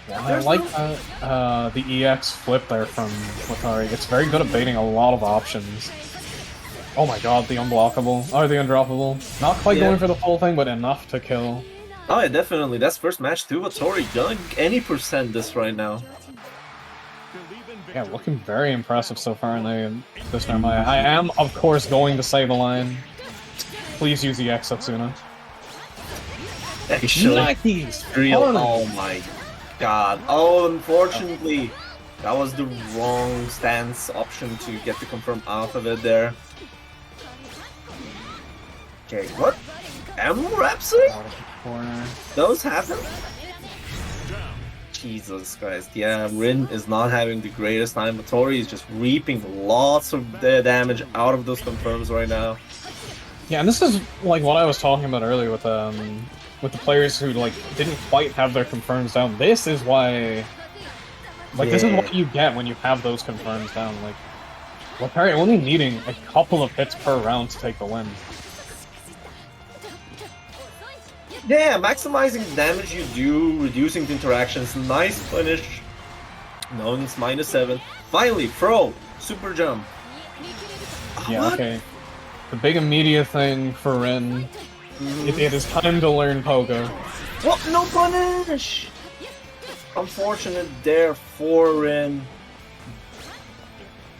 Yeah, I like the EX flip there from Watori. It's very good at baiting a lot of options. Oh my god, the unblockable, or the undroppable. Not quite going for the full thing, but enough to kill. Oh yeah, definitely. That's first match too. Watori gonna any percent this right now. Yeah, looking very impressive so far in this Nirmaya. I am, of course, going to say the line. Please use the EX Satsuna. Actually, oh my god. Oh, unfortunately, that was the wrong stance option to get the confirm out of it there. Okay, what? Emerald Rhapsody? Those happen? Jesus Christ, yeah, Rin is not having the greatest time. Watori is just reaping lots of damage out of those confirms right now. Yeah, and this is like what I was talking about earlier with the players who like didn't quite have their confirms down. This is why, like, this is what you get when you have those confirms down. Like, Watori only needing a couple of hits per round to take the win. Yeah, maximizing the damage you do, reducing the interactions, nice punish. No, it's -7. Finally, throw, super jump. Yeah, okay. The big immediate thing for Rin It is time to learn Pogo. What? No punish! Unfortunate there for Rin.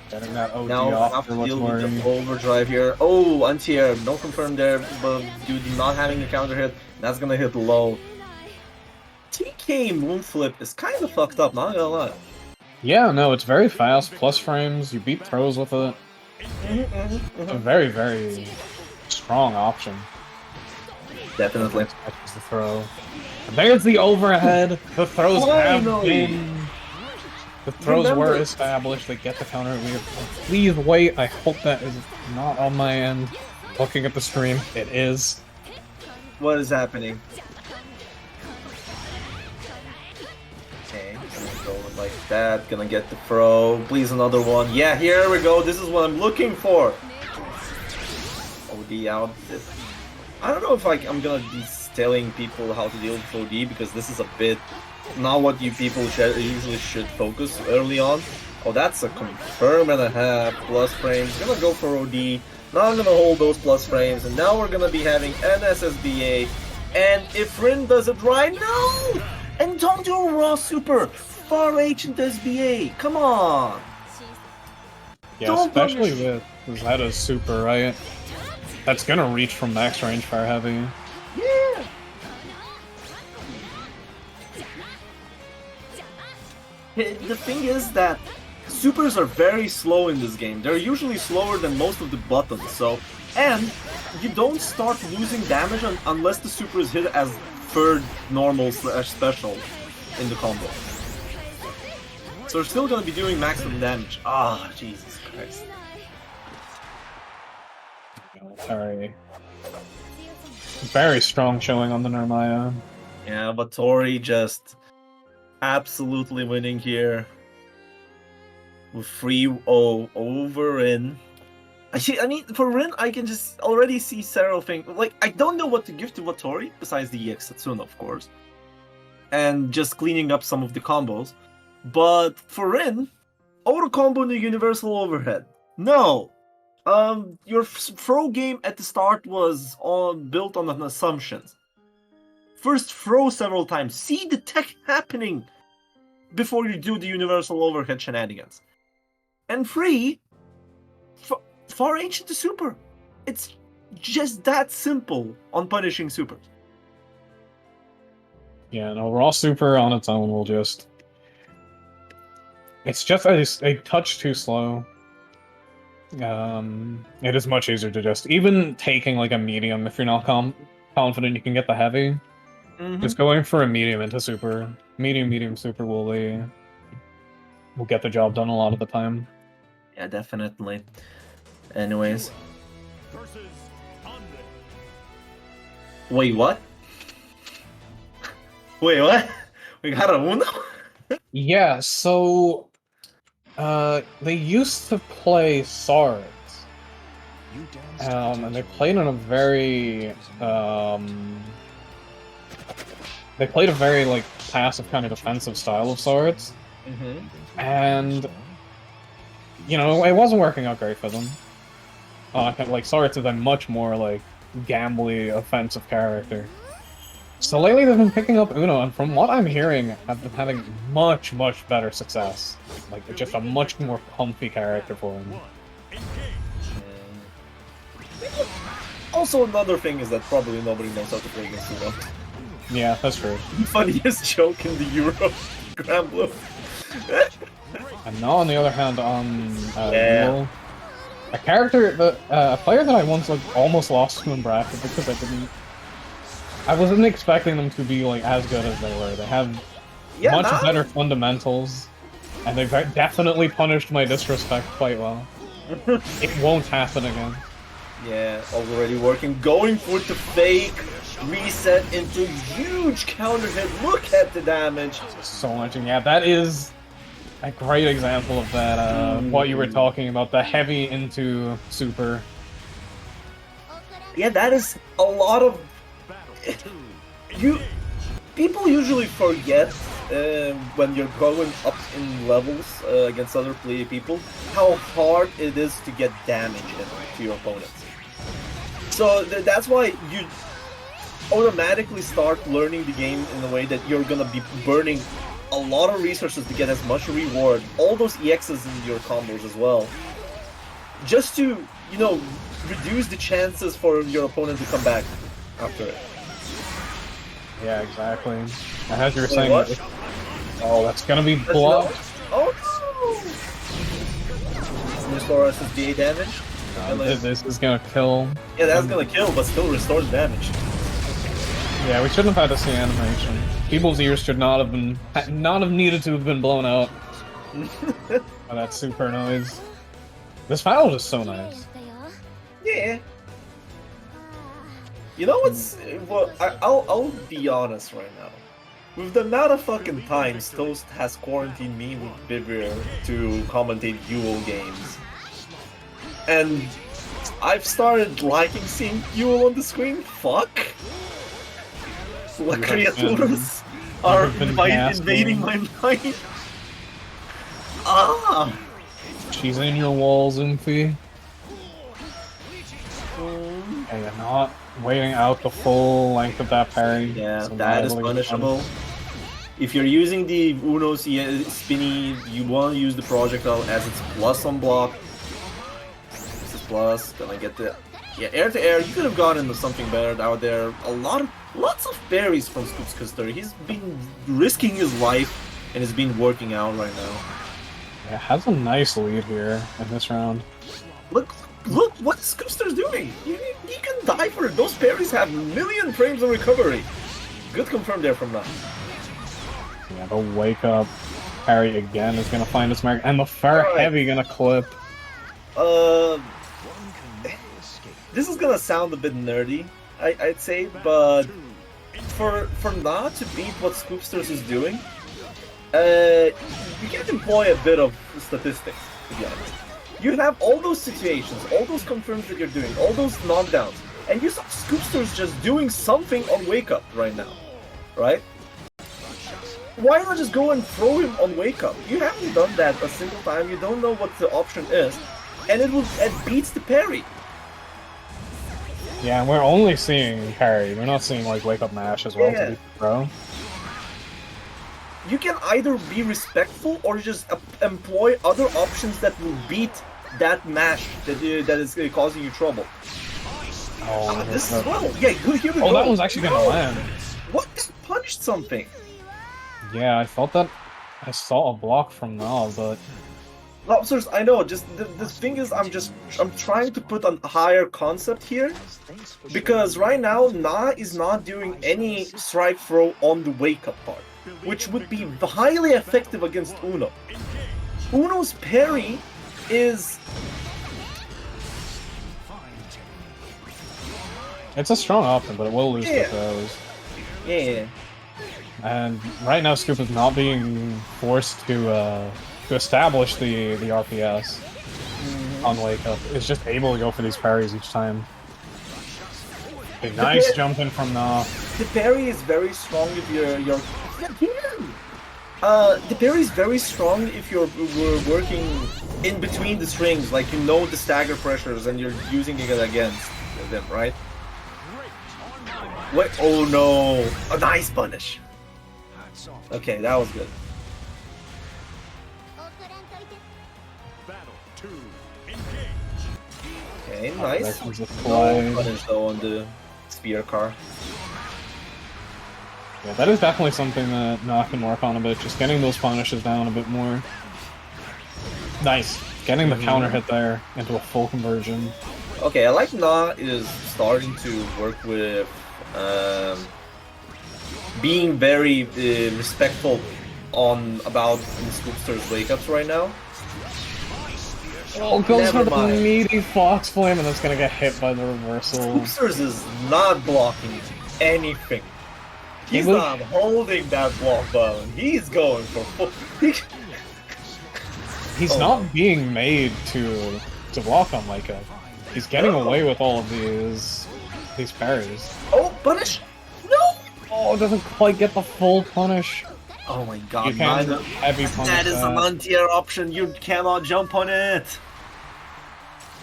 Getting that OD Now off have for to what's deal with worrying. the overdrive here. Oh, anti-air. No confirm there, but dude not having the counter hit. That's gonna hit low. TK Moonflip is kind of fucked up, not gonna lie. Yeah, no, it's very fast, plus frames, you beat throws with it. It's a very, very strong option. Definitely. Catches the throw. And there's the overhead! The throws have Finally! been... The throws Remember- were established, they get the counter. Please wait, I hope that is not on my end. Looking at the stream, it is. What is happening? Okay, gonna go like that. Gonna get the throw. Please another one. Yeah, here we go. This is what I'm looking for. OD out. I don't know if I'm gonna be telling people how to deal with OD because this is a bit not what you people usually should focus early on. Oh, that's a confirm and a half plus frames. Gonna go for OD. Now I'm gonna hold those plus frames, and now we're gonna be having NSSBA. And if Rin does it right, no! And don't do a raw super! Far H and SBA, come on! Yeah, Don't especially punish- with Zeta's super, right? That's gonna reach from max range fire heavy. Yeah! The thing is that supers are very slow in this game. They're usually slower than most of the buttons, so... And you don't start losing damage unless the super is hit as third normal / special in the combo. So we're still gonna be doing maximum damage. Ah, Jesus Christ. Very strong showing on the Nermaya. Yeah, but Tori just absolutely winning here. With 3-0 over Rin. I mean, for Rin, I can just already see several things. Like, I don't know what to give to Tori, besides the EX Satsuna, of course. And just cleaning up some of the combos. But for Rin, auto combo in the universal overhead. No! Your throw game at the start was built on an assumption. First throw several times. See the tech happening before you do the universal overhead shenanigans. And 3, far H into super. It's just that simple on punishing supers. Yeah, no, raw super on its own will just... It's just a touch too slow. It is much easier to just... Even taking like a medium, if you're not confident you can get the heavy, just going for a medium into super. Medium super will get the job done a lot of the time. Yeah, definitely. Anyways. Wait, what? Wait, what? We got a Uno? Yeah, so... they used to play Sards. And they played in a very... They played a very, like, passive kind of defensive style of Swords. And, you know, it wasn't working out great for them. Like, Swords is a much more, like, gambly, offensive character. So lately they've been picking up Uno, and from what I'm hearing, have been having much, much better success. Like, it's just a much more comfy character for him. Also, another thing is that probably nobody knows how to play against Uno. Yeah, that's true. Funniest joke in the Euro Grand Blue. And now, on the other hand, on Yeah. Duel, a character that a player that I once like almost lost to in bracket because I wasn't expecting them to be like as good as they were. They have much better fundamentals, and they've definitely punished my disrespect quite well. It won't happen again. Yeah, already working, going for the fake reset into huge counter hit. Look at the damage. So much, and yeah, that is a great example of that. What you were talking about, the heavy into super. Yeah, that is a lot of. People usually forget when you're going up in levels against other people how hard it is to get damage into your opponents. So that's why automatically start learning the game in a way that you're gonna be burning a lot of resources to get as much reward, all those EXs in your combos as well, just to, you know, reduce the chances for your opponent to come back after it. Yeah, exactly. And as you were Wait, saying, what? oh, that's gonna be blocked. Oh no! Restore SSDA damage. This is gonna kill. Yeah, that's gonna kill, but still restores damage. Yeah, we shouldn't have had to see animation. People's ears should not have needed to have been blown out by that super noise. This battle is so nice. Yeah. You know what's... Well, I'll be honest right now. With the amount of fucking times Toast has quarantined me with Vivir to commentate Yule games, and I've started liking seeing Yule on the screen, fuck! What creatures are invading my mind? Ah! She's in your walls, Umphy. Okay, you're not waiting out the full length of that parry. Yeah, So that is really punishable. If you're using the Uno's spinny, you want to use the projectile as its plus on block. This is plus, gonna get the... Yeah, air to air, you could have gone into something better out there. Lots of berries from Scoops Custer. He's been risking his life and has been working out right now. Yeah, has a nice lead here in this round. Look what Scoopster's doing! You can die for it. Those berries have a million frames of recovery. Good confirm there from that. Yeah, the wake up parry again is gonna find its mark, and the far heavy gonna clip. This is gonna sound a bit nerdy, I'd say, but for Na to beat what Scoopsters is doing, you can employ a bit of statistics, to be honest. You have all those situations, all those confirms that you're doing, all those knockdowns, and you saw Scoopsters just doing something on Wake Up right now, right? Why not just go and throw him on Wake Up? You haven't done that a single time, you don't know what the option is, and it beats the parry. Yeah, and we're only seeing parry. We're not seeing like wake up mash as well to beat the pro. You can either be respectful or just employ other options that will beat that mash that is causing you trouble. Oh, this as well. Yeah, good. Here we go. Oh, that was actually gonna land. What? That punched something. Yeah, I thought that I saw a block from now, but Lobsters, I know. Just the thing is, I'm trying to put a higher concept here, because right now Na is not doing any strike throw on the wake up part, which would be highly effective against Uno. Uno's parry is... it's a strong option, but it will lose with those. Yeah. And right now, Scoop is not being forced to establish the RPS on Wake Up. It's just able to go for these parries each time. A nice jump in from Na. The parry is very strong if you're the parry is very strong if you're working in between the strings, like you know the stagger pressures and you're using it against them, right? What? Oh no! A nice punish. Okay, that was good. Okay, nice. No punish though on the spear car. Yeah, that is definitely something that Na can work on a bit, just getting those punishes down a bit more. Nice. Getting the counter hit there into a full conversion. Okay, I like Na is starting to work with being very respectful about Scoopster's wake-ups right now. Oh, goes for the meaty Fox Flame, and that's gonna get hit by the reversal. Scoopsters is not blocking anything. He's not holding that block button. He's going for full... He's not being made to block on Wake Up. He's getting away with all of these parries. Oh, punish! No! Oh, it doesn't quite get the full punish. Oh my god, you can't heavy punish that is an anti-air option, you cannot jump on it!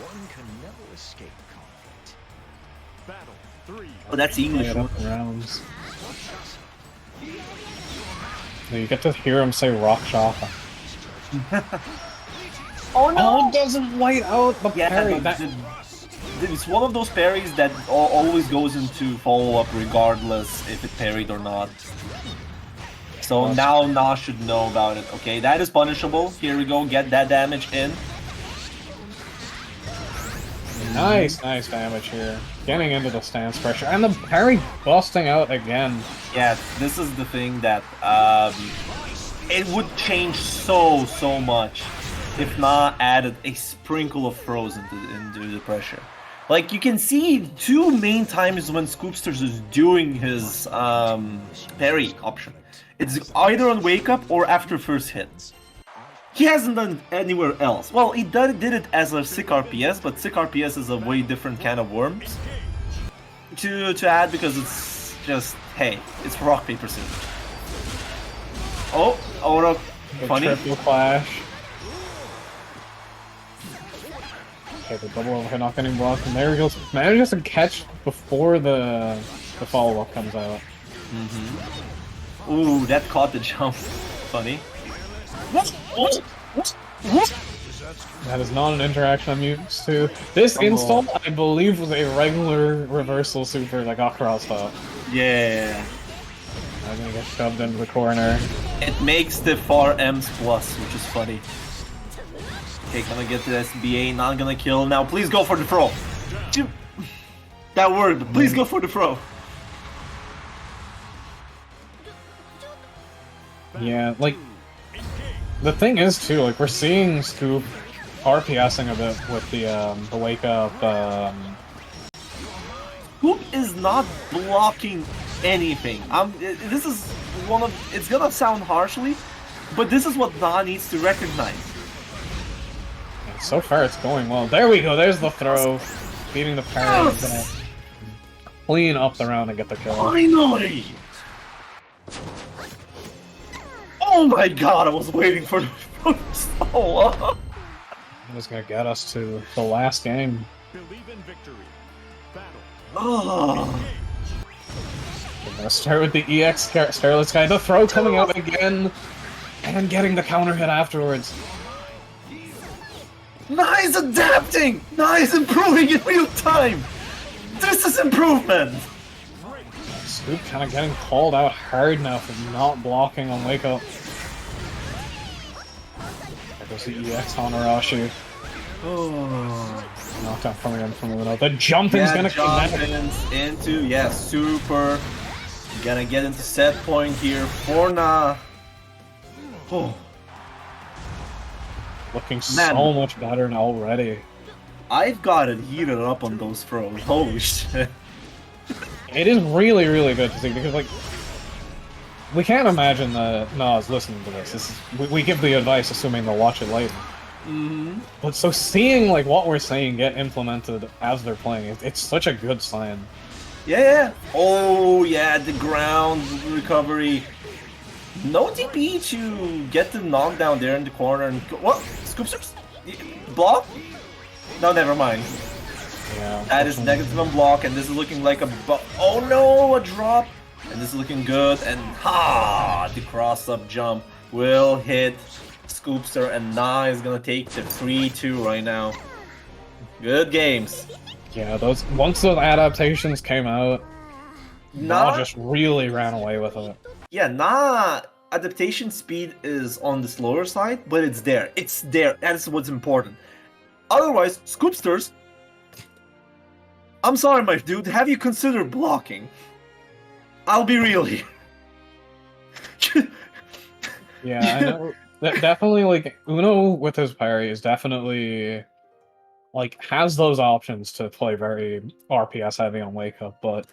One can never escape conflict. Battle 3. Oh, that's English. Rounds. You get to hear him say rock shaka. Oh no! Oh, it doesn't white out the parry. It's one of those parries that always goes into follow-up regardless if it parried or not. So now Na should know about it. Okay, that is punishable. Here we go, get that damage in. Nice damage here. Getting into the stance pressure. And the parry busting out again. Yeah, this is the thing that it would change so much if Na added a sprinkle of throws into the pressure. Like, you can see two main times when Scoopsters is doing his parry option. It's either on wake up or after first hit. He hasn't done it anywhere else. Well, he did it as a sick RPS, but sick RPS is a way different kind of worms to add because it's just, hey, it's rock, paper, scissors. Oh, no, funny. Triple clash. Okay, the double overhead not getting blocked, and there he goes. Manages to catch before the follow-up comes out. Ooh, that caught the jump. Funny. That is not an interaction I'm used to. This insult, I believe, was a regular reversal super that got crossed up. Yeah. I'm gonna get shoved into the corner. It makes the far M's plus, which is funny. Okay, gonna get the SBA, not gonna kill. Now please go for the throw. That worked, please go for the throw. Yeah, like, the thing is too, like, we're seeing Scoop RPSing a bit with the wake up. Scoop is not blocking anything. This is one of. It's gonna sound harshly, but this is what Na needs to recognize. So far, it's going well. There we go. There's the throw, beating the parry. Yes! Clean up the round and get the kill. Finally! Oh my god! I was waiting for so long. It was gonna get us to the last game. Believe in victory. Battle. Oh. We're gonna start with the EX Starlit Sky. The throw coming out again, and getting the counter hit afterwards. Na is adapting! Na is improving in real time! This is improvement! Scoop kind of getting called out hard now for not blocking on wake up. There goes the EX Honoroshi. Oh. Knockdown coming in from Uno. The jumping's gonna connect. Into, super. Gonna get into set point here for Na. Oh. Looking so much better now already. I've got it heated up on those throws. Holy shit. It is really, really good to see because, like, we can't imagine that Na's listening to this. We give the advice assuming they'll watch it later. But so seeing, like, what we're saying get implemented as they're playing, it's such a good sign. Yeah. Oh, yeah, the ground recovery. No DP to get the knockdown there in the corner and go. What? Scoopsters? Block? No, never mind. Yeah. That is negative on block, and this is looking like a oh no, a drop! And this is looking good, and the cross-up jump will hit Scoopster, and Na is gonna take the 3-2 right now. Good games. Yeah, once those adaptations came out, Na just really ran away with it. Yeah, Na adaptation speed is on the slower side, but it's there. It's there. That is what's important. Otherwise, Scoopsters, I'm sorry, my dude, have you considered blocking? I'll be real here. Yeah, I know. Definitely, like, Uno with his parry is definitely, like, has those options to play very RPS heavy on wake up, but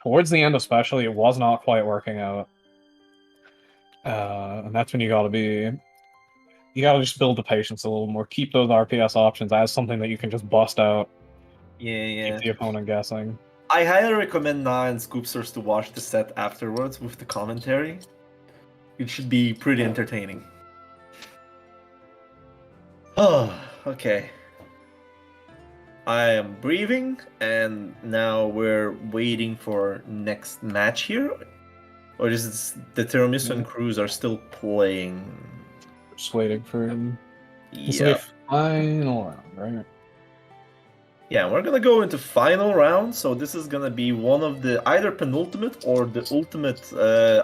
towards the end especially, it was not quite working out. And that's when you gotta just build the patience a little more. Keep those RPS options as something that you can just bust out. Yeah. Keep the opponent guessing. I highly recommend Na and Scoopsters to watch the set afterwards with the commentary. It should be pretty entertaining. Oh, okay. I am breathing, and now we're waiting for next match here. Or is it the Tiramisu and Cruz are still playing? Just waiting for him. Yeah. Final round, right? Yeah, we're gonna go into final round, so this is gonna be one of the either penultimate or the ultimate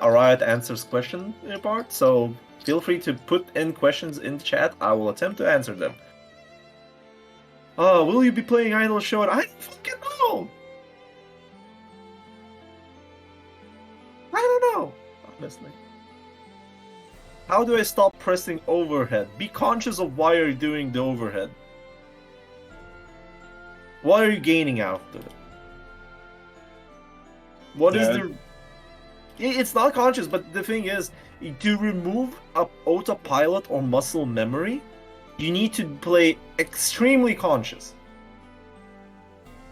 Ariat answers question part. So feel free to put in questions in the chat. I will attempt to answer them. Will you be playing Idol Show? I don't fucking know. I don't know, honestly. How do I stop pressing overhead? Be conscious of why you're doing the overhead. What are you gaining out of it? What is the... It's not conscious, but the thing is, to remove a autopilot or muscle memory, you need to play extremely conscious.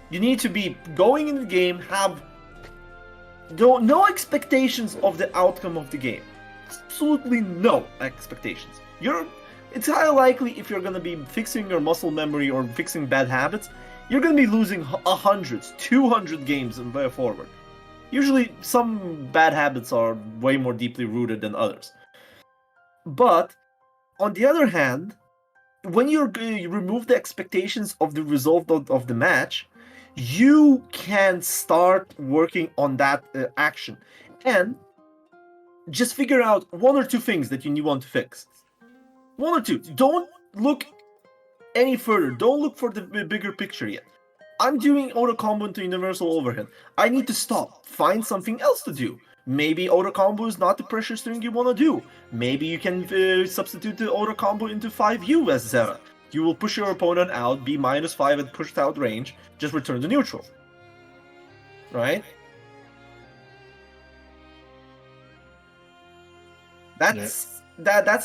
You need to be going in the game, have no expectations of the outcome of the game. Absolutely no expectations. It's highly likely if you're going to be fixing your muscle memory or fixing bad habits, you're going to be losing 200 games and way forward. Usually, some bad habits are way more deeply rooted than others. But, on the other hand, when you remove the expectations of the result of the match, you can start working on that action. And just figure out one or two things that you want to fix. One or two. Don't look any further. Don't look for the bigger picture yet. I'm doing auto combo into universal overhead. I need to stop. Find something else to do. Maybe auto combo is not the pressure string you want to do. Maybe you can substitute the auto combo into 5U as Zera. You will push your opponent out, be -5 at pushed out range, just return to neutral. Right? That's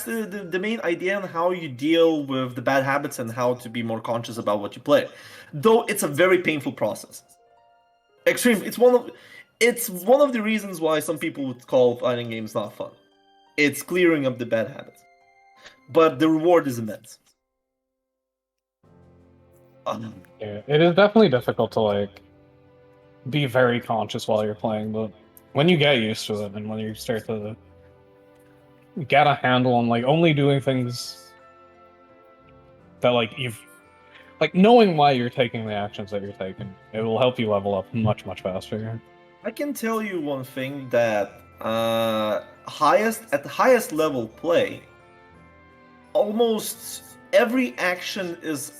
the main idea on how you deal with the bad habits and how to be more conscious about what you play. Though it's a very painful process. Extreme. It's one of the reasons why some people would call fighting games not fun. It's clearing up the bad habits. But the reward is immense. Yeah, it is definitely difficult to be very conscious while you're playing, but when you get used to it and when you start to get a handle on only doing things that you've knowing why you're taking the actions that you're taking, it will help you level up much faster. I can tell you one thing that at the highest level play, almost every action is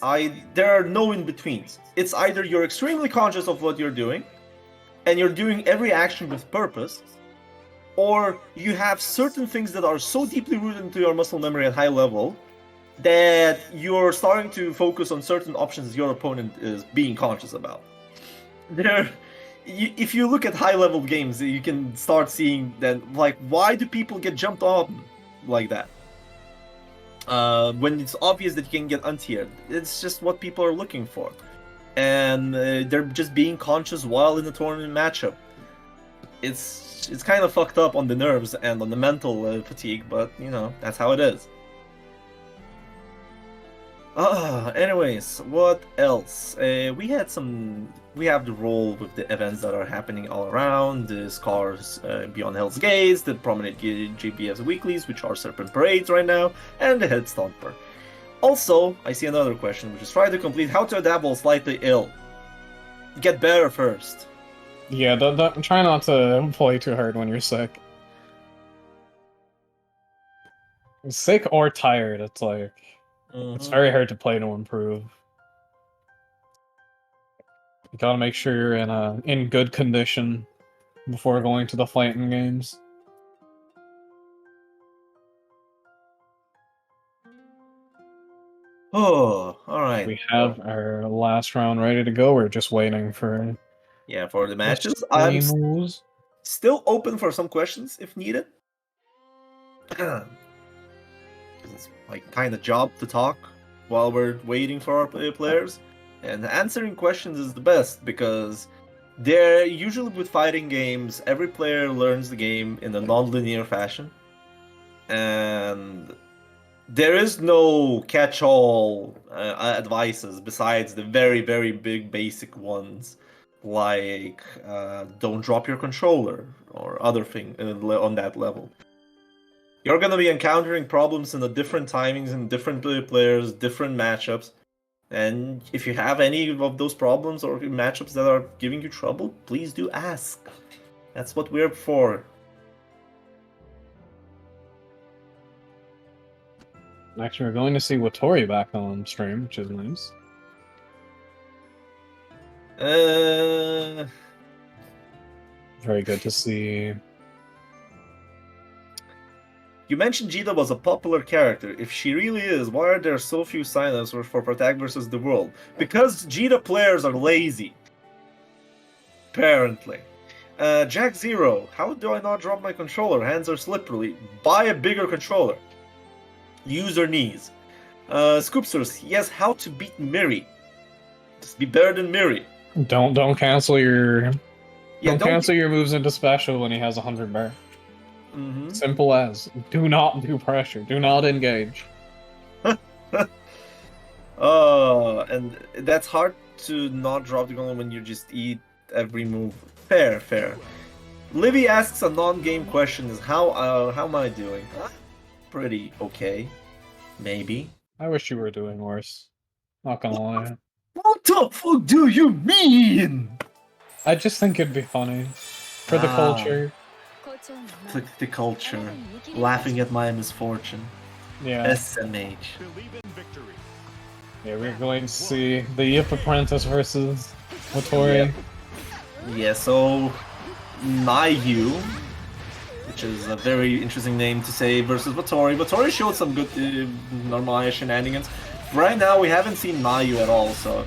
there are no in-betweens. It's either you're extremely conscious of what you're doing, and you're doing every action with purpose, or you have certain things that are so deeply rooted into your muscle memory at high level that you're starting to focus on certain options your opponent is being conscious about. If you look at high-level games, you can start seeing that, why do people get jumped on like that? When it's obvious that you can get untiered. It's just what people are looking for. And they're just being conscious while in the tournament matchup. It's kind of fucked up on the nerves and on the mental fatigue, but, that's how it is. Anyways, what else? We have the role with the events that are happening all around, the Scars Beyond Hell's Gates, the prominent GBS weeklies, which are Serpent Parades right now, and the Head Stomper. Also, I see another question, which is try to complete how to adapt while slightly ill. Get better first. Yeah, try not to play too hard when you're sick. Sick or tired, it's it's very hard to play to improve. You gotta make sure you're in good condition before going to the fighting games. Oh, alright. We have our last round ready to go. We're just waiting for... Yeah, for the matches. I'm still open for some questions if needed. It's my kind of job to talk while we're waiting for our players. And answering questions is the best because they're usually with fighting games, every player learns the game in a non-linear fashion. And There is no catch-all advices besides the very, very big basic ones, like don't drop your controller or other thing on that level. You're gonna be encountering problems in the different timings and different players, different matchups. And if you have any of those problems or matchups that are giving you trouble, please do ask. That's what we're for. Actually, we're going to see Watori back on stream, which is nice. Very good to see. You mentioned Jita was a popular character. If she really is, why are there so few signups for Protag versus the World? Because Jita players are lazy. Apparently. Jack Zero, how do I not drop my controller? Hands are slippery. Buy a bigger controller. Use your knees. Scoopsters, yes, how to beat Miri. Just be better than Miri. Don't cancel your cancel your moves into special when he has 100 bar. Mm-hmm. Simple as. Do not do pressure. Do not engage. And that's hard to not drop the gun when you just eat every move. Fair. Livy asks a non-game question: is how am I doing? Pretty okay, maybe. I wish you were doing worse. Not gonna lie. What the fuck do you mean? I just think it'd be funny for the culture. The culture, laughing at my misfortune. Yeah. SMH. Yeah, we're going to see the Yip Apprentice versus Watori. Yeah, so Nayu, which is a very interesting name to say, versus Watori. Watori showed some good Narmaya shenanigans. Right now, we haven't seen Nayu at all, so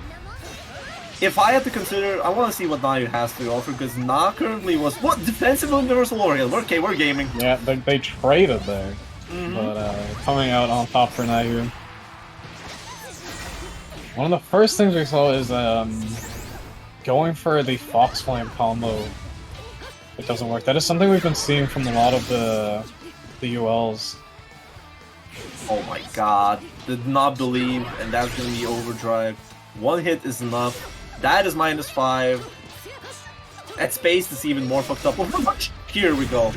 if I had to consider, I want to see what Nayu has to offer, because Na currently was, what, defensive Universal Warrior? Okay, we're gaming. Yeah, they traded there, but coming out on top for Nayu. One of the first things we saw is going for the Fox Flame combo. It doesn't work. That is something we've been seeing from a lot of the ULs. Oh my god, did not believe, and that's gonna be overdrive. One hit is enough. That is -5. At space, it's even more fucked up. Here we go.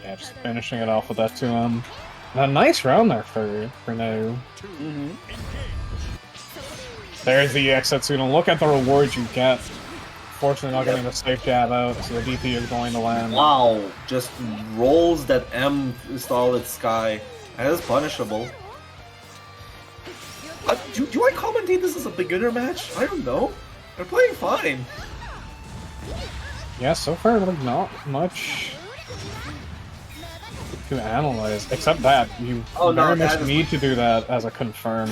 Yeah, just finishing it off with that 2M. A nice round there for Nayu. There's the Exetsuna. Look at the rewards you get. Fortunately, not getting the safe jab out, so the DP is going to land. Wow, just rolls that M solid sky. That is punishable. Do I commentate this as a beginner match? I don't know. They're playing fine. Yeah, so far, like, not much to analyze, except that you very much need to do that as a confirm,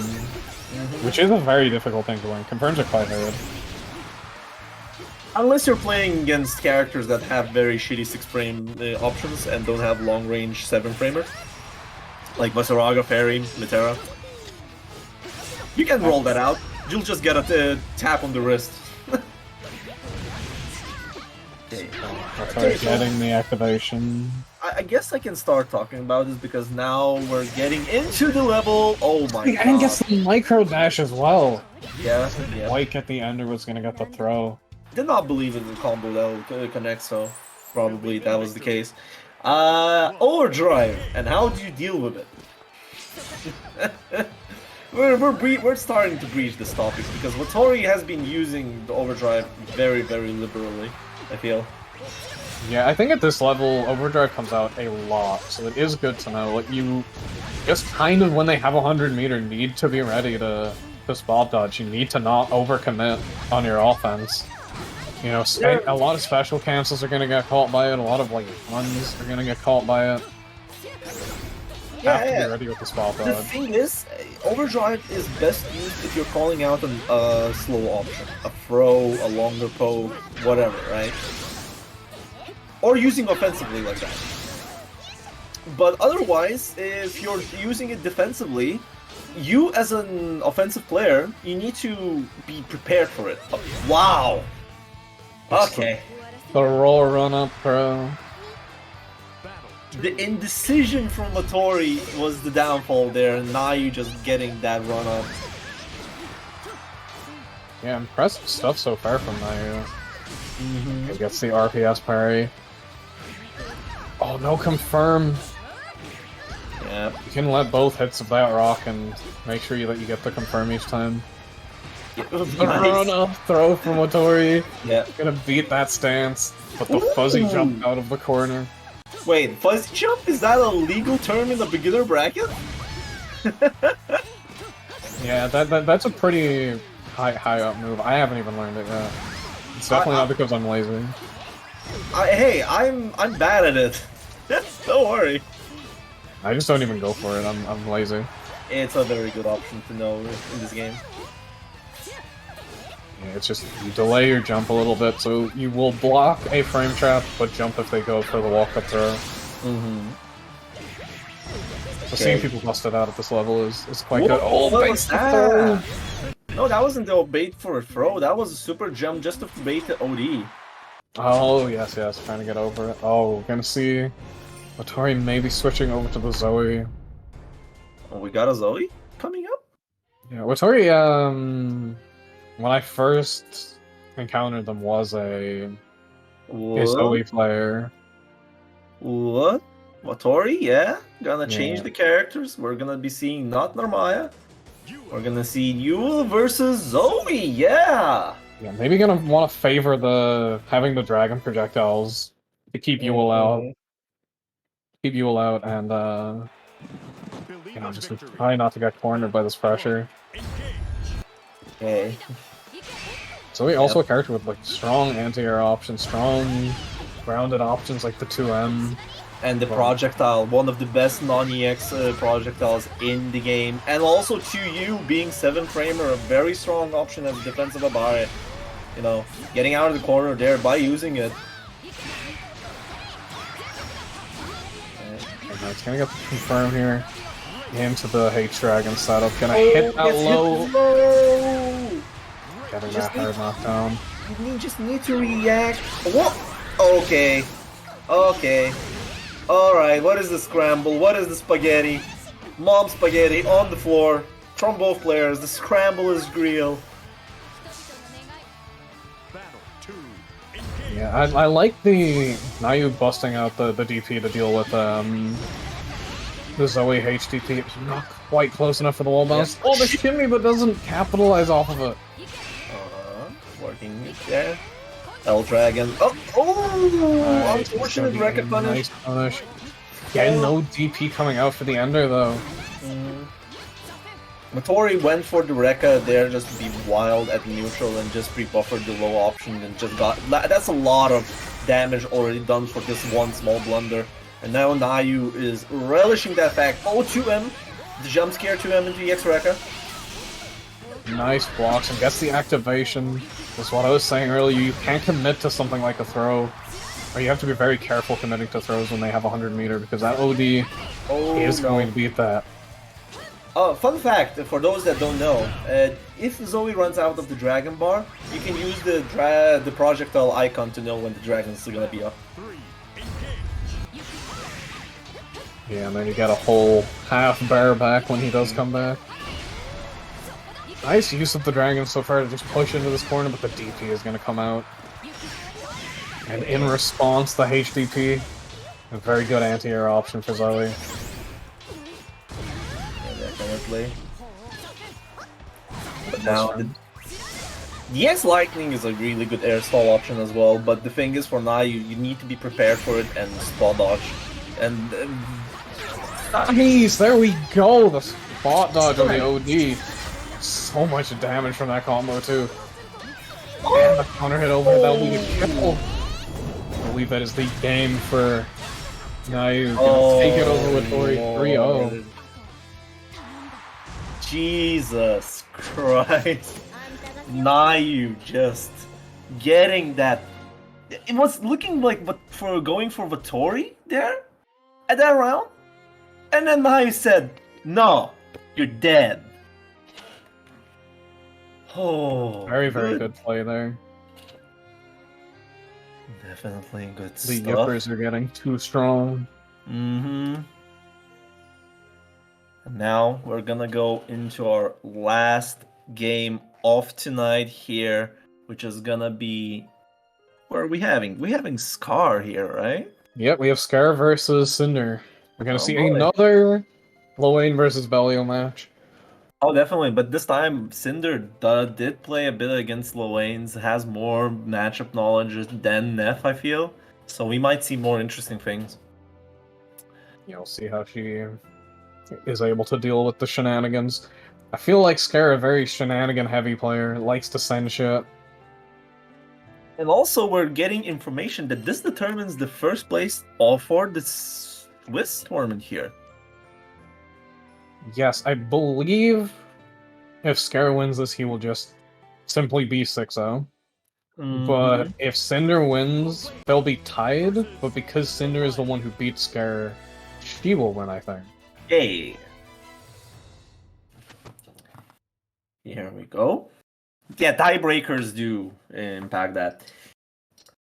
which is a very difficult thing to win. Confirms are quite hard. Unless you're playing against characters that have very shitty 6-frame options and don't have long-range 7-framers, like Basaraga, Fairy, Metera. You can roll that out. You'll just get a tap on the wrist. Okay, getting the activation. I guess I can start talking about this because now we're getting into the level. Oh my god. And gets the micro dash as well. Yeah. White at the ender was gonna get the throw. Did not believe in the combo that would connect, so probably that was the case. Overdrive, and how do you deal with it? We're starting to breach this topic because Watori has been using the overdrive very, very liberally, I feel. Yeah, I think at this level, overdrive comes out a lot, so it is good to know. Like, you just kind of, when they have 100 meter, need to be ready to spot dodge. You need to not overcommit on your offense. You know, a lot of special cancels are going to get caught by it, a lot of, like, runs are going to get caught by it. Have to be ready with the spot dodge. The thing is, overdrive is best used if you're calling out a slow option. A throw, a longer poke, whatever, right? Or using offensively like that. But otherwise, if you're using it defensively, you as an offensive player, you need to be prepared for it. Wow! Okay. The roll run up, bro. The indecision from Motori was the downfall there, and now you just getting that run up. Yeah, impressive stuff so far from Nayu. He gets the RPS parry. Oh, no confirm. Yeah. You can let both hits of that rock and make sure that you get the confirm each time. The run up throw from Motori. Yeah. Gonna beat that stance, but the fuzzy jump out of the corner. Wait, fuzzy jump? Is that a legal term in the beginner bracket? Yeah, that's a pretty high up move. I haven't even learned it yet. It's definitely not because I'm lazy. Hey, I'm bad at it. Don't worry. I just don't even go for it. I'm lazy. It's a very good option to know in this game. Yeah, it's just you delay your jump a little bit, so you will block a frame trap, but jump if they go for the walk-up throw. So seeing people bust it out at this level is quite good. Oh, what bait was for throw! that? No, that wasn't the bait for a throw. That was a super jump just to bait the OD. Oh, yes, trying to get over it. Oh, we're gonna see Motori maybe switching over to the Zoe. Oh, we got a Zoe coming up? Yeah, Motori, when I first encountered them was a Zoe player. What? Motori, yeah? Gonna change the characters. We're gonna be seeing not Narmaya. We're gonna see Yule versus Zoe, yeah! Yeah, maybe gonna want to favor having the dragon projectiles to keep Yule out. Keep Yule out and just try not to get cornered by this pressure. Okay. Zoe also a character with like strong anti-air options, strong grounded options like the 2M. And the projectile, one of the best non-EX projectiles in the game. And also 2U being 7-framer, a very strong option as a defensive Abare. You know, getting out of the corner there by using it. Okay, it's gonna get the confirm here. Into the H-Dragon setup. Gonna hit that low. Getting that hard knockdown. You just need to react. What? Okay. Okay. Alright, what is the scramble? What is the spaghetti? Mom spaghetti on the floor from both players. The scramble is real. Yeah, I like the Nayu busting out the DP to deal with the Zoe HDP. It's not quite close enough for the wall bounce. Oh, the shimmy, but doesn't capitalize off of it. Working there. L-Dragon. Oh, unfortunate record punish. Nice punish. Yeah, no DP coming out for the Ender though. Motori went for the Rekka there just to be wild at neutral and just pre-buffered the low option and just got... That's a lot of damage already done for this one small blunder. And now Nayu is relishing that fact. Oh, 2M. The jump scare 2M into EX Rekka. Nice blocks and gets the activation. That's what I was saying earlier. You can't commit to something like a throw. Or you have to be very careful committing to throws when they have 100 meter because that OD is going to beat that. Fun fact, for those that don't know, if Zoe runs out of the Dragon Bar, you can use the projectile icon to know when the dragon's gonna be up. Yeah, and then you get a whole half bear back when he does come back. Nice use of the dragon so far to just push into this corner, but the DP is going to come out. And in response, the HDP, a very good anti-air option for Zoe. Yeah, definitely. But now, the EX Lightning is a really good air stall option as well, but the thing is for now, you need to be prepared for it and spot dodge. And... nice! There we go! The spot dodge on the OD. So much damage from that combo too. And the counter hit over, that'll be a kill. I believe that is the game for Nayu. Take it over with 3-0. Jesus Christ. Nayu just getting that. It was looking like for going for Vittori there at that round. And then Nayu said, "No, you're dead." Oh, very good play there. Definitely good The stuff. Yippers are getting too strong. Mm-hmm. And now we're gonna go into our last game of tonight here, which is gonna be... What are we having? We're having Scar here, right? Yep, we have Scar versus Cinder. We're gonna Oh, see boy. another Lwane versus Belial match. Oh, definitely. But this time, Cinder did play a bit against Lwane's, has more matchup knowledge than Neff, I feel. So we might see more interesting things. You'll see how she is able to deal with the shenanigans. I feel like Scar, a very shenanigan-heavy player, likes to send shit. And also, we're getting information that this determines the first place for the Swiss tournament here. Yes, I believe if Scar wins this, he will just simply be 6-0. But if Cinder wins, they'll be tied, but because Cinder is the one who beat Scar, she will win, I think. Hey. Here we go. Yeah, tiebreakers do impact that.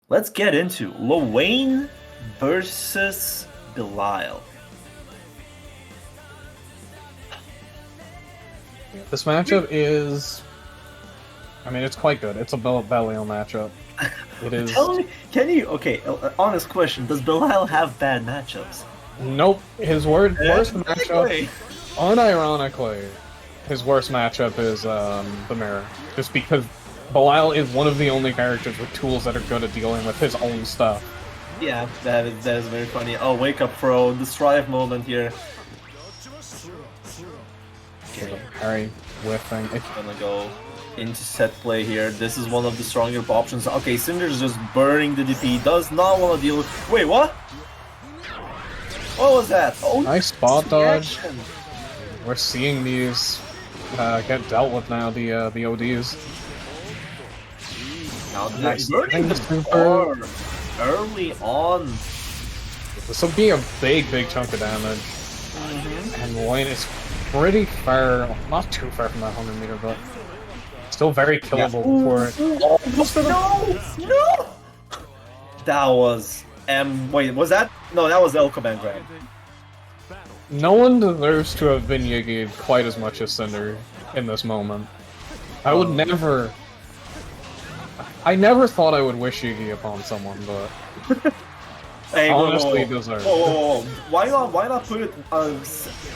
Let's get into Lwane versus Belial. This matchup is... I mean, it's quite good. It's a Belial matchup. It is... Tell me, can you... Okay, honest question. Does Belial have bad matchups? Nope. His worst matchup... Unironically, his worst matchup is the Mirror. Just because Belial is one of the only characters with tools that are good at dealing with his own stuff. Yeah, that is very funny. Oh, wake up throw, the strive moment here. Okay, Harry whiffing. gonna go into set play here. This is one of the stronger options. Okay, Cinder's just burning the DP. Does not want to deal with... Wait, what? What was that? Oh, Nice spot dodge. reaction. We're seeing these get dealt with now, the ODs. Now Nice. burning the Super. bar early on. This will be a big chunk of damage. And Lwane is pretty far, not too far from that 100 meter, but still very killable for it. Oh, no! That was... wait, was that? No, that was El Command Grab. No one deserves to have been Yiggy quite as much as Cinder in this moment. I would never... I never thought I would wish Yiggy upon someone, but... Hey, honestly deserved. Whoa. Why not put it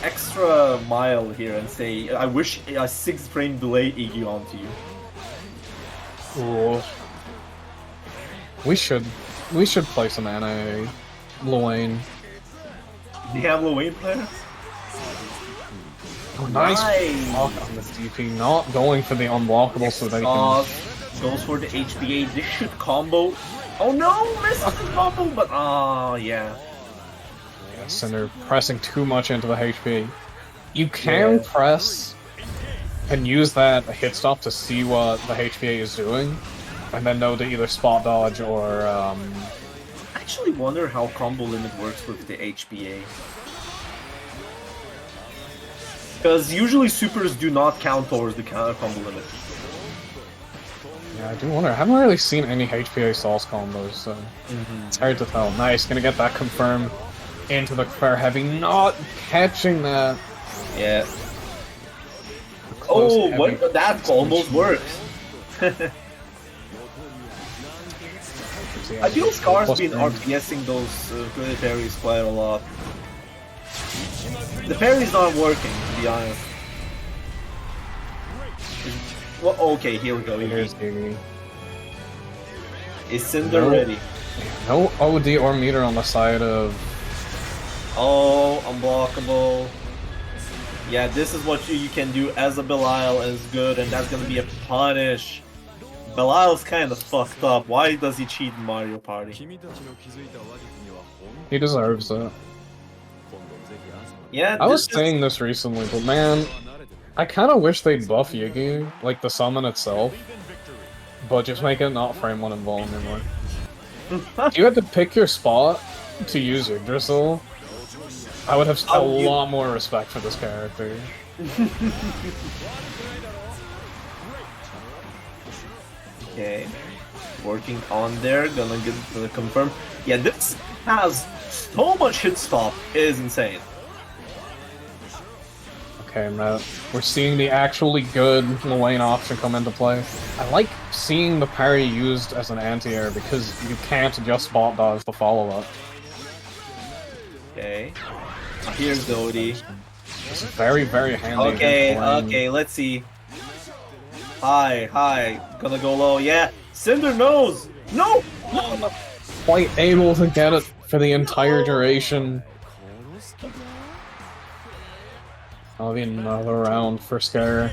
extra mile here and say, I wish a 6-frame delay Iggy onto you. Ooh. We should play some NA Lwane. Do you have Lwane players? Oh, nice block on this DP, not going for the unblockable so they can... Goes for the HPA, this should combo. Oh no, misses the combo, but yeah. Yeah, Cinder pressing too much into the HP. You can press and use that hit stop to see what the HPA is doing, and then know to either spot dodge or I actually wonder how combo limit works with the HPA. Because usually supers do not count towards the counter combo limit. Yeah, I do wonder. I haven't really seen any HPA sauce combos, so it's hard to tell. Nice, gonna get that confirmed into the fair heavy, not catching that. Yeah. Oh, what? That almost works. I feel Scar's been RPSing those good parries quite a lot. The parry's not working, to be honest. Well, okay, here we go. Here's Giggy. Is Cinder ready? No OD or meter on the side of... Oh, unblockable. Yeah, this is what you can do as a Belial is good, and that's gonna be a punish. Belial's kind of fucked up. Why does he cheat in Mario Party? He deserves it. Yeah, I was saying this recently, but man, I kind of wish they'd buff Yiggy, like the summon itself, but just make it not frame 1 involved anymore. If you had to pick your spot to use Yggdrasil, I would have a lot more respect for this character. Okay, working on there, gonna confirm. Yeah, this has so much hit stop. It is insane. Okay, Matt. We're seeing the actually good Lane option come into play. I like seeing the parry used as an anti-air because you can't just spot dodge the follow-up. Okay. Here's Dodie. This is very, very handy. Okay, let's see. Hi. Gonna go low. Yeah. Cinder knows. No! Quite able to get it for the entire duration. That'll be another round for Scare.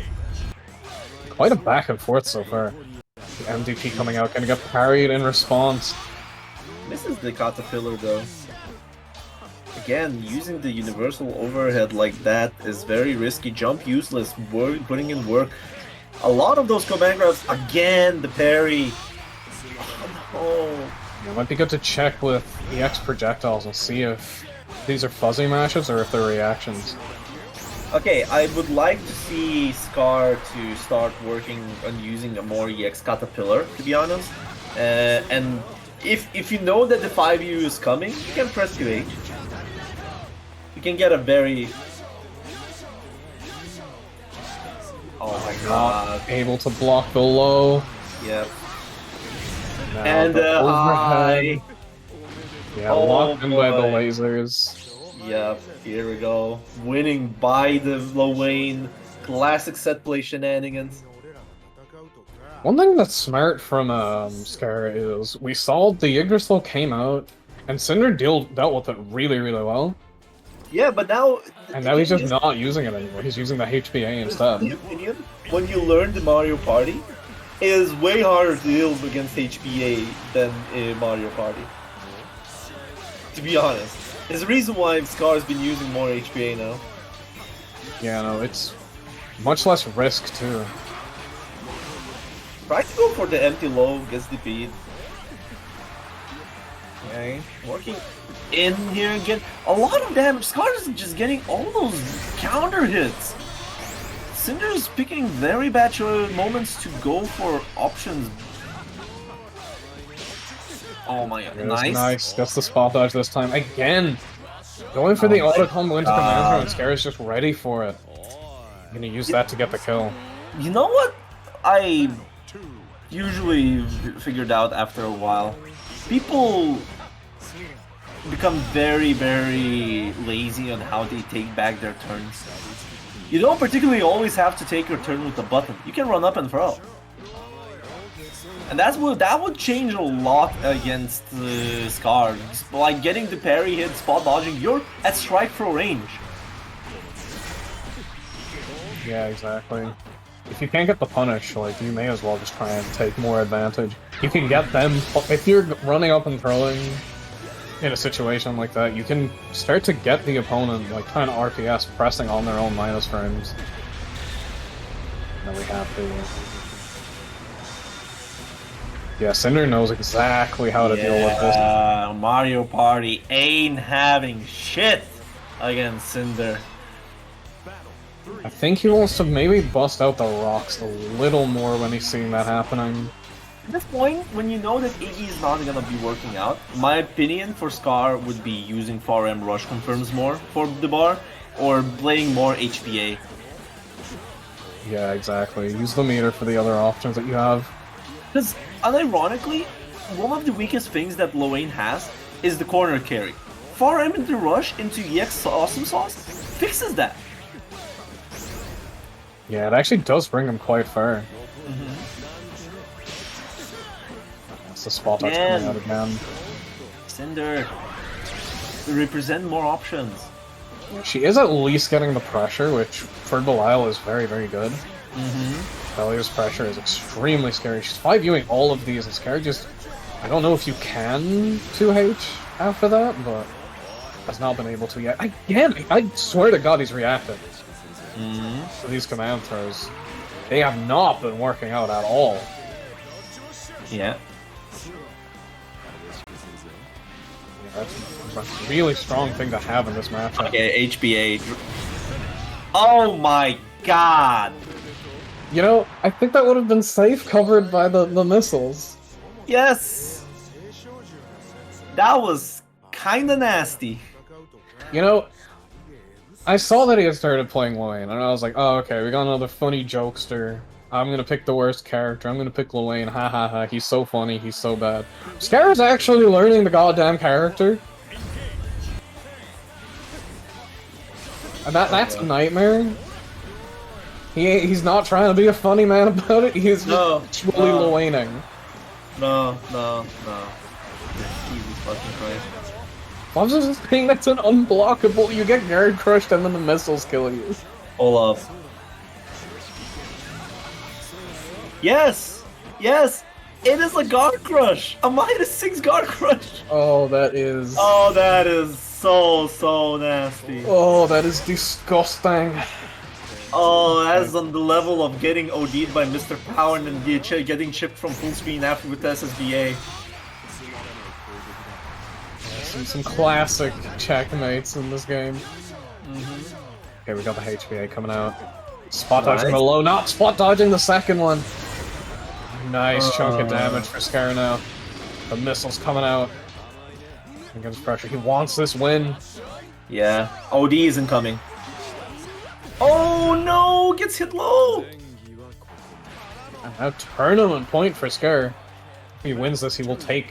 Quite a back and forth so far. The MDP coming out, gonna get parried in response. This is the Caterpillar though. Again, using the universal overhead like that is very risky. Jump useless, putting in work. A lot of those command grabs, again, the parry. Oh no. It might be good to check with EX projectiles and see if these are fuzzy matches or if they're reactions. Okay, I would like to see Scar to start working on using a more EX Caterpillar, to be honest. And if you know that the 5U is coming, you can press QH. You can get a very... Oh my god. Able to block the low. Yep. Now And the overhead. high. Yeah, Oh, locked in by the boy. lasers. Yep, here we go. Winning by the Lwane. Classic set play shenanigans. One thing that's smart from Scare is we saw the Yggdrasil came out, and Cinder dealt with it really, really well. Yeah, but now... And now he's just not using it anymore. He's using the HBA instead. In my opinion, when you learn the Mario Party, it is way harder to deal against HBA than Mario Party. To be honest. There's a reason why Scar's been using more HBA now. Yeah, no, it's much less risk too. Try to go for the empty low, gets the beat. Okay, working in here again. A lot of damage. Scar is just getting all those counter hits. Cinder's picking very bad moments to go for options. Oh my god, nice. Nice. That's the spot dodge this time. Again! Going for the auto combo into Command and Scare is just ready for it. I'm gonna use that to get the kill. You know what I usually figured out after a while? People become very, very lazy on how they take back their turns. You don't particularly always have to take your turn with the button. You can run up and throw. And that would change a lot against Scar. Like getting the parry hit, spot dodging, you're at strike throw range. Yeah, exactly. If you can't get the punish, like, you may as well just try and take more advantage. You can get them, if you're running up and throwing in a situation like that, you can start to get the opponent, like, kind of RPS, pressing on their own minus frames. And then we have to... Yeah, Cinder knows exactly how to deal with this. Mario Party ain't having shit against Cinder. I think he wants to maybe bust out the rocks a little more when he's seeing that happening. At this point, when you know that Iggy is not gonna be working out, my opinion for Scar would be using 4M Rush Confirms more for the bar, or playing more HPA. Yeah, exactly. Use the meter for the other options that you have. Because, unironically, one of the weakest things that Lwane has is the corner carry. 4M into Rush into EX Awesome Sauce fixes that. Yeah, it actually does bring him quite far. That's the spot that's coming out again. Cinder, represent more options. She is at least getting the pressure, which for Belial is very, very good. Belial's pressure is extremely scary. She's 5-Uing all of these, and Scary just... I don't know if you can 2H after that, but has not been able to yet. Again, I swear to God he's reacted to these command throws. They have not been working out at all. Yeah. That's a really strong thing to have in this matchup. Okay, HBA. Oh my god! You know, I think that would have been safe covered by the missiles. Yes! That was kinda nasty. You know, I saw that he had started playing Lane, and I was like, oh, okay, we got another funny jokester. I'm gonna pick the worst character. I'm gonna pick Lane. Ha ha ha. He's so funny. He's so bad. Scar's actually learning the goddamn character. And that's a nightmare. He's not trying to be a funny man about it. He's just actually Laning. No. Jesus fucking Christ. Bob's just saying that's an unblockable. You get guard crushed and then the missiles kill you. Olaf. Yes! Yes! It is a guard crush! A -6 guard crush! Oh, that is... Oh, that is so nasty. Oh, that is disgusting. Oh, that is on the level of getting OD'd by Mr. Power and then getting chipped from full screen after with SSBA. Some classic checkmates in this game. Okay, we got the HBA coming out. Spot dodging the low, not spot dodging the second one. Nice chunk of damage for Scar now. The missile's coming out. Against pressure. He wants this win. Yeah. OD isn't coming. Oh no! Gets hit low! And now tournament point for Scar. If he wins this, he will take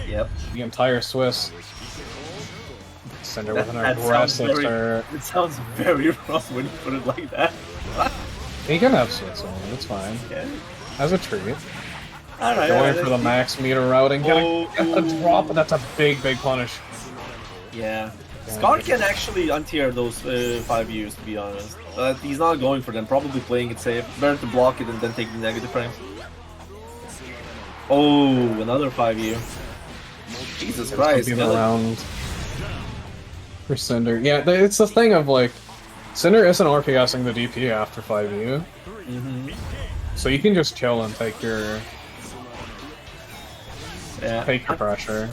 the entire Swiss. Cinder with an aggressive start. It sounds very rough when you put it like that. He can have Swiss on it, it's fine. Yeah. As a treat. Alright, Going for the max meter routing. Get a drop, but that's a big punish. Yeah. Scar can actually untier those 5 U's, to be honest. He's not going for them, probably playing it safe. Better to block it and then take the negative frames. Oh, another 5U. Jesus Christ. Around for Cinder. Yeah, it's the thing of like, Cinder isn't RPSing the DP after 5U. So you can just chill and take your pressure.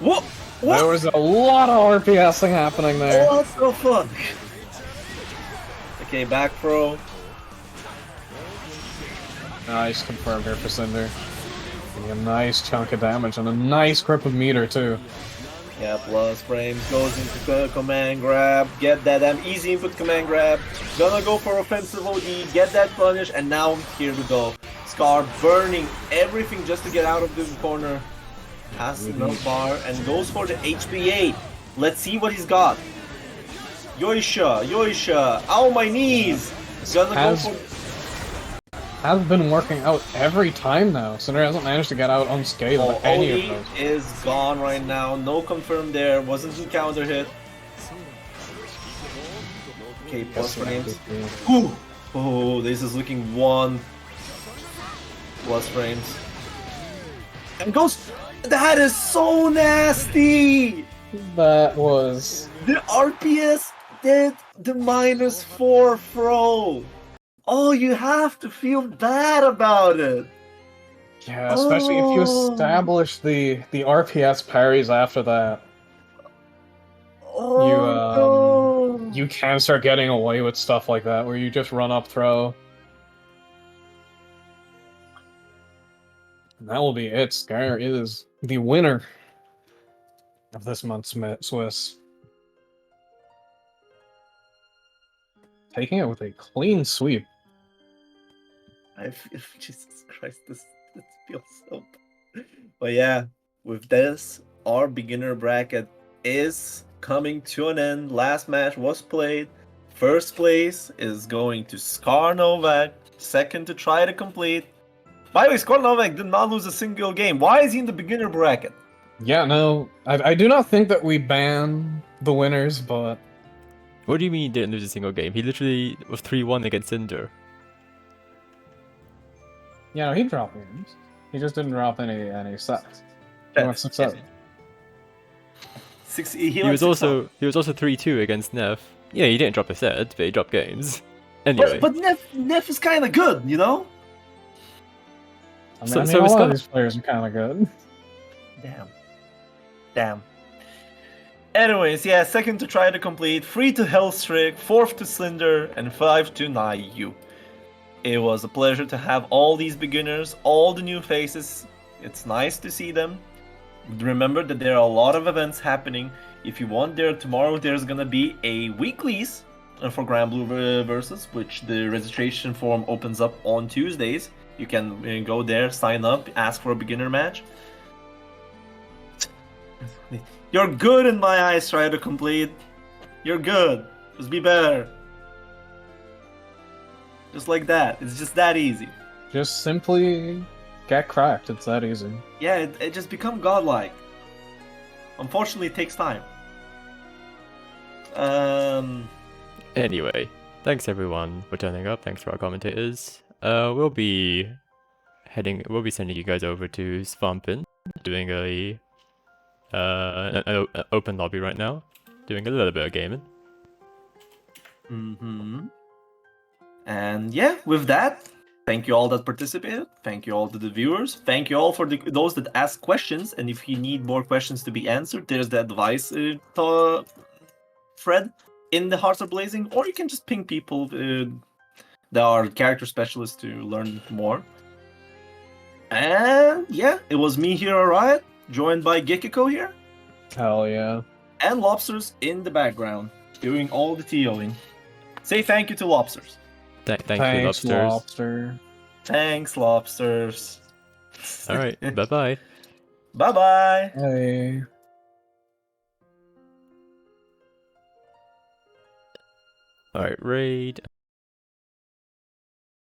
What? There was a lot of RPSing happening there. What the fuck? Okay, back throw. Nice confirmed here for Cinder. Getting a nice chunk of damage and a nice grip of meter too. Yeah, plus frames goes into command grab, get that easy input command grab, gonna go for offensive OD, get that punish, and now here we go. Scar burning everything just to get out of the corner. Passes enough bar and goes for the HBA. Let's see what he's got. Yoisha, ow my knees! Gonna go for... Has been working out every time now. Cinder hasn't managed to get out unscathed by any of those. Is gone right now. No confirm there. Wasn't he counter hit? Okay, plus frames. Ooh. Oh, this is looking 1 plus frames. And goes. That is so nasty. That was the RPS did the -4 throw. Oh, you have to feel bad about it. Yeah, especially if you establish the RPS parries after that. You can start getting away with stuff like that, where you just run up throw. And that will be it. Scar is the winner of this month's Swiss. Taking it with a clean sweep. I feel, Jesus Christ, this feels so bad. But yeah, with this, our beginner bracket is coming to an end. Last match was played. First place is going to Scar Novak. Second to try to complete. By the way, Scar Novak did not lose a single game. Why is he in the beginner bracket? Yeah, no, I do not think that we ban the winners, but... What do you mean he didn't lose a single game? He literally was 3-1 against Cinder. Yeah, no, he dropped games. He just didn't drop any sets. He was also 3-2 against Neff. Yeah, he didn't drop a set, but he dropped games. Anyway. But Neff is kind of good, you know? I mean, a lot of these players are kind of good. Damn. Anyways, yeah, second to try to complete, 3 to Hellstrick, 4th to Cinder, and 5 to Naiyu. It was a pleasure to have all these beginners, all the new faces. It's nice to see them. Remember that there are a lot of events happening. If you want there tomorrow, there's gonna be a weeklies for Grand Blue versus, which the registration form opens up on Tuesdays. You can go there, sign up, ask for a beginner match. You're good in my eyes, try to complete. You're good. Just be better. Just like that. It's just that easy. Just simply get cracked. It's that easy. Yeah, it just become godlike. Unfortunately, it takes time. Anyway, thanks everyone for turning up. Thanks to our commentators. We'll be sending you guys over to Svampin, doing an open lobby right now, doing a little bit of gaming. And yeah, with that, thank you all that participated. Thank you all to the viewers. Thank you all for those that asked questions. And if you need more questions to be answered, there's the advice thread in the Hearts Are Blazing, or you can just ping people that are character specialists to learn more. And yeah, it was me here, Riot, joined by Gekiko here. Hell yeah. And Lobsters in the background, doing all the TOing. Say thank you to Lobsters. Thank you, Thanks, Lobsters. Lobster. Thanks, Lobsters. Alright, bye-bye. Bye-bye. Hey. Alright, raid.